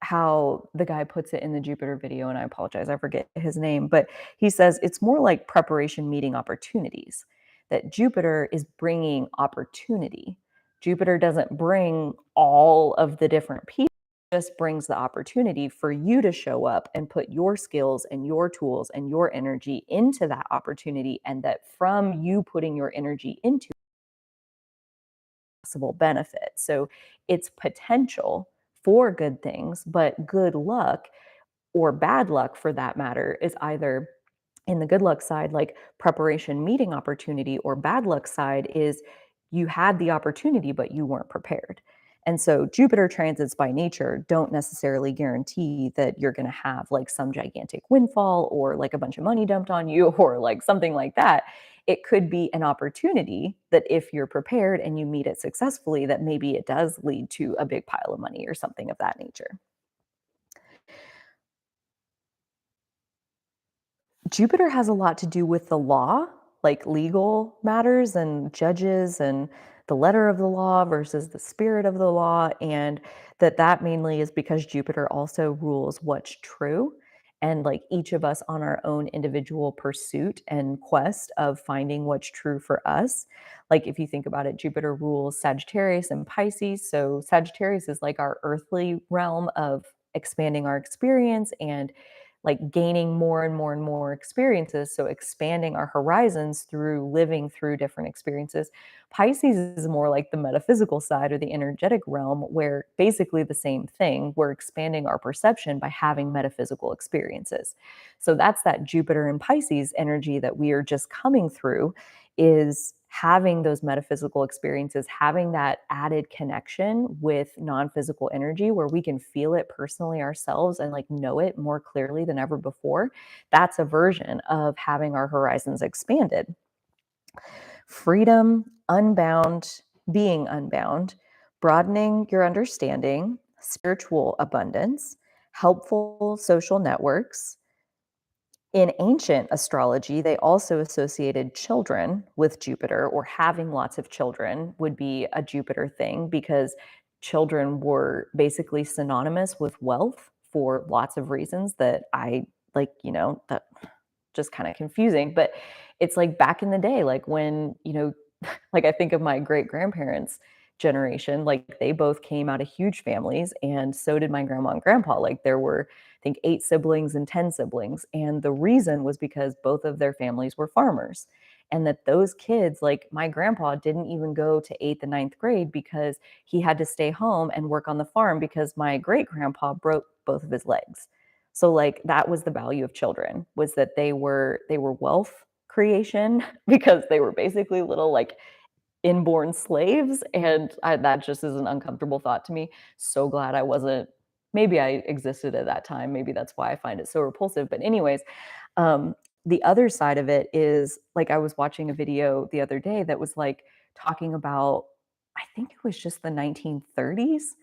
how the guy puts it in the Jupiter video, and I apologize, I forget his name, but he says it's more like preparation meeting opportunities, that Jupiter is bringing opportunity. Jupiter doesn't bring all of the different pieces, it just brings the opportunity for you to show up and put your skills and your tools and your energy into that opportunity, and that from you putting your energy into possible benefit. So it's potential for good things, but good luck or bad luck for that matter is either in the good luck side, like preparation meeting opportunity, or bad luck side is you had the opportunity, but you weren't prepared. And so Jupiter transits by nature don't necessarily guarantee that you're going to have like some gigantic windfall or like a bunch of money dumped on you or like something like that. It could be an opportunity that if you're prepared and you meet it successfully, that maybe it does lead to a big pile of money or something of that nature. Jupiter has a lot to do with the law, like legal matters and judges and the letter of the law versus the spirit of the law. And that mainly is because Jupiter also rules what's true. And like each of us on our own individual pursuit and quest of finding what's true for us. Like if you think about it, Jupiter rules Sagittarius and Pisces. So Sagittarius is like our earthly realm of expanding our experience and like gaining more and more and more experiences. So expanding our horizons through living through different experiences. Pisces is more like the metaphysical side or the energetic realm, where basically the same thing. We're expanding our perception by having metaphysical experiences. So that's that Jupiter and Pisces energy that we are just coming through, is having those metaphysical experiences, having that added connection with non-physical energy where we can feel it personally ourselves and like know it more clearly than ever before. That's a version of having our horizons expanded. Freedom, unbound, being unbound, broadening your understanding, spiritual abundance, helpful social networks. In ancient astrology, they also associated children with Jupiter, or having lots of children would be a Jupiter thing, because children were basically synonymous with wealth for lots of reasons that I like, that just kind of confusing. But it's like back in the day, like when, like I think of my great grandparents generation, like they both came out of huge families, and so did my grandma and grandpa. Like there were, I think, 8 siblings and 10 siblings. And the reason was because both of their families were farmers. And that those kids, like my grandpa, didn't even go to eighth and ninth grade because he had to stay home and work on the farm because my great grandpa broke both of his legs. So like that was the value of children, was that they were wealth creation because they were basically little like inborn slaves, and that just is an uncomfortable thought to me. So glad I wasn't. Maybe I existed at that time. Maybe that's why I find it so repulsive. But anyways, um, the other side of it is like I was watching a video the other day that was like talking about, I think it was just the 1930s,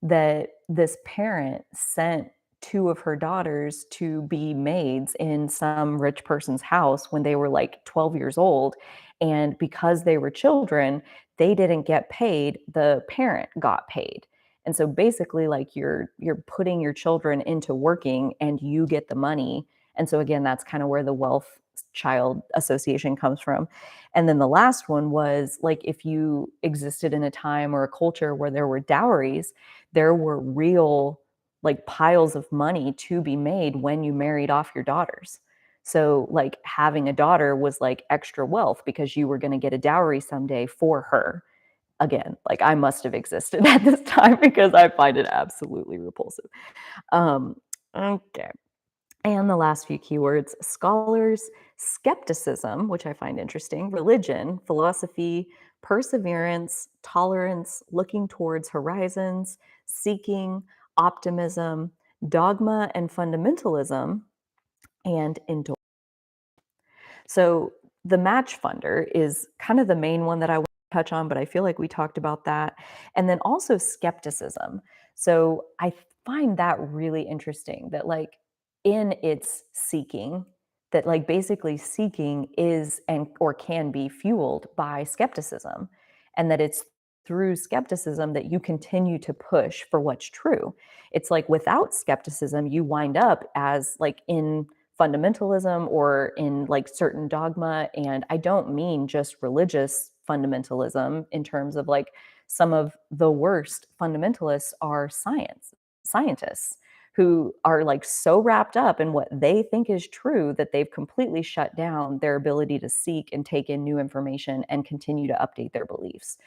that this parent sent two of her daughters to be maids in some rich person's house when they were like 12 years old. And because they were children, they didn't get paid, the parent got paid. And so basically like you're putting your children into working and you get the money. And so again, that's kind of where the wealth child association comes from. And then the last one was like if you existed in a time or a culture where there were dowries, there were real like piles of money to be made when you married off your daughters. So like having a daughter was like extra wealth because you were going to get a dowry someday for her. Again, like I must have existed at this time because I find it absolutely repulsive. Um, okay. And the last few keywords: scholars, skepticism, which I find interesting, religion, philosophy, perseverance, tolerance, looking towards horizons, seeking, optimism, dogma and fundamentalism, and indulgence. So the match funder is kind of the main one that I want to touch on, but I feel like we talked about that. And then also skepticism. So I find that really interesting that like in its seeking, that like basically seeking is and or can be fueled by skepticism, and that it's through skepticism that you continue to push for what's true. It's like without skepticism you wind up as like in fundamentalism or in like certain dogma. And I don't mean just religious fundamentalism in terms of like some of the worst fundamentalists are scientists who are like so wrapped up in what they think is true that they've completely shut down their ability to seek and take in new information and continue to update their beliefs.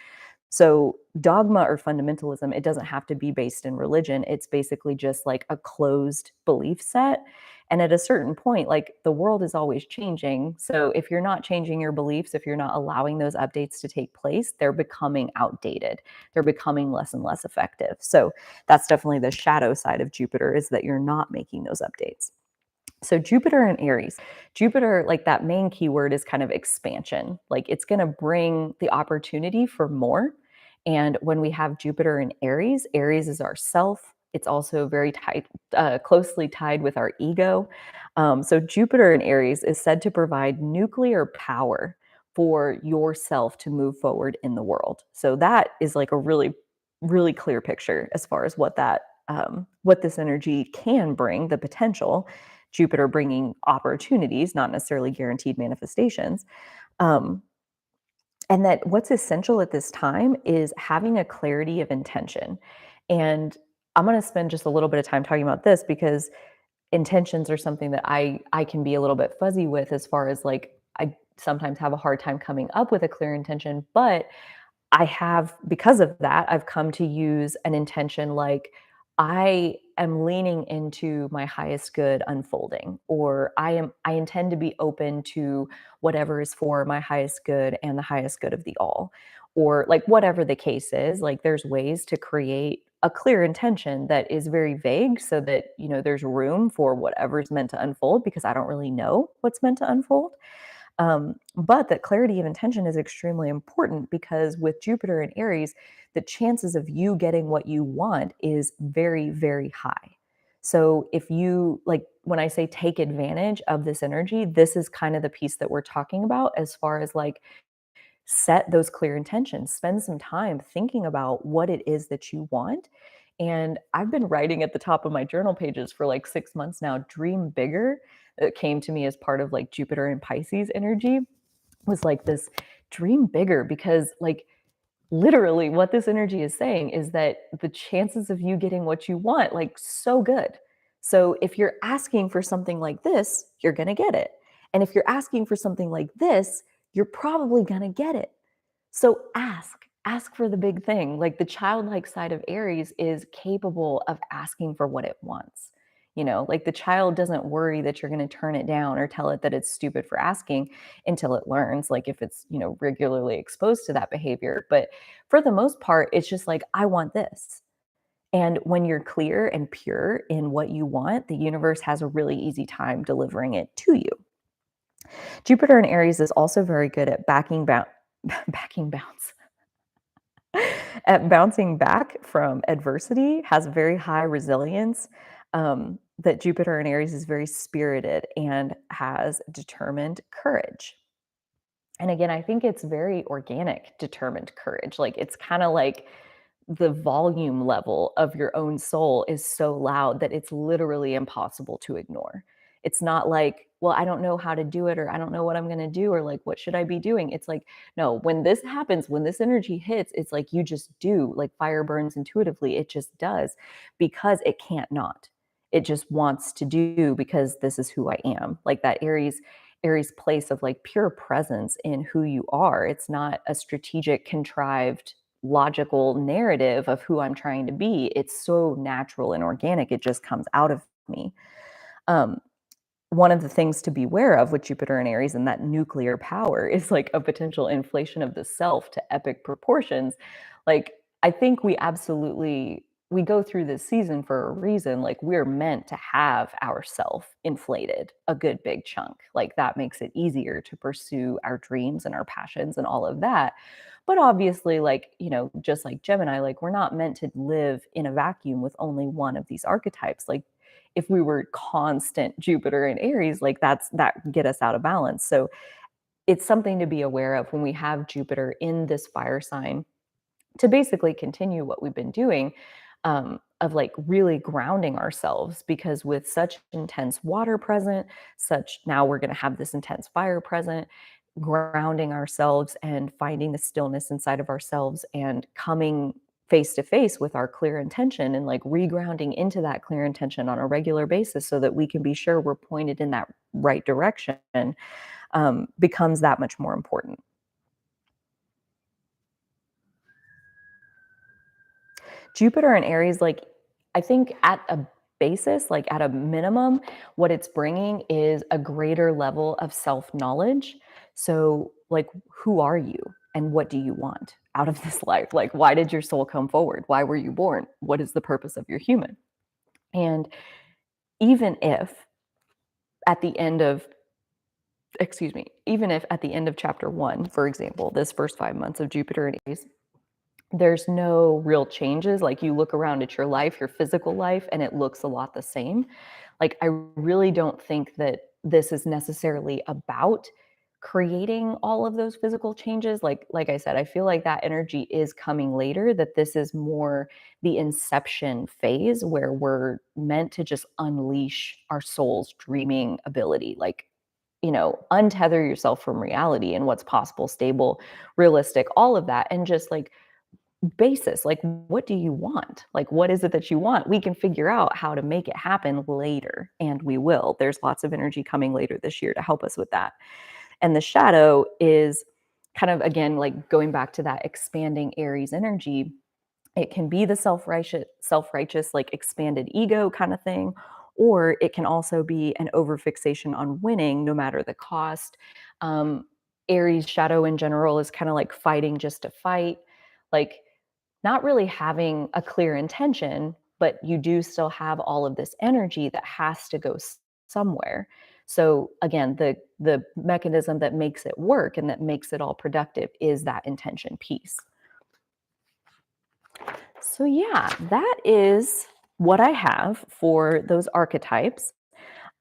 So, dogma or fundamentalism, it doesn't have to be based in religion. It's basically just like a closed belief set. And at a certain point, like the world is always changing. So, if you're not changing your beliefs, if you're not allowing those updates to take place, they're becoming outdated. They're becoming less and less effective. So, that's definitely the shadow side of Jupiter, is that you're not making those updates. So Jupiter and Aries. Jupiter, like that main keyword is kind of expansion. Like it's going to bring the opportunity for more. And when we have Jupiter in Aries, Aries is our self. It's also very tight, closely tied with our ego. So Jupiter in Aries is said to provide nuclear power for yourself to move forward in the world. So that is like a really, really clear picture as far as what this energy can bring, the potential. Jupiter bringing opportunities, not necessarily guaranteed manifestations. Um, and that what's essential at this time is having a clarity of intention. And I'm going to spend just a little bit of time talking about this because intentions are something that I can be a little bit fuzzy with, as far as like I sometimes have a hard time coming up with a clear intention, but I have, because of that, I've come to use an intention like I am leaning into my highest good unfolding, or I intend to be open to whatever is for my highest good and the highest good of the all. Or like whatever the case is, like there's ways to create a clear intention that is very vague so that, there's room for whatever's meant to unfold, because I don't really know what's meant to unfold. But that clarity of intention is extremely important, because with Jupiter and Aries, the chances of you getting what you want is very, very high. So if you like, when I say take advantage of this energy, this is kind of the piece that we're talking about, as far as like set those clear intentions, spend some time thinking about what it is that you want. And I've been writing at the top of my journal pages for like 6 months now, dream bigger. It came to me as part of like Jupiter and Pisces energy, was like this dream bigger, because like literally what this energy is saying is that the chances of you getting what you want, like so good. So if you're asking for something like this, you're going to get it. And if you're asking for something like this, you're probably going to get it. So ask for the big thing. Like the childlike side of Aries is capable of asking for what it wants. Like the child doesn't worry that you're going to turn it down or tell it that it's stupid for asking until it learns, like if it's, regularly exposed to that behavior. But for the most part, it's just like, I want this. And when you're clear and pure in what you want, the universe has a really easy time delivering it to you. Jupiter in Aries is also very good at backing bounce at bouncing back from adversity, has very high resilience. That Jupiter in Aries is very spirited and has determined courage. And again, I think it's very organic, determined courage. Like it's kind of like the volume level of your own soul is so loud that it's literally impossible to ignore. It's not like, well, I don't know how to do it, or I don't know what I'm going to do, or like, what should I be doing? It's like, no, when this happens, when this energy hits, it's like you just do, like fire burns intuitively. It just does, because it can't not. It just wants to do because this is who I am. Like that Aries place of like pure presence in who you are. It's not a strategic, contrived, logical narrative of who I'm trying to be. It's so natural and organic. It just comes out of me. Um, One of the things to beware of with Jupiter and Aries and that nuclear power is like a potential inflation of the self to epic proportions. Like, I think we go through this season for a reason. Like, we're meant to have ourself inflated a good big chunk. Like, that makes it easier to pursue our dreams and our passions and all of that. But obviously, like, just like Gemini, like, we're not meant to live in a vacuum with only one of these archetypes. Like, if we were constant Jupiter and Aries, like that get us out of balance. So it's something to be aware of when we have Jupiter in this fire sign to basically continue what we've been doing, of like really grounding ourselves, because with such intense water present, such now we're going to have this intense fire present, grounding ourselves and finding the stillness inside of ourselves and coming face to face with our clear intention and like regrounding into that clear intention on a regular basis so that we can be sure we're pointed in that right direction, becomes that much more important. Jupiter and Aries, like, I think at a basis, like at a minimum, what it's bringing is a greater level of self knowledge. So, like, who are you and what do you want out of this life? Like, why did your soul come forward? Why were you born? What is the purpose of your human? And even if at the end of, excuse me, even if at the end of chapter one, for example, this first 5 months of Jupiter and Aries, there's no real changes. Like, you look around at your life, your physical life, and it looks a lot the same. Like, I really don't think that this is necessarily about creating all of those physical changes. Like I said, I feel like that energy is coming later, that this is more the inception phase where we're meant to just unleash our soul's dreaming ability. Like, untether yourself from reality and what's possible, stable, realistic, all of that, and just like basis, like, what do you want? Like, what is it that you want? We can figure out how to make it happen later, and we will. There's lots of energy coming later this year to help us with that. And the shadow is kind of, again, like going back to that expanding Aries energy. It can be the self-righteous, like expanded ego kind of thing, or it can also be an overfixation on winning no matter the cost. Um, Aries shadow in general is kind of like fighting just to fight, like not really having a clear intention, but you do still have all of this energy that has to go somewhere. So again, the mechanism that makes it work and that makes it all productive is that intention piece. So yeah, that is what I have for those archetypes.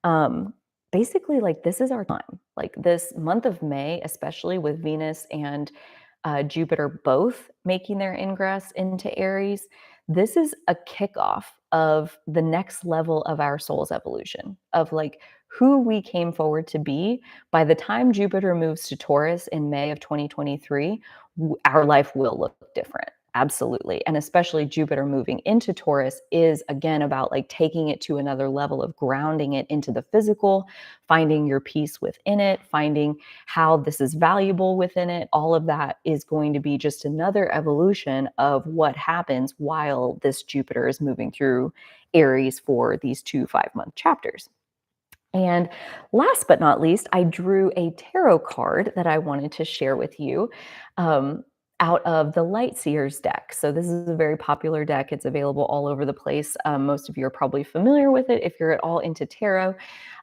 Um, Basically, like, this is our time. Like, this month of May, especially with Venus and Jupiter both making their ingress into Aries, this is a kickoff of the next level of our soul's evolution, of like who we came forward to be. By the time Jupiter moves to Taurus in May of 2023, our life will look different. Absolutely. And especially Jupiter moving into Taurus is again about like taking it to another level of grounding it into the physical, finding your peace within it, finding how this is valuable within it. All of that is going to be just another evolution of what happens while this Jupiter is moving through Aries for these 2 5-month chapters. And last but not least, I drew a tarot card that I wanted to share with you, um, out of the Light Seers deck. So this is a very popular deck. It's available all over the place. Most of you are probably familiar with it if you're at all into tarot.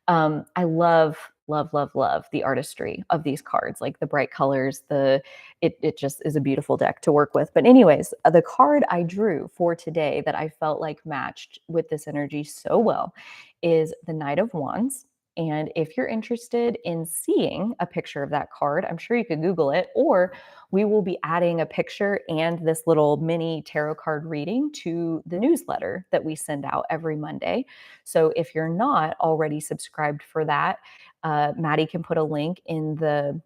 I love, love, love, love the artistry of these cards, like the bright colors. It just is a beautiful deck to work with. But anyways, the card I drew for today that I felt like matched with this energy so well is the Knight of Wands. And if you're interested in seeing a picture of that card, I'm sure you could Google it, or we will be adding a picture and this little mini tarot card reading to the newsletter that we send out every Monday. So if you're not already subscribed for that, Maddie can put a link in the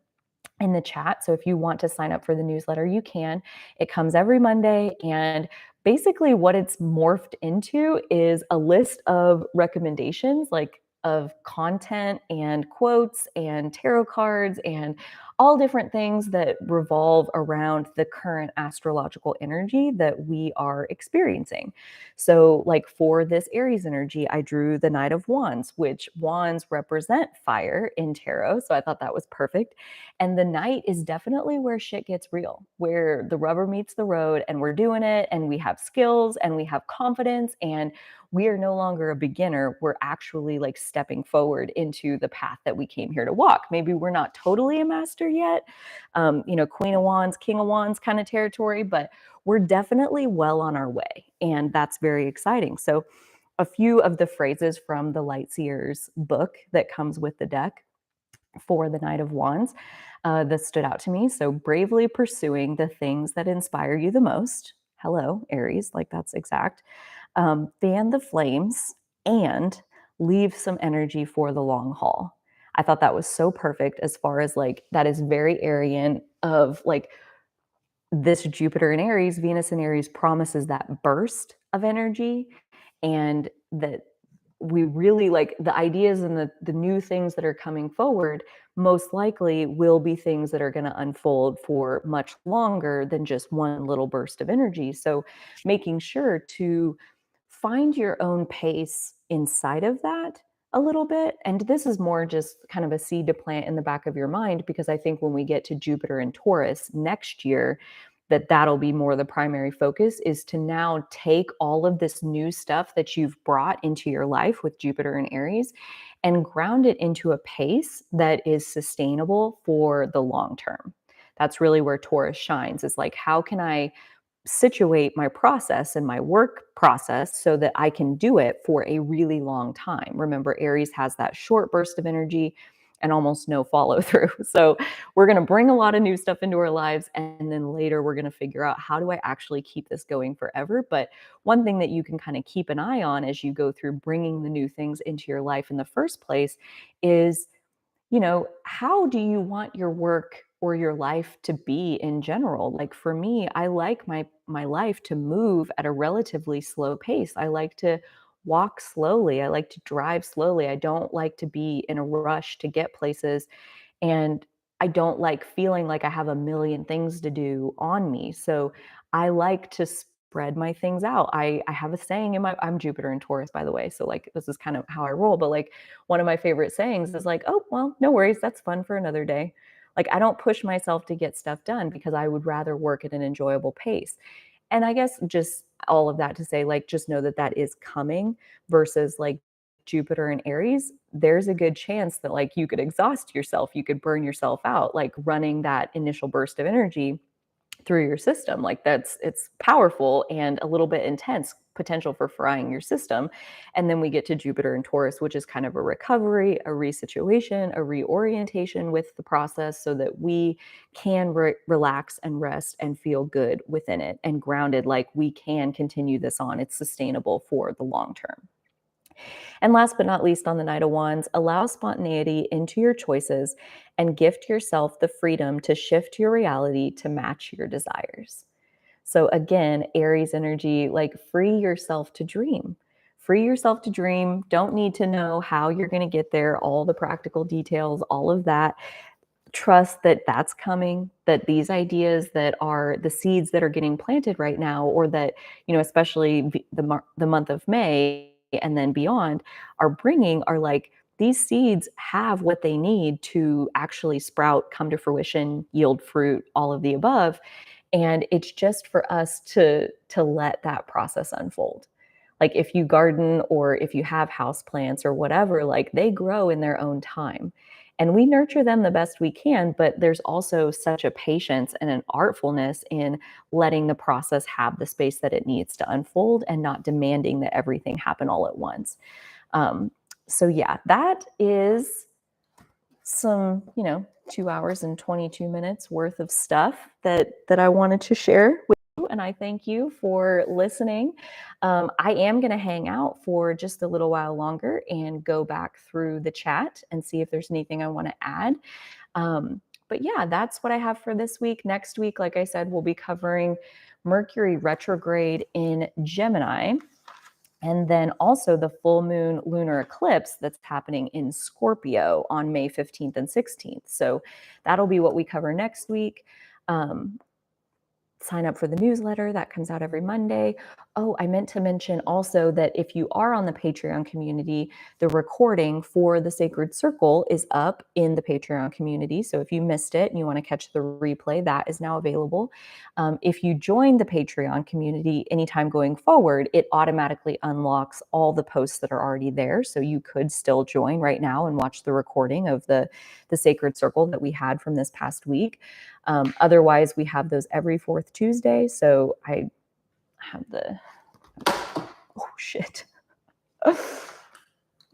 in the chat. So if you want to sign up for the newsletter, you can. It comes every Monday. And basically, what it's morphed into is a list of recommendations, like of content and quotes and tarot cards and all different things that revolve around the current astrological energy that we are experiencing. So, like for this Aries energy, I drew the Knight of Wands, which wands represent fire in tarot. So I thought that was perfect. And the night is definitely where shit gets real, where the rubber meets the road and we're doing it and we have skills and we have confidence and we are no longer a beginner. We're actually like stepping forward into the path that we came here to walk. Maybe we're not totally a master yet, Queen of Wands, King of Wands kind of territory, but we're definitely well on our way. And that's very exciting. So, a few of the phrases from the Lightseers book that comes with the deck for the Knight of Wands that stood out to me. So, bravely pursuing the things that inspire you the most. Hello, Aries, like that's exact. Fan the flames and leave some energy for the long haul. I thought that was so perfect as far as like that is very Aryan of like this Jupiter in Aries, Venus in Aries promises that burst of energy and that we really like the ideas and the new things that are coming forward most likely will be things that are going to unfold for much longer than just one little burst of energy. So making sure to find your own pace inside of that a little bit. And this is more just kind of a seed to plant in the back of your mind, because I think when we get to Jupiter and Taurus next year, that'll be more the primary focus, is to now take all of this new stuff that you've brought into your life with Jupiter and Aries and ground it into a pace that is sustainable for the long term. That's really where Taurus shines, is like, how can I situate my process and my work process so that I can do it for a really long time. Remember, Aries has that short burst of energy and almost no follow through. So we're going to bring a lot of new stuff into our lives. And then later we're going to figure out, how do I actually keep this going forever? But one thing that you can kind of keep an eye on as you go through bringing the new things into your life in the first place is, how do you want your work or your life to be in general? Like for me, I like my life to move at a relatively slow pace. I like to walk slowly. I like to drive slowly. I don't like to be in a rush to get places. And I don't like feeling like I have a million things to do on me. So I like to spread my things out. I have a saying I'm Jupiter and Taurus, by the way. So like this is kind of how I roll. But like one of my favorite sayings is like, oh, well, no worries. That's fun for another day. Like I don't push myself to get stuff done because I would rather work at an enjoyable pace. And I guess just all of that to say, like, just know that that is coming versus like Jupiter and Aries. There's a good chance that like you could exhaust yourself, you could burn yourself out, like running that initial burst of energy through your system. Like it's powerful and a little bit intense, potential for frying your system. And then we get to Jupiter and Taurus, which is kind of a recovery, a resituation, a reorientation with the process so that we can relax and rest and feel good within it and grounded, like we can continue this on. It's sustainable for the long term. And last but not least, on the Knight of Wands, allow spontaneity into your choices and gift yourself the freedom to shift your reality to match your desires. So again, Aries energy, like free yourself to dream. Free yourself to dream. Don't need to know how you're going to get there, all the practical details, all of that. Trust that that's coming, that these ideas that are the seeds that are getting planted right now, or that, especially the month of May and then beyond are like, these seeds have what they need to actually sprout, come to fruition, yield fruit, all of the above. And it's just for us to let that process unfold. Like if you garden or if you have house plants or whatever, like they grow in their own time. And we nurture them the best we can, but there's also such a patience and an artfulness in letting the process have the space that it needs to unfold and not demanding that everything happen all at once. Um, so yeah, that is some, 2 hours and 22 minutes worth of stuff that I wanted to share with you. And I thank you for listening. I am going to hang out for just a little while longer and go back through the chat and see if there's anything I want to add. But yeah, that's what I have for this week. Next week, like I said, we'll be covering Mercury retrograde in Gemini. And then also the full moon lunar eclipse that's happening in Scorpio on May 15th and 16th. So that'll be what we cover next week. Sign up for the newsletter that comes out every Monday. Oh, I meant to mention also that if you are on the Patreon community, the recording for the Sacred Circle is up in the Patreon community. So if you missed it and you want to catch the replay, that is now available. If you join the Patreon community anytime going forward, it automatically unlocks all the posts that are already there. So you could still join right now and watch the recording of the Sacred Circle that we had from this past week. Otherwise, we have those every fourth Tuesday. So I have the, oh shit.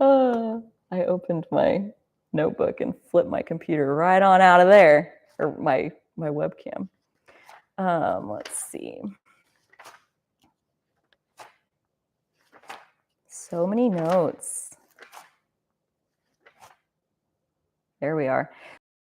I opened my notebook and flipped my computer right on out of there, or my webcam. Let's see. So many notes. There we are.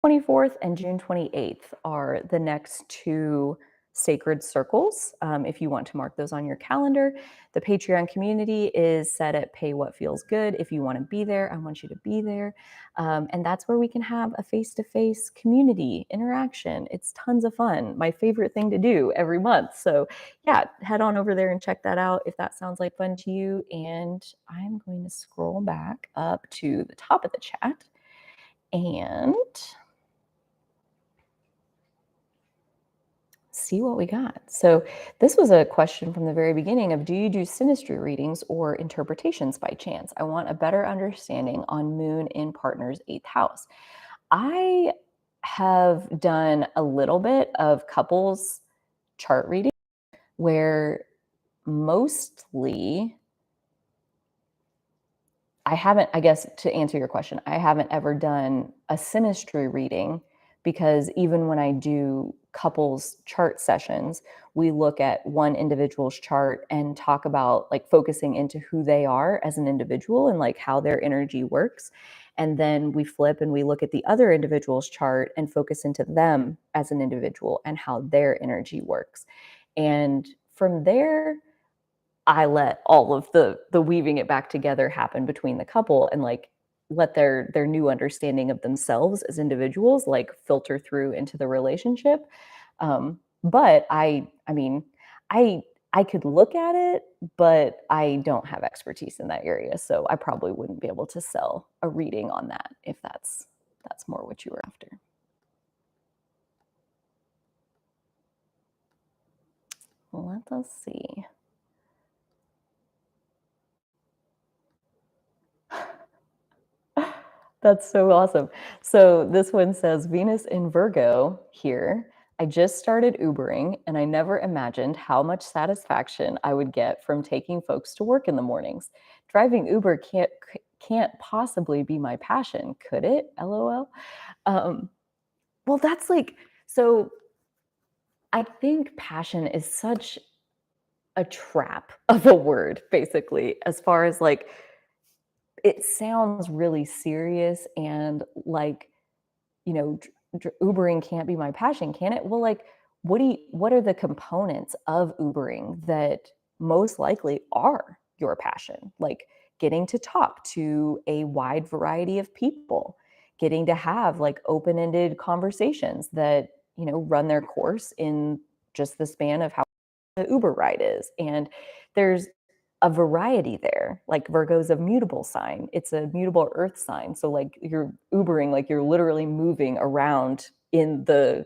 24th and June 28th are the next two sacred circles. If you want to mark those on your calendar, the Patreon community is set at pay what feels good. If you want to be there, I want you to be there. And that's where we can have a face-to-face community interaction. It's tons of fun. My favorite thing to do every month. So yeah, head on over there and check that out if that sounds like fun to you. And I'm going to scroll back up to the top of the chat and see what we got. So this was a question from the very beginning of, do you do synastry readings or interpretations by chance? I want a better understanding on moon in partner's 8th house. I have done a little bit of couples chart reading where mostly I haven't, I guess to answer your question, I haven't ever done a synastry reading because even when I do couples chart sessions, we look at one individual's chart and talk about like focusing into who they are as an individual and like how their energy works. And then we flip and we look at the other individual's chart and focus into them as an individual and how their energy works. And from there, I let all of the weaving it back together happen between the couple and like let their new understanding of themselves as individuals like filter through into the relationship. But I mean, I could look at it, but I don't have expertise in that area, so I probably wouldn't be able to sell a reading on that if that's more what you were after. Let us see. That's so awesome. So this one says, Venus in Virgo here. I just started Ubering and I never imagined how much satisfaction I would get from taking folks to work in the mornings. Driving Uber can't possibly be my passion, could it? LOL. Well, that's like, so I think passion is such a trap of a word, basically, as far as like, it sounds really serious and like, you know, Ubering can't be my passion, can it? Well, like, what are the components of Ubering that most likely are your passion? Like getting to talk to a wide variety of people, getting to have like open-ended conversations that, you know, run their course in just the span of how the Uber ride is. And there's a variety there. Like Virgo's a mutable sign. It's a mutable earth sign. So like you're Ubering, like you're literally moving around in the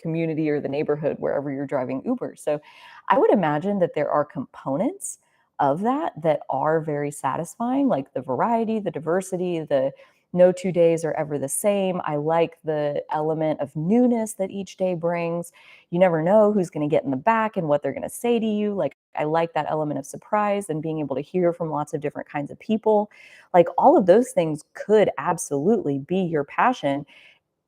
community or the neighborhood wherever you're driving Uber. So I would imagine that there are components of that are very satisfying, like the variety, the diversity, the no 2 days are ever the same. I like the element of newness that each day brings. You never know who's going to get in the back and what they're going to say to you. Like, I like that element of surprise and being able to hear from lots of different kinds of people. Like, all of those things could absolutely be your passion.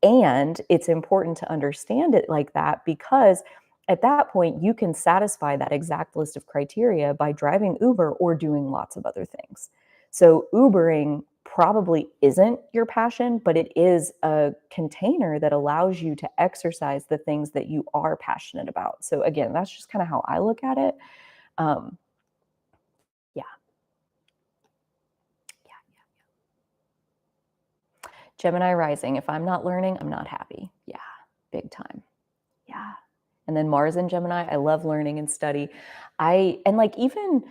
And it's important to understand it like that because at that point, you can satisfy that exact list of criteria by driving Uber or doing lots of other things. So Ubering probably isn't your passion, but it is a container that allows you to exercise the things that you are passionate about. So again, that's just kind of how I look at it. Um, yeah, yeah. Gemini rising. If I'm not learning, I'm not happy. Yeah, big time. Yeah. And then Mars and Gemini, I love learning and study. And like even,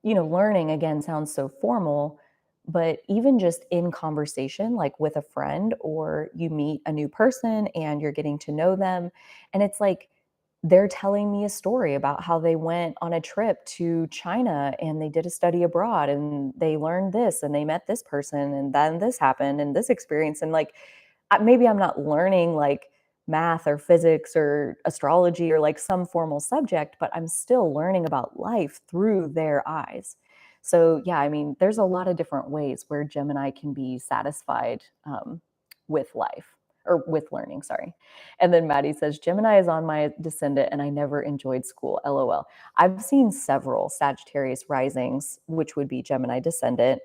learning again sounds so formal, but even just in conversation, like with a friend, or you meet a new person and you're getting to know them, and it's like they're telling me a story about how they went on a trip to China and they did a study abroad and they learned this and they met this person and then this happened and this experience. And like maybe I'm not learning like math or physics or astrology or like some formal subject, but I'm still learning about life through their eyes. So, yeah, I mean, there's a lot of different ways where Gemini can be satisfied with life or with learning, sorry. And then Maddie says, Gemini is on my descendant and I never enjoyed school. LOL. I've seen several Sagittarius risings, which would be Gemini descendant,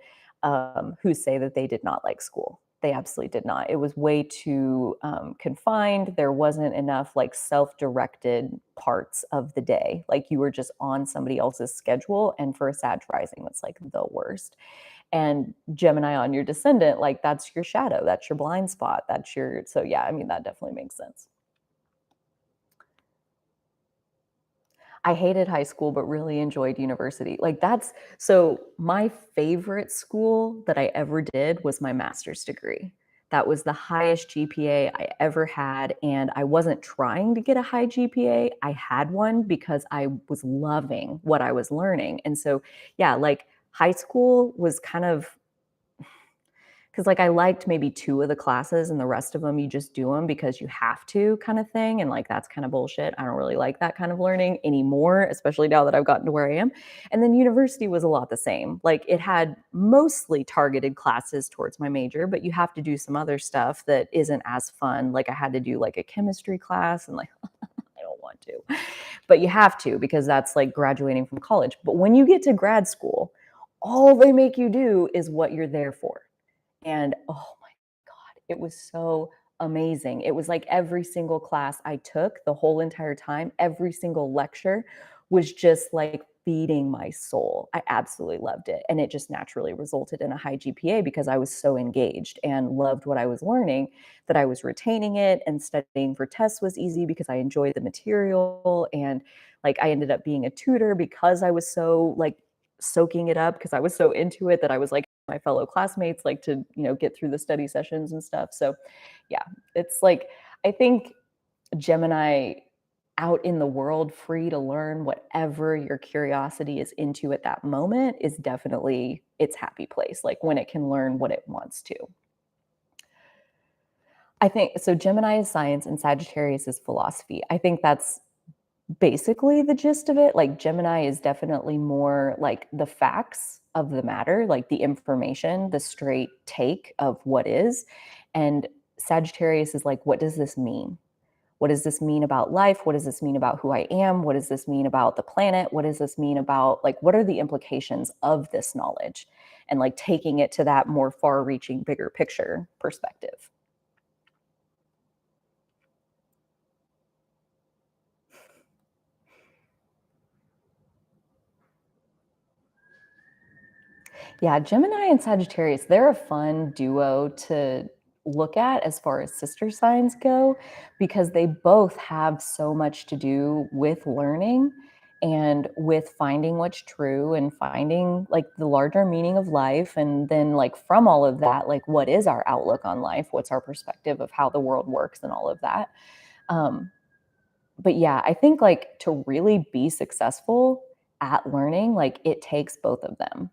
who say that they did not like school. They absolutely did not. It was way too confined. There wasn't enough like self-directed parts of the day. Like you were just on somebody else's schedule. And for a Sag rising, that's like the worst. And Gemini on your descendant, like that's your shadow, that's your blind spot, so yeah, I mean, that definitely makes sense. I hated high school, but really enjoyed university. Like so my favorite school that I ever did was my master's degree. That was the highest GPA I ever had. And I wasn't trying to get a high GPA. I had one because I was loving what I was learning. And so, yeah, like high school was kind of, because like I liked maybe two of the classes and the rest of them you just do them because you have to kind of thing. And like that's kind of bullshit. I don't really like that kind of learning anymore, especially now that I've gotten to where I am. And then university was a lot the same. Like it had mostly targeted classes towards my major, but you have to do some other stuff that isn't as fun. Like I had to do like a chemistry class and like I don't want to, but you have to because that's like graduating from college. But when you get to grad school, all they make you do is what you're there for. And oh my God, it was so amazing. It was like every single class I took the whole entire time, every single lecture was just like feeding my soul. I absolutely loved it. And it just naturally resulted in a high GPA because I was so engaged and loved what I was learning that I was retaining it, and studying for tests was easy because I enjoyed the material. And like I ended up being a tutor because I was so like soaking it up because I was so into it that I was like my fellow classmates like to get through the study sessions and stuff. So yeah, it's like I think Gemini out in the world free to learn whatever your curiosity is into at that moment is definitely its happy place, like when it can learn what it wants to. I think so. Gemini is science and Sagittarius is philosophy. I think that's basically the gist of it. Like Gemini is definitely more like the facts of the matter, like the information, the straight take of what is. And Sagittarius is like, what does this mean? What does this mean about life? What does this mean about who I am? What does this mean about the planet? What does this mean about like, what are the implications of this knowledge? And like taking it to that more far reaching, bigger picture perspective. Yeah, Gemini and Sagittarius, they're a fun duo to look at as far as sister signs go, because they both have so much to do with learning and with finding what's true and finding like the larger meaning of life. And then, like, from all of that, like, what is our outlook on life? What's our perspective of how the world works and all of that? Um, but yeah, I think like to really be successful at learning, like it takes both of them,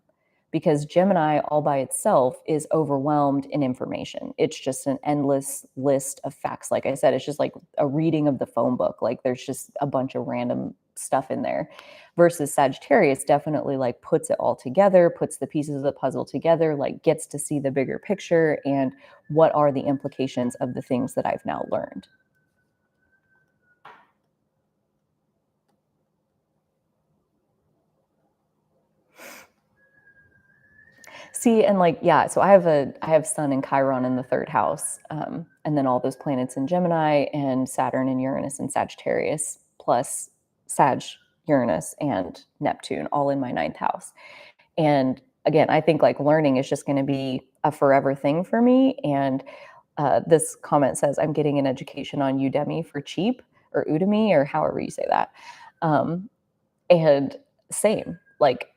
because Gemini all by itself is overwhelmed in information. It's just an endless list of facts. Like I said, it's just like a reading of the phone book. Like there's just a bunch of random stuff in there. Versus Sagittarius definitely like puts it all together, puts the pieces of the puzzle together, like gets to see the bigger picture and what are the implications of the things that I've now learned. See, and like, yeah, so I have Sun and Chiron in the third house, and then all those planets in Gemini and Saturn and Uranus and Sagittarius, plus Sag, Uranus, and Neptune, all in my ninth house. And again, I think like learning is just going to be a forever thing for me. And this comment says, I'm getting an education on Udemy for cheap, or Udemy, or however you say that. Um, and same, like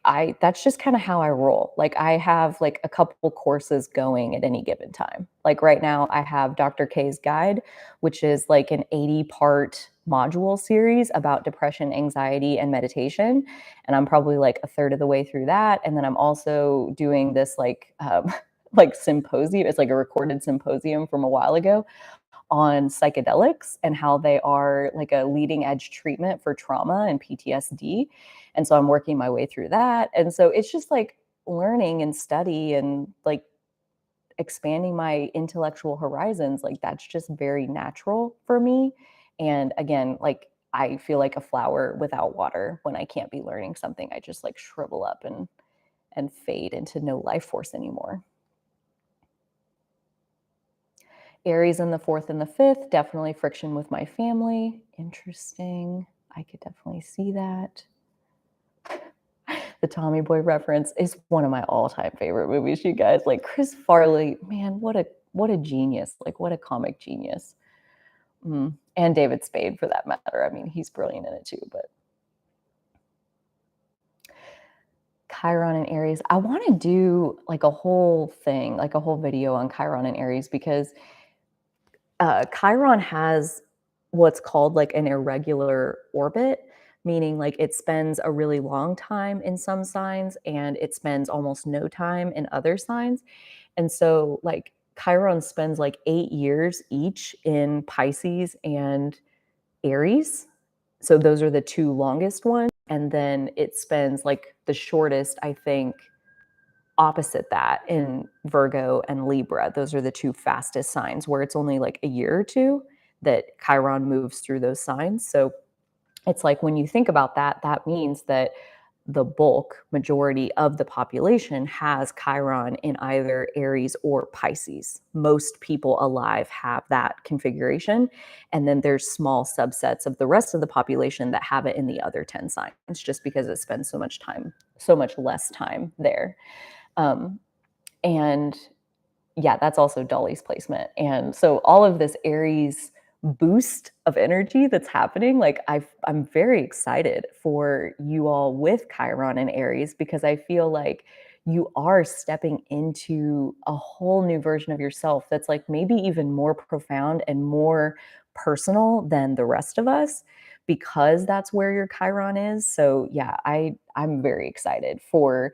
that's just kind of how I roll. Like I have like a couple courses going at any given time. Like right now I have Dr. K's Guide, which is like an 80-part module series about depression, anxiety, and meditation. And I'm probably like a third of the way through that. And then I'm also doing this like like symposium. It's like a recorded symposium from a while ago on psychedelics and how they are like a leading edge treatment for trauma and PTSD. And so I'm working my way through that. And so it's just like learning and study and like expanding my intellectual horizons. Like that's just very natural for me. And again, like I feel like a flower without water when I can't be learning something. I just like shrivel up and fade into no life force anymore. Aries in the fourth and the fifth, definitely friction with my family. Interesting. I could definitely see that. The Tommy Boy reference is one of my all-time favorite movies, you guys. Like Chris Farley, man, what a genius. Like what a comic genius. And David Spade for that matter. I mean, he's brilliant in it too, but Chiron and Aries. I want to do like a whole thing, like a whole video on Chiron and Aries because Chiron has what's called like an irregular orbit, meaning like it spends a really long time in some signs and it spends almost no time in other signs. And so, like, Chiron spends like 8 years each in Pisces and Aries. So, those are the two longest ones. And then it spends like the shortest, I think, opposite that in Virgo and Libra. Those are the two fastest signs where it's only like a year or two that Chiron moves through those signs. So it's like when you think about that, that means that the bulk majority of the population has Chiron in either Aries or Pisces. Most people alive have that configuration. And then there's small subsets of the rest of the population that have it in the other 10 signs, just because it spends so much time, so much less time there. And yeah, that's also Dolly's placement. And so all of this Aries boost of energy that's happening, like I'm very excited for you all with Chiron and Aries because I feel like you are stepping into a whole new version of yourself that's like maybe even more profound and more personal than the rest of us because that's where your Chiron is. So yeah, I'm very excited for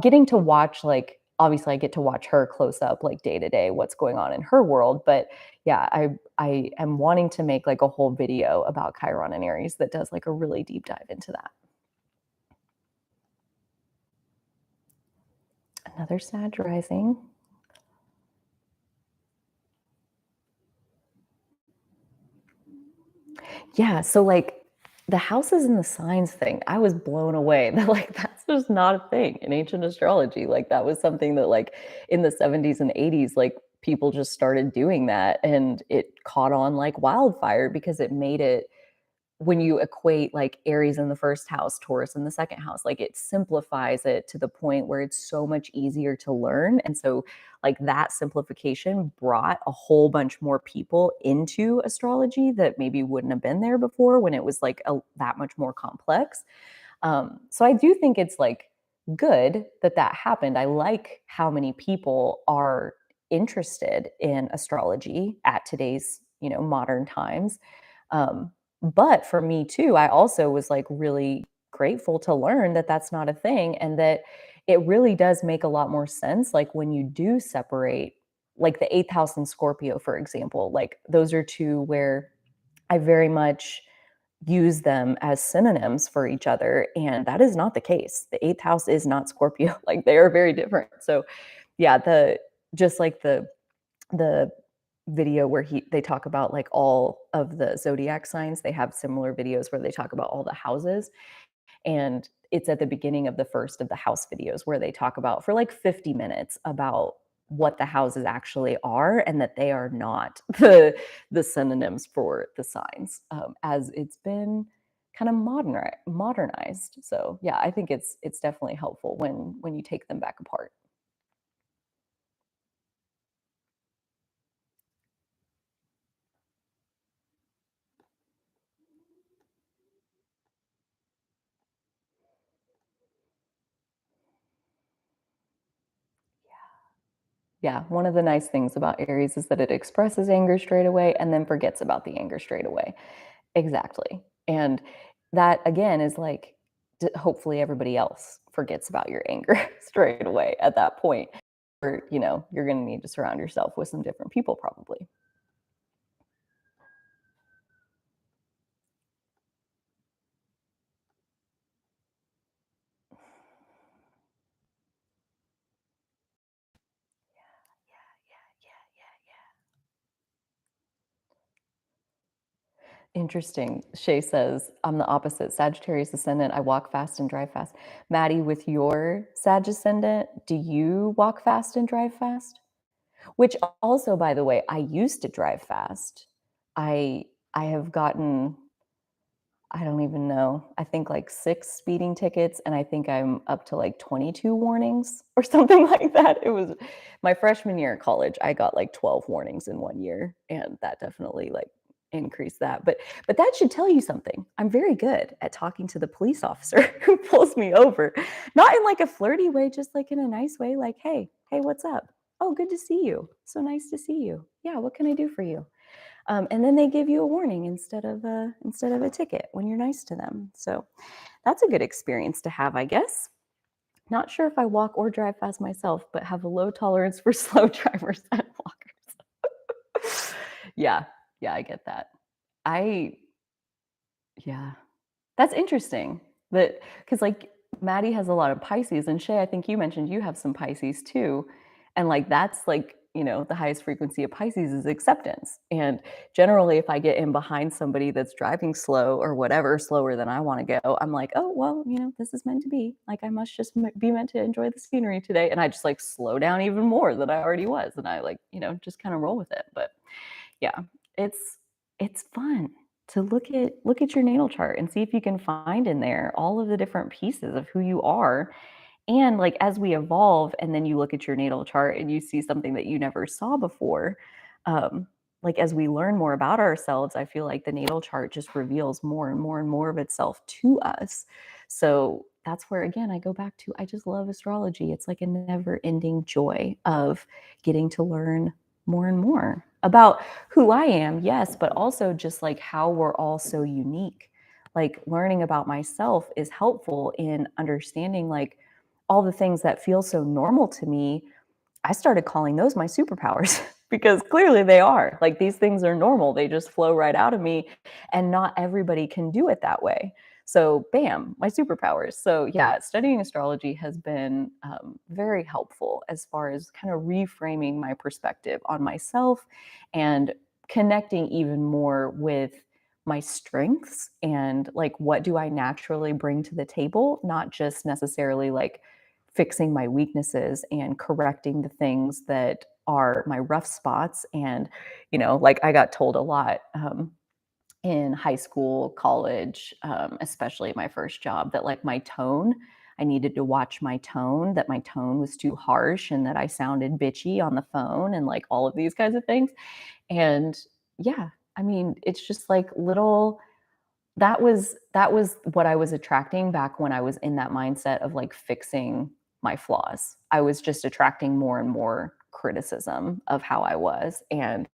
getting to watch, like, obviously I get to watch her close up, like day to day, what's going on in her world. But yeah, I am wanting to make like a whole video about Chiron and Aries that does like a really deep dive into that. Another Sag rising. Yeah, so like the houses and the signs thing, I was blown away that like that's just not a thing in ancient astrology. Like that was something that like in the 70s and 80s, like people just started doing that and it caught on like wildfire because it made it when you equate like Aries in the first house, Taurus in the second house, like it simplifies it to the point where it's so much easier to learn. And so, like, that simplification brought a whole bunch more people into astrology that maybe wouldn't have been there before when it was like that much more complex. So, I do think it's like good that that happened. I like how many people are interested in astrology at today's, modern times. Um, but for me too, I also was like really grateful to learn that that's not a thing and that it really does make a lot more sense. Like when you do separate, like the eighth house and Scorpio, for example, like those are two where I very much use them as synonyms for each other. And that is not the case. The eighth house is not Scorpio. Like they are very different. So yeah, just like the video where they talk about like all of the zodiac signs. They have similar videos where they talk about all the houses. And it's at the beginning of the first of the house videos where they talk about for like 50 minutes about what the houses actually are and that they are not the synonyms for the signs, as it's been kind of modernized. So yeah, I think it's definitely helpful when you take them back apart. Yeah, one of the nice things about Aries is that it expresses anger straight away and then forgets about the anger straight away. Exactly. And that again is like hopefully everybody else forgets about your anger straight away at that point. Or, you're going to need to surround yourself with some different people probably. Interesting. Shay says, I'm the opposite. Sagittarius ascendant. I walk fast and drive fast. Maddie, with your Sag ascendant, do you walk fast and drive fast? Which also, by the way, I used to drive fast. I I have gotten, I don't even know, I think like 6 speeding tickets, and I think I'm up to like 22 warnings or something like that. It was my freshman year of college, I got like 12 warnings in 1 year, and that definitely like increased that. But that should tell you something. I'm very good at talking to the police officer who pulls me over. Not in like a flirty way, just like in a nice way, like, "Hey, what's up? Oh, good to see you. So nice to see you. Yeah, what can I do for you?" And then they give you a warning instead of a ticket when you're nice to them. So that's a good experience to have, I guess. Not sure if I walk or drive fast myself, but have a low tolerance for slow drivers and walkers. Yeah, yeah, I get that. I Yeah, that's interesting. That because like Maddie has a lot of Pisces, and Shay, I think you mentioned you have some Pisces too, and like that's like the highest frequency of Pisces is acceptance. And generally, if I get in behind somebody that's driving slow or whatever, slower than I want to go, I'm like, oh well, this is meant to be. Like I must just be meant to enjoy the scenery today, and I just like slow down even more than I already was, and I like just kind of roll with it. But yeah, it's it's fun to look at your natal chart and see if you can find in there all of the different pieces of who you are. And like as we evolve and then you look at your natal chart and you see something that you never saw before, um, like as we learn more about ourselves, I feel like the natal chart just reveals more and more and more of itself to us. So that's where again I go back to I just love astrology. It's like a never ending joy of getting to learn more and more about who I am, yes, but also just like how we're all so unique. Like learning about myself is helpful in understanding like all the things that feel so normal to me. I started calling those my superpowers because clearly they are. Like these things are normal. They just flow right out of me and not everybody can do it that way. So bam, my superpowers. So yeah, studying astrology has been very helpful as far as kind of reframing my perspective on myself and connecting even more with my strengths and like what do I naturally bring to the table, not just necessarily like fixing my weaknesses and correcting the things that are my rough spots. And, like I got told a lot in high school, college, especially my first job, that like my tone, I needed to watch my tone, that my tone was too harsh and that I sounded bitchy on the phone and like all of these kinds of things. And yeah, I mean, it's just like little that was what I was attracting back when I was in that mindset of like fixing my flaws. I was just attracting more and more criticism of how I was. And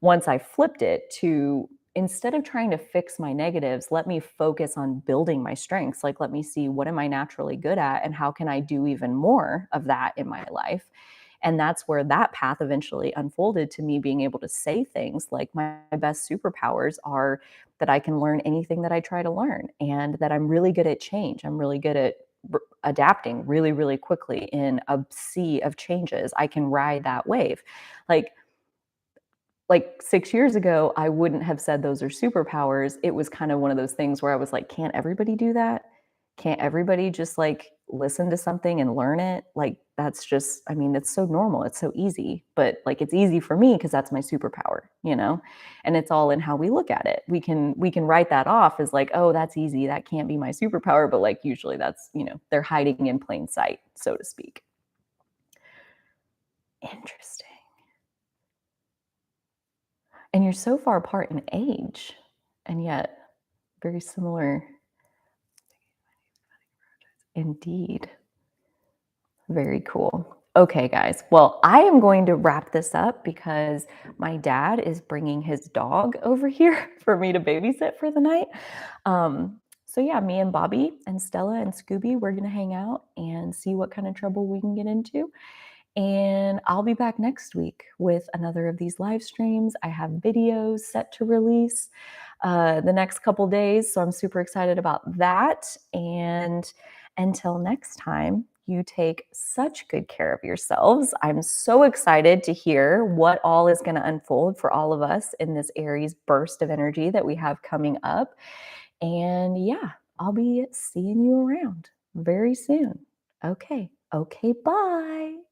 once I flipped it to instead of trying to fix my negatives, let me focus on building my strengths. Like, let me see what am I naturally good at and how can I do even more of that in my life. And that's where that path eventually unfolded to me being able to say things like my best superpowers are that I can learn anything that I try to learn and that I'm really good at change. I'm really good at adapting really, really quickly in a sea of changes. I can ride that wave. Like, like 6 years ago, I wouldn't have said those are superpowers. It was kind of one of those things where I was like, can't everybody do that? Can't everybody just like listen to something and learn it? Like that's just, I mean, it's so normal. It's so easy. But like it's easy for me because that's my superpower, you know? And it's all in how we look at it. We can write that off as like, oh, that's easy. That can't be my superpower. But like usually that's, they're hiding in plain sight, so to speak. Interesting. And you're so far apart in age, and yet very similar. Indeed. Very cool. Okay, guys. Well, I am going to wrap this up because my dad is bringing his dog over here for me to babysit for the night. So yeah, me and Bobby and Stella and Scooby, we're going to hang out and see what kind of trouble we can get into. And I'll be back next week with another of these live streams. I have videos set to release the next couple days. So I'm super excited about that. And until next time, you take such good care of yourselves. I'm so excited to hear what all is going to unfold for all of us in this Aries burst of energy that we have coming up. And yeah, I'll be seeing you around very soon. Okay. Okay. Bye.